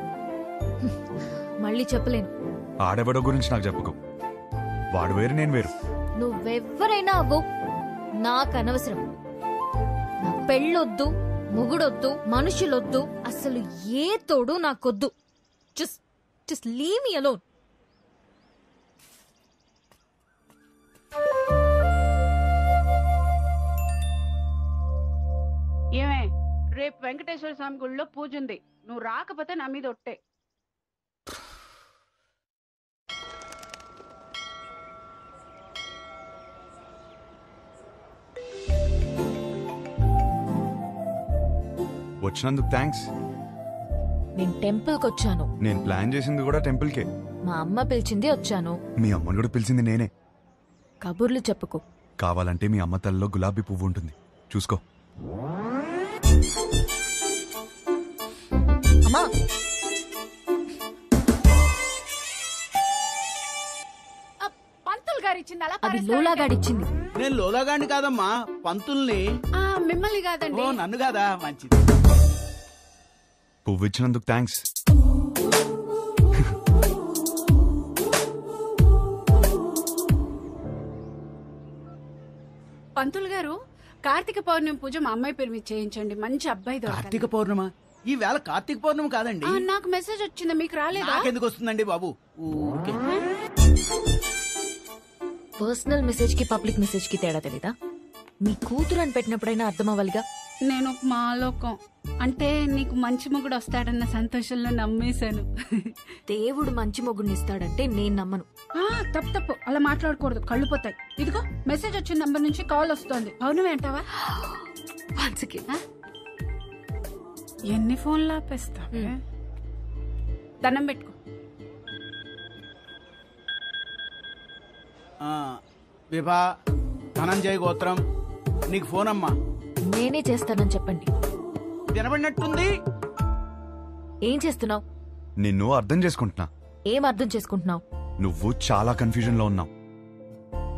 మళ్ళీ చెప్పలేను. ఆడెవడో గురించి నాకు చెప్పుకో. వాడు వేరు, నేను వేరు. నువ్వెవ్వరైనా అవ్వు, నాకు అనవసరం. నా పెళ్ళొద్దు, మొగుడొద్దు, మనుషులొద్దు, అసలు ఏ తోడు నాకొద్దు. Just leave me alone. ఏమే, రేపు వెంకటేశ్వర స్వామి గుడిలో పూజ ఉంది, నువ్వు రాకపోతే నా మీద ఒట్టే. వచ్చినందుకు థ్యాంక్స్. నేను టెంపుల్కి వచ్చాను. నేను ప్లాన్ చేసింది కూడా టెంపుల్కే. మా అమ్మ పిలిచింది వచ్చాను. మీ అమ్మని కూడా పిలిచింది నేనే. కబుర్లు చెప్పుకో. కావాలంటే మీ అమ్మ తల్లిలో గులాబీ పువ్వు ఉంటుంది, చూసుకో. అమ్మా, పంతులు గారు ఇచ్చింది, అలా అది లోలాగాడిచ్చింది. నేను లోలాగాడిని కాదమ్మా, పంతుల్ని. మిమ్మల్ని కాదండి. నన్ను కాదా? మంచిది. పువ్వు ఇచ్చినందుకు థ్యాంక్స్. పంతులు గారు, కార్తీక పౌర్ణమి పూజ మా అమ్మాయి పేరు మీద చేయించండి, మంచి అబ్బాయి దొరకాలి. కార్తీక పౌర్ణమ? ఈ వేళ కార్తీక పౌర్ణమి కాదండి. నాకు మెసేజ్ వచ్చింది, మీకు రాలేదా? నాకెందుకు వస్తుందండి బాబు? ఊరికే. పర్సనల్ మెసేజ్ కి పబ్లిక్ మెసేజ్ కి తేడా తెలీదా? మీ కూతురు అని పెట్టినప్పుడైనా అర్థం అవ్వాలిగా. నేను ఒక మాలోకం అంటే నీకు మంచి మొగుడు వస్తాడన్న సంతోషంలో నమ్మేశాను. దేవుడు మంచి మొగుడిని ఇస్తాడంటే నేను నమ్మను. తప్పు, అలా మాట్లాడకూడదు, కళ్ళు పోతాయి. ఇదిగో మెసేజ్ వచ్చిన నంబర్ నుంచి కాల్ వస్తోంది. అవును అంటావా? ఎన్ని ఫోన్లు ఆపేస్తా? దండం పెట్టుకో. విభా, ధనంజయ గోత్రం, నీకు ఫోన్ అమ్మా. నేనే చేస్తానని చెప్పండి. వినబడినట్టుంది. ఏం చేస్తున్నావు? నిన్ను అర్థం చేసుకుంటున్నా. ఏం అర్థం చేసుకుంటున్నావు? నువ్వు చాలా కన్ఫ్యూజన్ లో ఉన్నావు.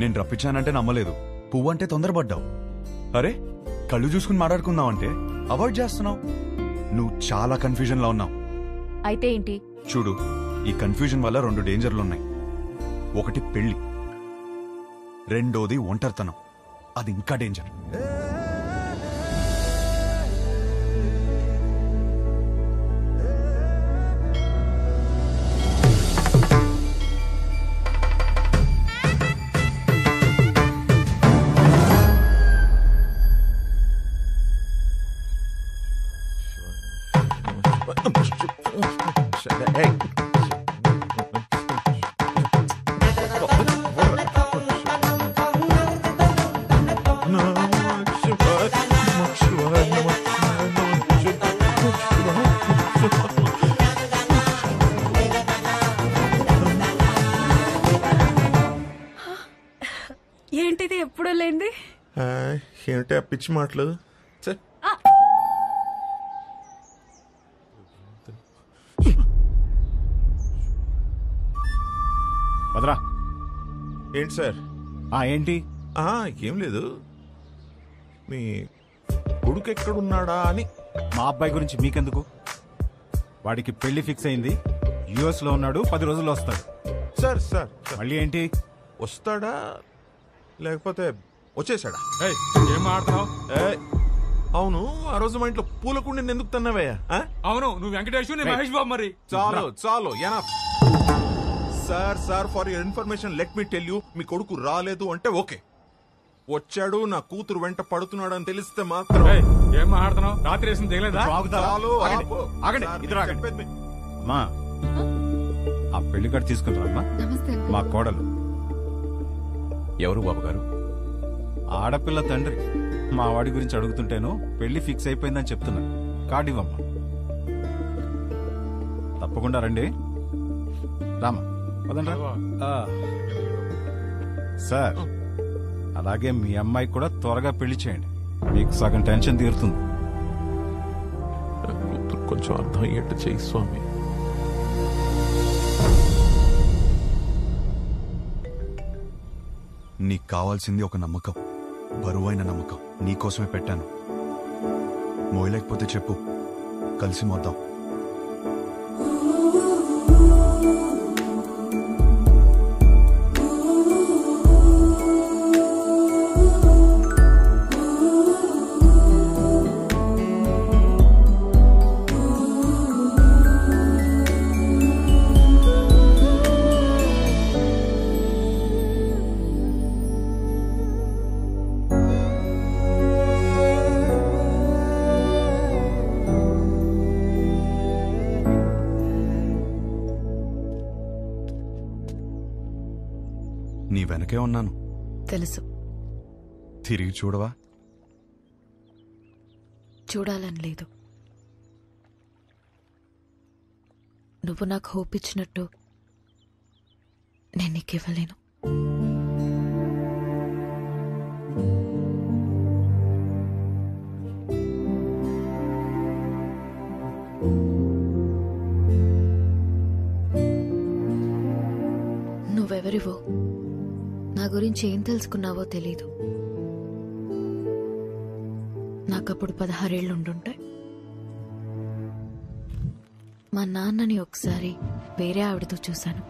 నేను రప్పించానంటే నమ్మలేదు, పువ్వు అంటే తొందరపడ్డావు. అరే, కళ్ళు చూసుకుని మాట్లాడుకుందాం అంటే అవాయిడ్ చేస్తున్నావు. నువ్వు చాలా కన్ఫ్యూజన్ లో ఉన్నావు. అయితే ఏంటి? చూడు, ఈ కన్ఫ్యూజన్ వల్ల 2 డేంజర్లు ఉన్నాయి. ఒకటి పెళ్లి, రెండోది ఒంటరితనం. అది ఇంకా డేంజర్. ఏంటిది ఎప్పుడూ లేంది? ఏంటి ఆ పిచ్చి మాటలు? భద్రా, ఏంటి సార్? ఏంటి? ఏం లేదు, మీ కొడుకు ఎక్కడున్నాడా అని. మా అబ్బాయి గురించి మీకెందుకు? వాడికి పెళ్లి ఫిక్స్ అయింది, యుఎస్ లో ఉన్నాడు, 10 రోజుల్లో వస్తాడు. సార్ సార్ మళ్ళీ ఏంటి? వస్తాడా లేకపోతే వచ్చేసాడా? ఏం మాట్లాడుతున్నావు? అవును, ఆ రోజు మా ఇంట్లో పూలకుండి ఎందుకు తన్నావయ్యా? అవును, నువ్వు వెంకటేష్, నేను మహేష్ బాబు. మరి చాలు enough. Sir for your information let me tell you, మీ కొడుకు రాలేదు అంటే ఓకే, వచ్చాడు, నా కూతురు వెంట పడుతున్నాడు అని తెలిస్తే మాత్రం. ఏం మాట్లాడుతున్నావు? రాత్రి వేసిన తెలియదా? అమ్మా, ఆ పెళ్లి కార్డు తీసుకుంటారమ్మా. మా కోడలు. ఎవరు బాబు గారు? ఆడపిల్ల తండ్రి. మా వాడి గురించి అడుగుతుంటేను పెళ్లి ఫిక్స్ అయిపోయిందని చెప్తున్నా. కార్డు ఇవ్వమ్మా. తప్పకుండా రండి. రామా పదండి. సార్, అలాగే మీ అమ్మాయి కూడా త్వరగా పెళ్లి చేయండి. మీకు సగం టెన్షన్ తీరుతుంది. కొంచెం అర్థం అయ్యేట్టు చేయి స్వామి. నీకు కావాల్సింది ఒక నమ్మకం, బరువైన నమ్మకం. నీకోసమే పెట్టాను. మోయలేకపోతే చెప్పు, కలిసి మోద్దాం. నీ వెనకే ఉన్నాను. తెలుసు. తిరిగి చూడవా? చూడాలని లేదు. నువ్వు నాకు హోప్ ఇచ్చినట్టు నేను నీకు ఇవ్వలేను. నువ్వెవరివో, నా గురించి ఏం తెలుసుకున్నావో తెలీదు. నాకప్పుడు 16 ఏళ్ళు ఉండుంటాయి. మా నాన్నని ఒకసారి వేరే ఆవిడతో చూశాను.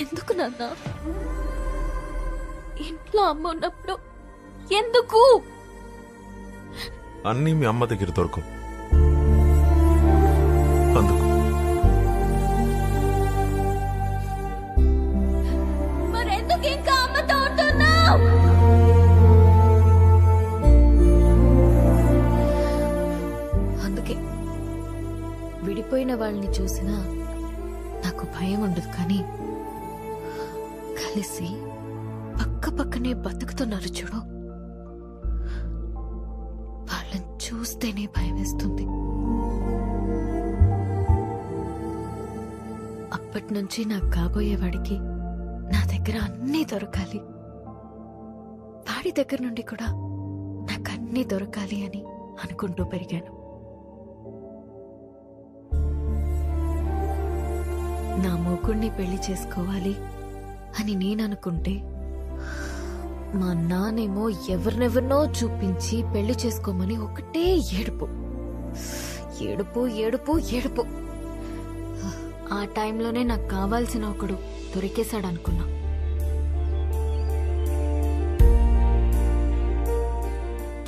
ఎందుకు నాన్న? ఇంట్లో అమ్మ ఉన్నప్పుడు ఎందుకు? అన్నీ మీ అమ్మ దగ్గర దొరకవు, అందుకు. మరెందుకు ఇంకా అమ్మతో ఉంటున్నావు? అందుకే విడిపోయిన వాళ్ళని చూసినా నాకు భయం ఉండదు, కానీ కలిసి పక్క పక్కనే బతుకుతున్నారు చూడు, వాళ్ళని చూస్తేనే భయం వేస్తుంది. అప్పటి నుంచి నాకు కాబోయేవాడికి నా దగ్గర అన్నీ దొరకాలి, వాడి దగ్గర నుండి కూడా నాకు అన్నీ దొరకాలి అని అనుకుంటూ పెరిగాను. నా మొగుణ్ణి పెళ్లి చేసుకోవాలి అని నేననుకుంటే మా నానేమో ఎవరినెవరినో చూపించి పెళ్లి చేసుకోమని ఒకటే ఏడుపు ఏడుపు ఏడుపు ఏడుపు. ఆ టైంలోనే నాకు కావాల్సిన ఒకడు దొరికేశాడనుకున్నా.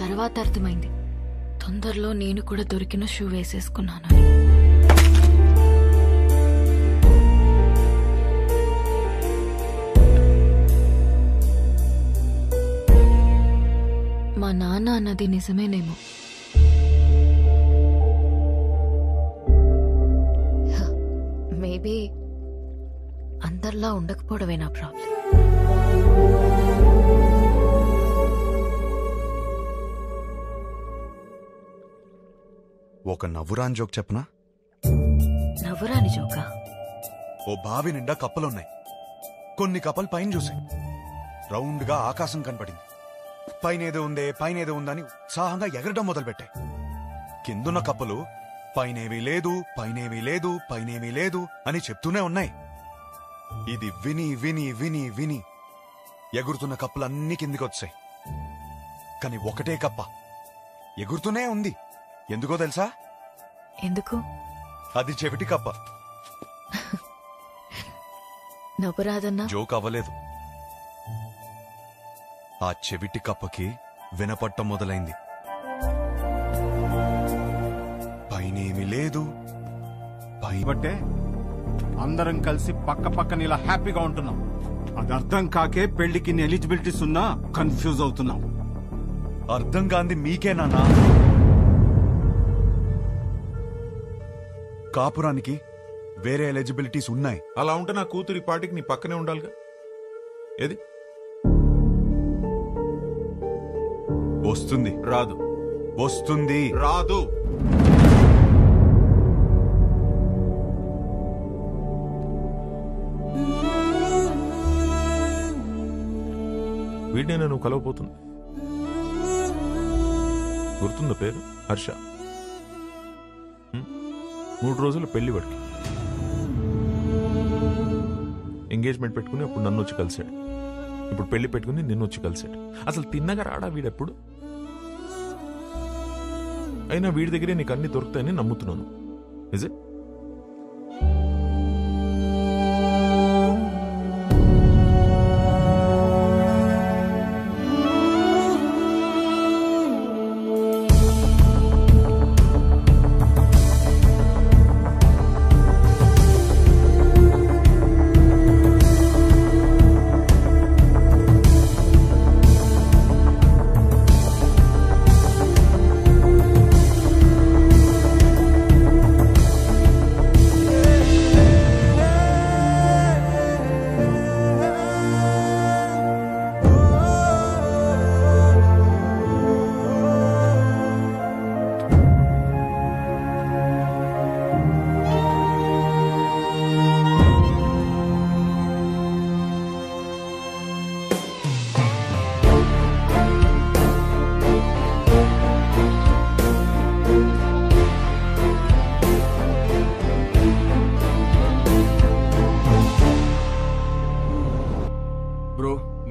తర్వాత అర్థమైంది, తొందరలో నేను కూడా దొరికిన షూ వేసేసుకున్నానని. మా నాన్న అన్నది నిజమేనేమో. మేబీ అందరిలా ఉండకపోవడమే నా ప్రాబ్లం. ఒక నవ్వురాని జోక్ చెప్పనా? నవ్వురాని జోకా? ఓ బావి నిండా కప్పలున్నాయి. కొన్ని కప్పలు పైన చూసాయి. రౌండ్ గా ఆకాశం కనపడింది. పైనేదో ఉందే పైనేదో ఉందని ఉత్సాహంగా ఎగరడం మొదలుపెట్టాయి. కిందున్న కప్పలు పైనేమీ లేదు పైనేమీ లేదు పైనేమీ లేదు అని చెప్తూనే ఉన్నాయి. ఇది విని విని విని విని ఎగురుతున్న కప్పలన్నీ కిందికొచ్చాయి. కాని ఒకటే కప్ప ఎగురుతూనే ఉంది. ఎందుకో తెలుసా? ఎందుకు? అది చెవిటి కప్ప. నవ్వురాదన్నా? జోక్ అవ్వలేదు. ఆ చెవిటి కప్పకి వినపట్టం మొదలైంది. పైనేమి లేదు బట్టే అందరం కలిసి పక్క పక్కన ఇలా హ్యాపీగా ఉంటున్నాం. అది అర్థం కాకే పెళ్లికి ఎలిజిబిలిటీస్ ఉన్నా కన్ఫ్యూజ్ అవుతున్నాం. అర్థం కాంది మీకే నాన్నా. కాపురానికి వేరే ఎలిజిబిలిటీస్ ఉన్నాయి. అలా ఉంటే నా కూతురి పాటికి నీ పక్కనే ఉండాలిగా. ఏది వస్తుంది? రాదు. వస్తుంది? రాదు. వీడినే నువ్వు కలవపోతుంది. గుర్తుందా పేరు? హర్ష. 3 రోజులు పెళ్లి వాడికి. ఎంగేజ్మెంట్ పెట్టుకుని అప్పుడు నన్ను వచ్చి కలిశాడు. ఇప్పుడు పెళ్లి పెట్టుకుని నిన్ను వచ్చి కలిశాడు. అసలు తిన్నగా రాడా వీడెప్పుడు? అయినా వీడి దగ్గరే నీకు అన్ని దొరుకుతాయని నమ్ముతున్నాను. Is it?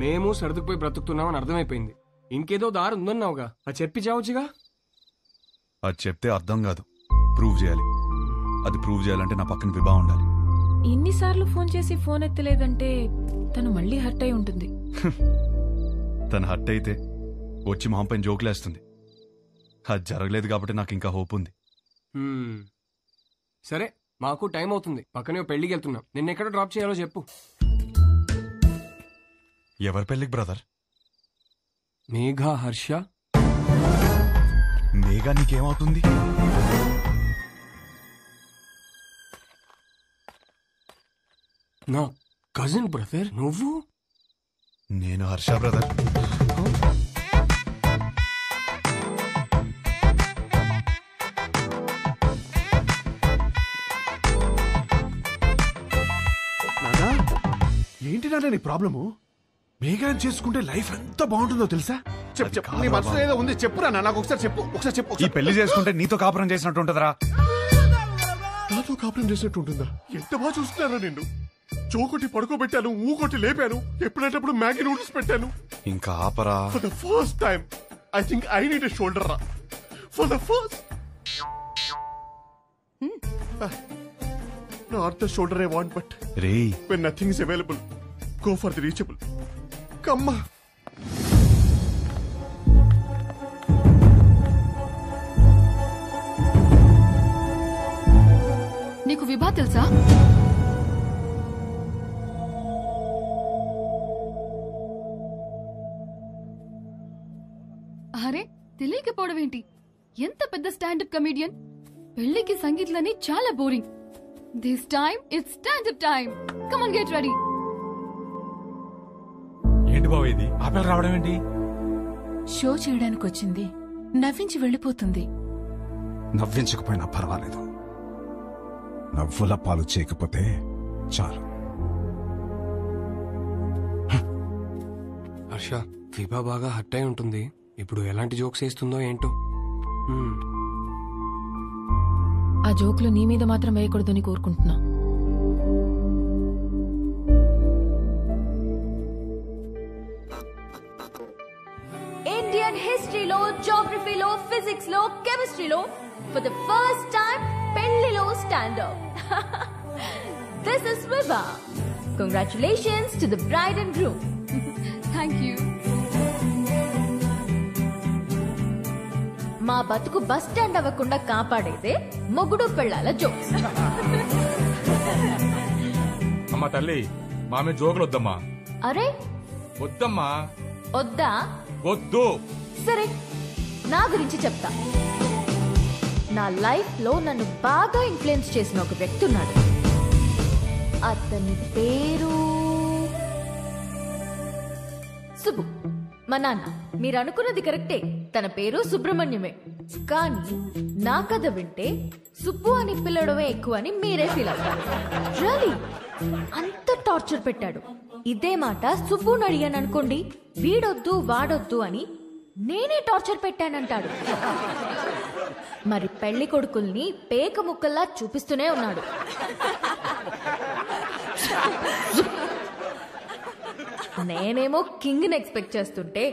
మేము సర్దుకుపోయి బ్రతుకుతున్నామని అర్థమైపోయింది. ఇంకేదో దారి ఉందన్నావుగా, అది చెప్పి చావచ్చుగా. అది చెప్తే అర్థం కాదు, ప్రూవ్ చేయాలి. అది ప్రూవ్ చేయాలంటే నా పక్కన విభా ఉండాలి. ఇన్నిసార్లు ఫోన్ చేసి ఫోన్ ఎత్తలేదంటే తను మళ్ళీ హర్ట్ అయి ఉంటుంది. తను హర్ట్ అయితే వచ్చి మొహం పైన జోకులేస్తుంది. అది జరగలేదు కాబట్టి నాకు ఇంకా హోప్ ఉంది. సరే, మాకు టైం అవుతుంది. పక్కనే పెళ్లికి వెళ్తున్నాం. నిన్న ఎక్కడ డ్రాప్ చేయాలో చెప్పు. ఎవరి పెళ్లికి బ్రదర్? మేఘా, హర్ష. మేఘా నీకేమవుతుంది? నా కజిన్ బ్రదర్. నువ్వు? నేను హర్ష బ్రదర్. నానా, ఏంటి నాన్న నీ ప్రాబ్లము? మేఘాన్ని చేసుకుంటే లైఫ్ ఎంత బాగుంటుందో తెలుసా? చెప్పు చెప్పు, నీ మనసులో ఏదో ఉంది, చెప్పురా నాన్న. నాకు ఒకసారి చెప్పు, ఒకసారి చెప్పు. ఈ పెళ్లి చేసుకుంటే నీతో కాపురం చేసినట్టు ఉంటుందిరా. నాతో కాపురం చేసినట్టు ఉంటుందా? ఎంత బాగా చూస్తున్నారా నిన్ను. చోకొట్టి పడుకోబెట్టాను, ఊకొట్టి లేపాను, ఎప్పుడైనప్పుడు మ్యాగీ నూడిల్స్ పెట్టాను. ఇంకా ఆపరా. For the first time I think I need a shoulder రా. For the first not the shoulder I want, but రేయ్, when nothing is available, go for the reachable. Come on. నీకు విభా తెలుసా? అరే, తెలియకపోవడం ఏంటి? ఎంత పెద్ద స్టాండప్ కమెడియన్. పెళ్లికి సంగీత్లని చాలా boring. This time it's standup time. Come on, get ready. ఏంటి బావ ఇది? ఆపేల రావడం ఏంటి? షో చేయడానికి వచ్చింది, నవ్వించి వెళ్ళిపోతుంది. నవ్వించకపోయినా పర్వాలేదు, నవ్వుల పాలు చేయకపోతే చాలు. హర్ష, విభా బాగా హర్ట్ అయి ఉంటుంది. ఇప్పుడు ఎలాంటి జోక్స్ వేస్తుందో ఏంటో. ఆ జోకులు నీ మీద మాత్రం వేయకూడదని కోరుకుంటున్నా. ఇండియన్ హిస్టరీలో, జాగ్రఫీలో, ఫిజిక్స్ లో, కెమిస్ట్రీలో ఫర్ ద ఫస్ట్ టైం పెళ్లిలో standup. This is Vibha. Congratulations to the bride and groom. Thank you. మా బతుకు బస్ స్టాండ్ అవ్వకుండా కాపాడేదే మొగుడు పెళ్ళాల జోక్స్. అమ్మా తల్లి మామే జోకులు వద్దమ్మా. అరే వద్దమ్మా. వద్దా? వద్దు. సరే, నా గురించి చెప్తా. నా లైఫ్ లో నన్ను బాగా ఇన్ఫ్లుయెన్స్ చేసిన ఒక వ్యక్తి ఉన్నాడు. అతని పేరు సుబ్బు. మా నాన్న. మీరు అనుకున్నది కరెక్టే, తన పేరు సుబ్రహ్మణ్యమే. కానీ నా కథ వింటే సుబ్బు అని పిలవడమే ఎక్కువ అని మీరే ఫీల్ అవుతారు. రియల్లీ అంత టార్చర్ పెట్టాడు. ఇదే మాట సుబ్బుని అడిగాను అనుకోండి, వీడొద్దు వాడొద్దు అని నేనే టార్చర్ పెట్టానంటాడు. మరి పెళ్లి కొడుకుల్ని పేక ముక్కల్లా చూపిస్తూనే ఉన్నాడు. నేనేమో కింగ్ ని ఎక్స్పెక్ట్ చేస్తుంటే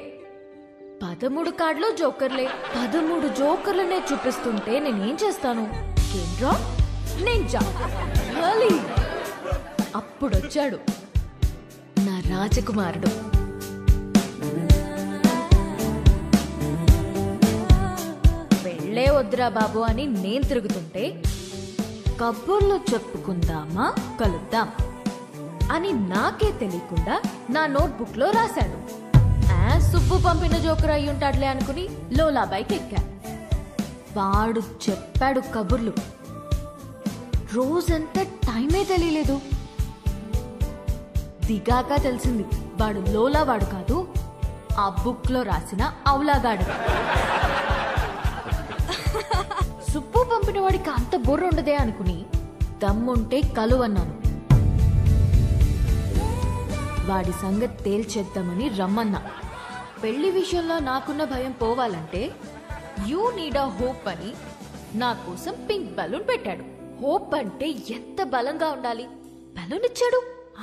13 కార్డులో జోకర్లే. 13 జోకర్లనే చూపిస్తుంటే నేనేం చేస్తాను? అప్పుడొచ్చాడు నా రాజకుమారుడు. పెళ్ళే వద్దురా బాబు అని నేను తిరుగుతుంటే కబుర్లు చెప్పుకుందామా, కలుద్దాం అని నాకే తెలియకుండా నా నోట్బుక్ లో రాశాడు. సుబ్బు పంపిన జోకర్ అయి ఉంటాడులే అనుకుని లోలా బైక్ ఎక్కా. వాడు చెప్పాడు కబుర్లు. రోజంతా టైమే తెలియలేదు. దిగాక తెలిసింది వాడు లోలా వాడు కాదు, ఆ బుక్ లో రాసిన అవులాగాడు. సుబ్బు పంపిన వాడికి అంత బుర్ర ఉండదే అనుకుని దమ్ముంటే కలువన్నాను. వాడి సంగతి తేల్చేద్దామని రమ్మన్నా. పెళ్లి విషయంలో నాకున్న భయం పోవాలంటే యూ నీడ్ అ హోప్ అని నా కోసం పింక్ బలూన్ పెట్టాడు. హోప్ అంటే ఎంత బలంగా ఉండాలి. బలూన్ ఇచ్చాడు.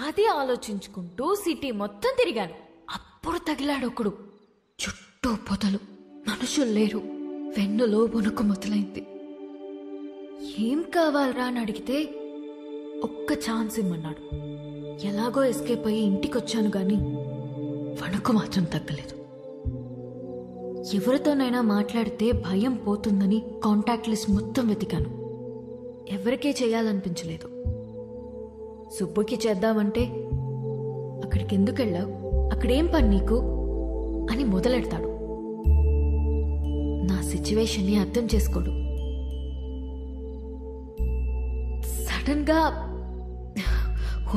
అది ఆలోచించుకుంటూ సిటీ మొత్తం తిరిగాను. అప్పుడు తగిలాడు ఒకడు. చుట్టూ పొదలు, మనుషులు లేరు. వెన్నులో వణుకు మొదలైంది. ఏం కావాలరా అని అడిగితే ఒక్క ఛాన్స్ ఇమ్మన్నాడు. ఎలాగో ఎస్కేప్ అయ్యి ఇంటికొచ్చాను గాని వణుకు మాత్రం తగ్గలేదు. ఎవరితోనైనా మాట్లాడితే భయం పోతుందని కాంటాక్ట్ లిస్ట్ మొత్తం వెతికాను. ఎవరికే చేయాలనిపించలేదు. సుబ్బుకి చేద్దామంటే అక్కడికి ఎందుకు వెళ్ళావు, అక్కడేం పని నీకు అని మొదలెడతాడు. నా సిచ్యువేషన్ని అర్థం చేసుకోడు. సడన్ గా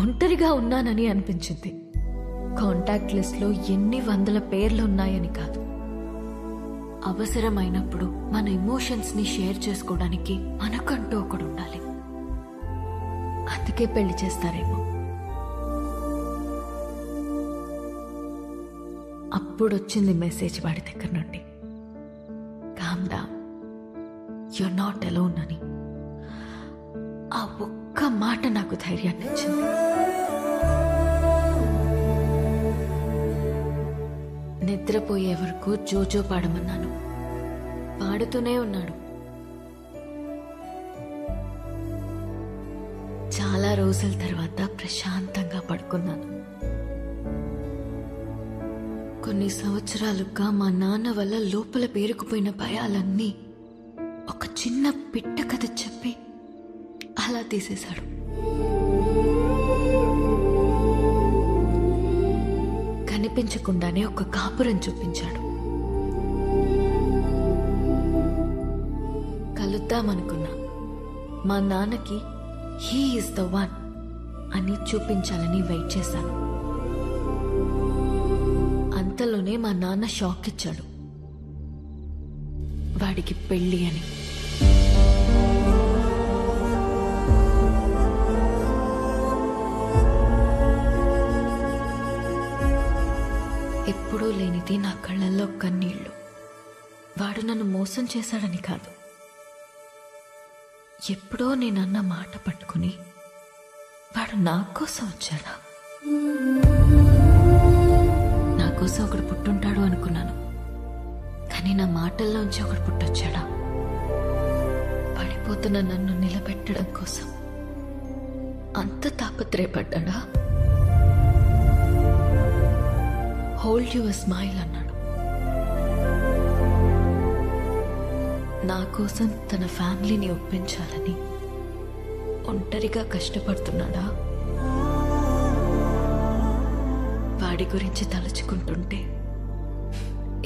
ఒంటరిగా ఉన్నానని అనిపించింది. కాంటాక్ట్ లిస్ట్ లో ఎన్ని వందల పేర్లు ఉన్నాయని కాదు, అవసరమైనప్పుడు మన ఎమోషన్స్ ని షేర్ చేసుకోవడానికి మనకంటూ ఒకడు ఉండాలి. అందుకే పెళ్లి చేస్తారేమో. అప్పుడొచ్చింది మెసేజ్ వాడి దగ్గర నుండి, calm down, you're not alone అని. ఆ ఒక్క మాట నాకు ధైర్యాన్ని ఇచ్చింది. నిద్రపోయే వరకు జోజో పాడమన్నాను. పాడుతూనే ఉన్నాడు. చాలా రోజుల తర్వాత ప్రశాంతంగా పడుకున్నాను. కొన్ని సంవత్సరాలుగా మా నాన్న వల్ల లోపల పేరుకుపోయిన భయాలన్నీ ఒక చిన్న పిట్ట కథ చెప్పి అలా తీసేశాడు. కనిపించకుండానే ఒక కాపురం చూపించాడు. కలుద్దామనుకున్నా. మా నాన్నకి హీ ఈజ్ ద వన్ అని చూపించాలని వెయిట్ చేశాను. అంతలోనే మా నాన్న షాక్ ఇచ్చాడు. వాడికి పెళ్లి అని. ఎప్పుడూ లేనిది నా కళ్ళల్లో కన్నీళ్లు. వాడు నన్ను మోసం చేశాడని కాదు, ఎప్పుడో నేనన్న మాట పట్టుకుని వాడు నా కోసం వచ్చాడా? నా కోసం ఒకడు పుట్టుంటాడు అనుకున్నాను, కానీ నా మాటల్లోంచి ఒకడు పుట్టొచ్చాడా? పడిపోతున్న నన్ను నిలబెట్టడం కోసం అంత తాపత్రయపడ్డా? హోల్డ్ యువర్ స్మైల్ అన్నాడు. నా కోసం తన ఫ్యామిలీని ఒప్పించాలని ఒంటరిగా కష్టపడుతున్నాడా? వాడి గురించి తలుచుకుంటుంటే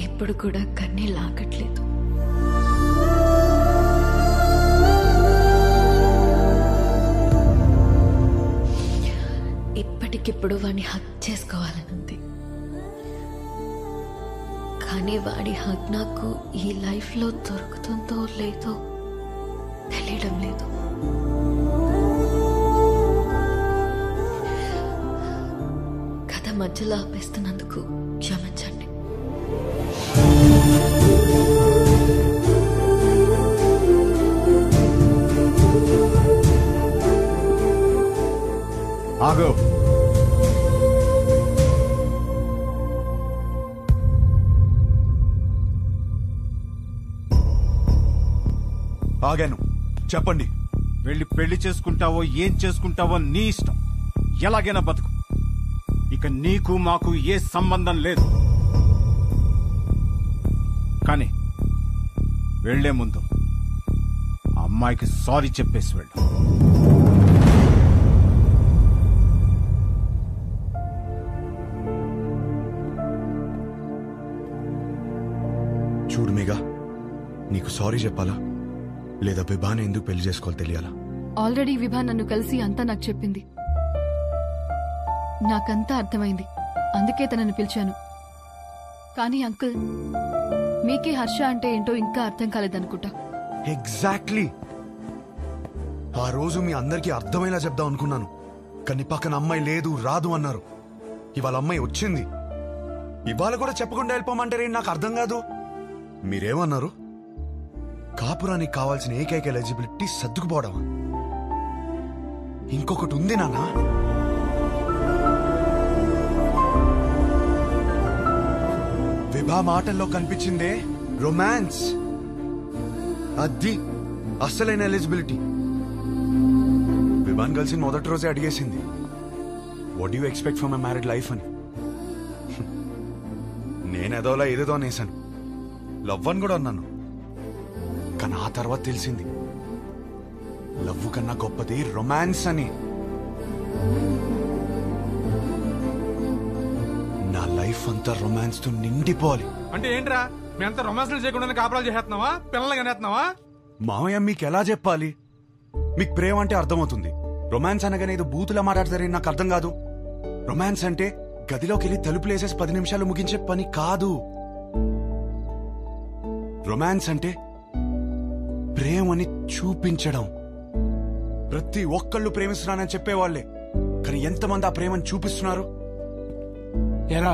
ఇప్పుడు కూడా కన్నీళ్ళు ఆగట్లేదు. ఇప్పటికిప్పుడు వాడిని హక్ చేసుకోవాలనుంది, కానీ వాడి హక్ నాకు ఈ లైఫ్లో దొరుకుతుందో లేదో తెలియడం లేదు. కథ మధ్యలో ఆపేస్తున్నందుకు క్షమించండి. ఆగో. ఆగాను, చెప్పండి. వెళ్ళి పెళ్లి చేసుకుంటావో ఏం చేసుకుంటావో నీ ఇష్టం. ఎలాగైనా బతుకు. ఇక నీకు మాకు ఏ సంబంధం లేదు. కానీ వెళ్లే ముందు ఆ అమ్మాయికి సారీ చెప్పేసి వెళ్ళు. చూడు మేఘా, నీకు సారీ చెప్పాలా లేదా విభాని ఎందుకు పెళ్లి చేసుకోవాలి తెలియాలా? ఆల్రెడీ విభా నన్ను కలిసి అంతా నాకు చెప్పింది. నాకంతా అర్థమైంది, అందుకే తనను పిలిచాను. కానీ అంకుల్, మీకే హర్ష అంటే ఏంటో ఇంకా అర్థం కాలేదనుకుంటా. ఎగ్జాక్ట్లీ. ఆ రోజు మీ అందరికీ అర్థమయ్యేలా చెప్దాం అనుకున్నాను, కానీ పక్కన అమ్మాయి లేదు, రాదు అన్నారు. ఇవాళ అమ్మాయి వచ్చింది, ఇవాళ కూడా చెప్పకుండా వెళ్ళిపోమంటారేంటి నాకు అర్థం కాదు. మీరేమన్నారు? కాపురానికి కావాల్సిన ఏకైక ఎలిజిబిలిటీ సర్దుకుపోవడం. ఇంకొకటి ఉంది నాన్న. విభా మాటల్లో కనిపించిందే రొమాన్స్. అది అస్సలైన ఎలిజిబిలిటీ. విభాన్ కలిసి మొదటి రోజే అడిగేసింది, what you expect from my married life అని. నేనేదోలా ఏదేదో అనేసాను, లవ్ అని కూడా అన్నాను. కానీ ఆ తర్వాత తెలిసింది లవ్ కన్నా గొప్పది రొమాన్స్ అని. నా లైఫ్ అంతా రొమాన్స్ తో నిండిపోవాలి. అంటే ఏంట్రా, మీ అంతా రొమాన్స్లు చేయకుండా కాపురాలు చేస్తున్నావా, పిల్లలు కనేస్తున్నావా? మామయ్య మీకు ఎలా చెప్పాలి? మీకు ప్రేమ అంటే అర్థమవుతుంది, రొమాన్స్ అనగానే ఏదో బూతులా మాట్లాడతారని నాకు అర్థం కాదు. రొమాన్స్ అంటే గదిలోకి వెళ్ళి తలుపులేసేసి 10 నిమిషాలు ముగించే పని కాదు. రొమాన్స్ అంటే ప్రేమని చూపించడం. ప్రతి ఒక్కళ్ళు ప్రేమిస్తున్నానని చెప్పేవాళ్లే, కానీ ఎంతమంది ఆ ప్రేమను చూపిస్తున్నారు? ఎరా,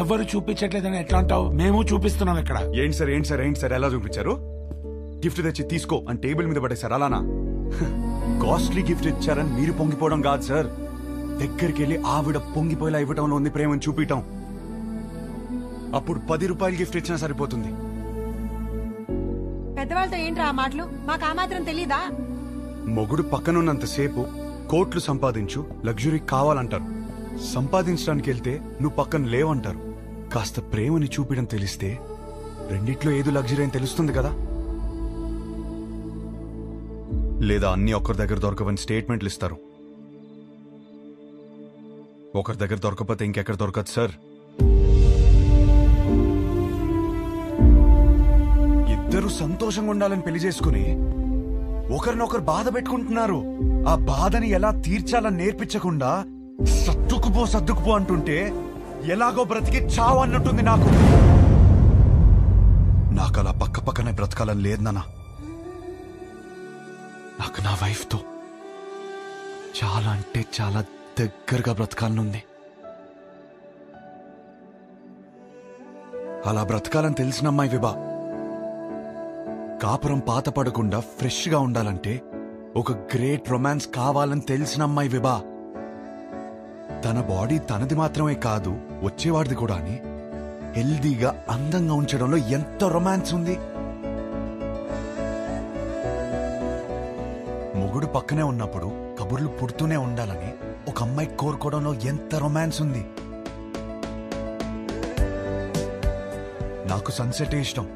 ఎవరు చూపించట్లేదని ఎట్లా అంటావు? మేము చూపిస్తున్నాం ఇక్కడ. ఏంటి సార్, ఏంటి సార్, ఏంటి సార్, ఎలా చూపించారు? గిఫ్ట్ తెచ్చి తీసుకో అని టేబుల్ మీద పడేశారు, అలానా? కాస్ట్లీ గిఫ్ట్ ఇచ్చారని మీరు పొంగిపోవడం కాదు సార్, దగ్గరికి వెళ్ళి ఆవిడ పొంగిపోయేలా ఇవ్వటంలో ఉంది ప్రేమను చూపించటం. అప్పుడు 10 రూపాయలు గిఫ్ట్ ఇచ్చినా సరిపోతుంది. పెద్దవాళ్ళతో ఏంట్రా ఆ మాటలు? మాకు ఆ మాత్రం తెలీదా? మొగుడు పక్కనున్నంతసేపు కోట్లు సంపాదించు, లగ్జరీ కావాలంటారు. సంపాదించడానికి వెళ్తే నువ్వు పక్కన లేవంటారు. కాస్త ప్రేమని చూపించడం తెలిస్తే రెండిట్లో ఏదో లగ్జరీ అని తెలుస్తుంది కదా. లేదా అన్ని ఒకరి దగ్గర దొరకవని స్టేట్మెంట్లు ఇస్తారు. ఒకరి దగ్గర దొరకపోతే ఇంకెక్కడ దొరకదు సార్. ఇద్దరు సంతోషంగా ఉండాలని పెళ్లి చేసుకుని ఒకరినొకరు బాధ పెట్టుకుంటున్నారు. ఆ బాధని ఎలా తీర్చాలని నేర్పించకుండా సర్దుకుపో అంటుంటే ఎలాగో బ్రతికి చావు అన్నట్టుంది నాకు. నాకు అలా పక్క పక్కనే బ్రతకాలని లేదు నాన్న. నాకు నా వైఫ్ తో చాలా అంటే చాలా దగ్గరగా బ్రతకాలనుంది. అలా బ్రతకాలని తెలిసిన అమ్మాయి విభా. కాపురం పాత పడకుండా ఫ్రెష్ గా ఉండాలంటే ఒక గ్రేట్ రొమాన్స్ కావాలని తెలిసిన అమ్మాయి విభా. తన బాడీ తనది మాత్రమే కాదు, వచ్చేవాడిది కూడా అని హెల్దీగా అందంగా ఉంచడంలో ఎంత రొమాన్స్ ఉంది. మొగుడు పక్కనే ఉన్నప్పుడు కబుర్లు పుడుతూనే ఉండాలని ఒక అమ్మాయి కోరుకోవడంలో ఎంత రొమాన్స్ ఉంది. నాకు సన్సెట్ ఇష్టం,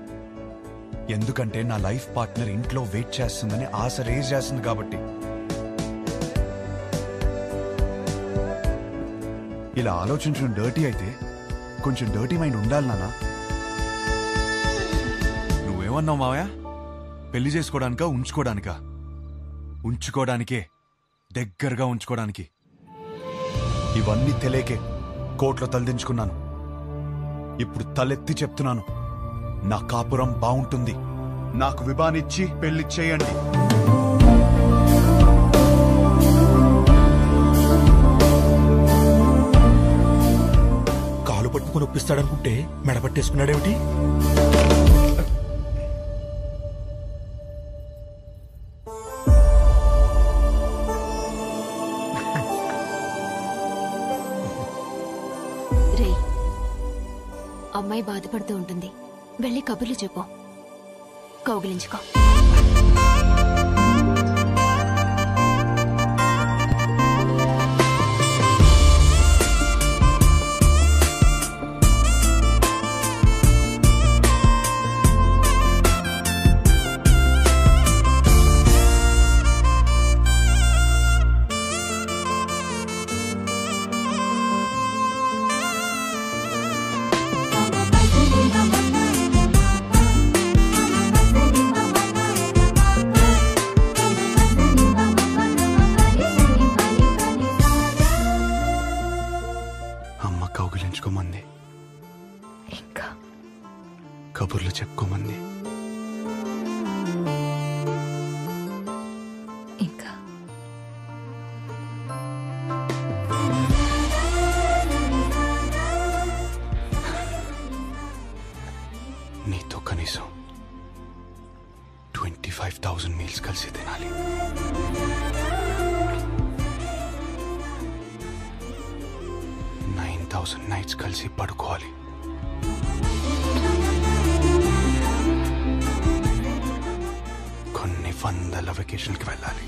ఎందుకంటే నా లైఫ్ పార్ట్నర్ ఇంట్లో వెయిట్ చేస్తుందని ఆశ రేజ్ చేస్తుంది కాబట్టి. ఇలా ఆలోచించడం డర్టీ అయితే కొంచెం డర్టీ మైండ్ ఉండాలి నాన్న. నువ్వేమన్నావు మావయ్య? పెళ్లి చేసుకోవడానికా ఉంచుకోవడానికా? ఉంచుకోవడానికే, దగ్గరగా ఉంచుకోవడానికి. ఇవన్నీ తెలియకే కోర్టులో తలదించుకున్నాను. ఇప్పుడు తలెత్తి చెప్తున్నాను, నా కాపురం బాగుంటుంది. నాకు విభానిచ్చి పెళ్లి చేయండి. కాలు పట్టుకుని ఒప్పిస్తాడనుకుంటే మెడ పట్టేసుకున్నాడేమిటి? రే, అమ్మాయి బాధపడుతూ ఉంటుంది, వెళ్ళి కబుర్లు చెప్పు, కౌగిలించుకో. కౌగిలించుకోమంది, ఇంకా కబుర్లు చెప్పుకోమంది. ఇంకా నీతో కనీసం 25,000 మీల్స్ కలిసి తినాలి. 9,000 నైట్స్ కలిసి పడుకోవాలి. కొన్ని వందల వెకేషన్కి వెళ్ళాలి.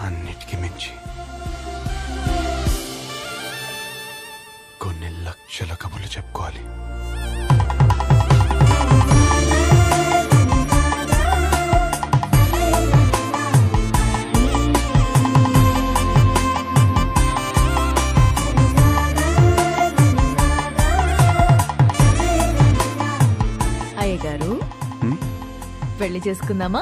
అన్నిటికీ మించి కొన్ని లక్షల కబుర్లు చెప్పుకోవాలి. అయ్య గారు, పెళ్లి చేసుకుందామా?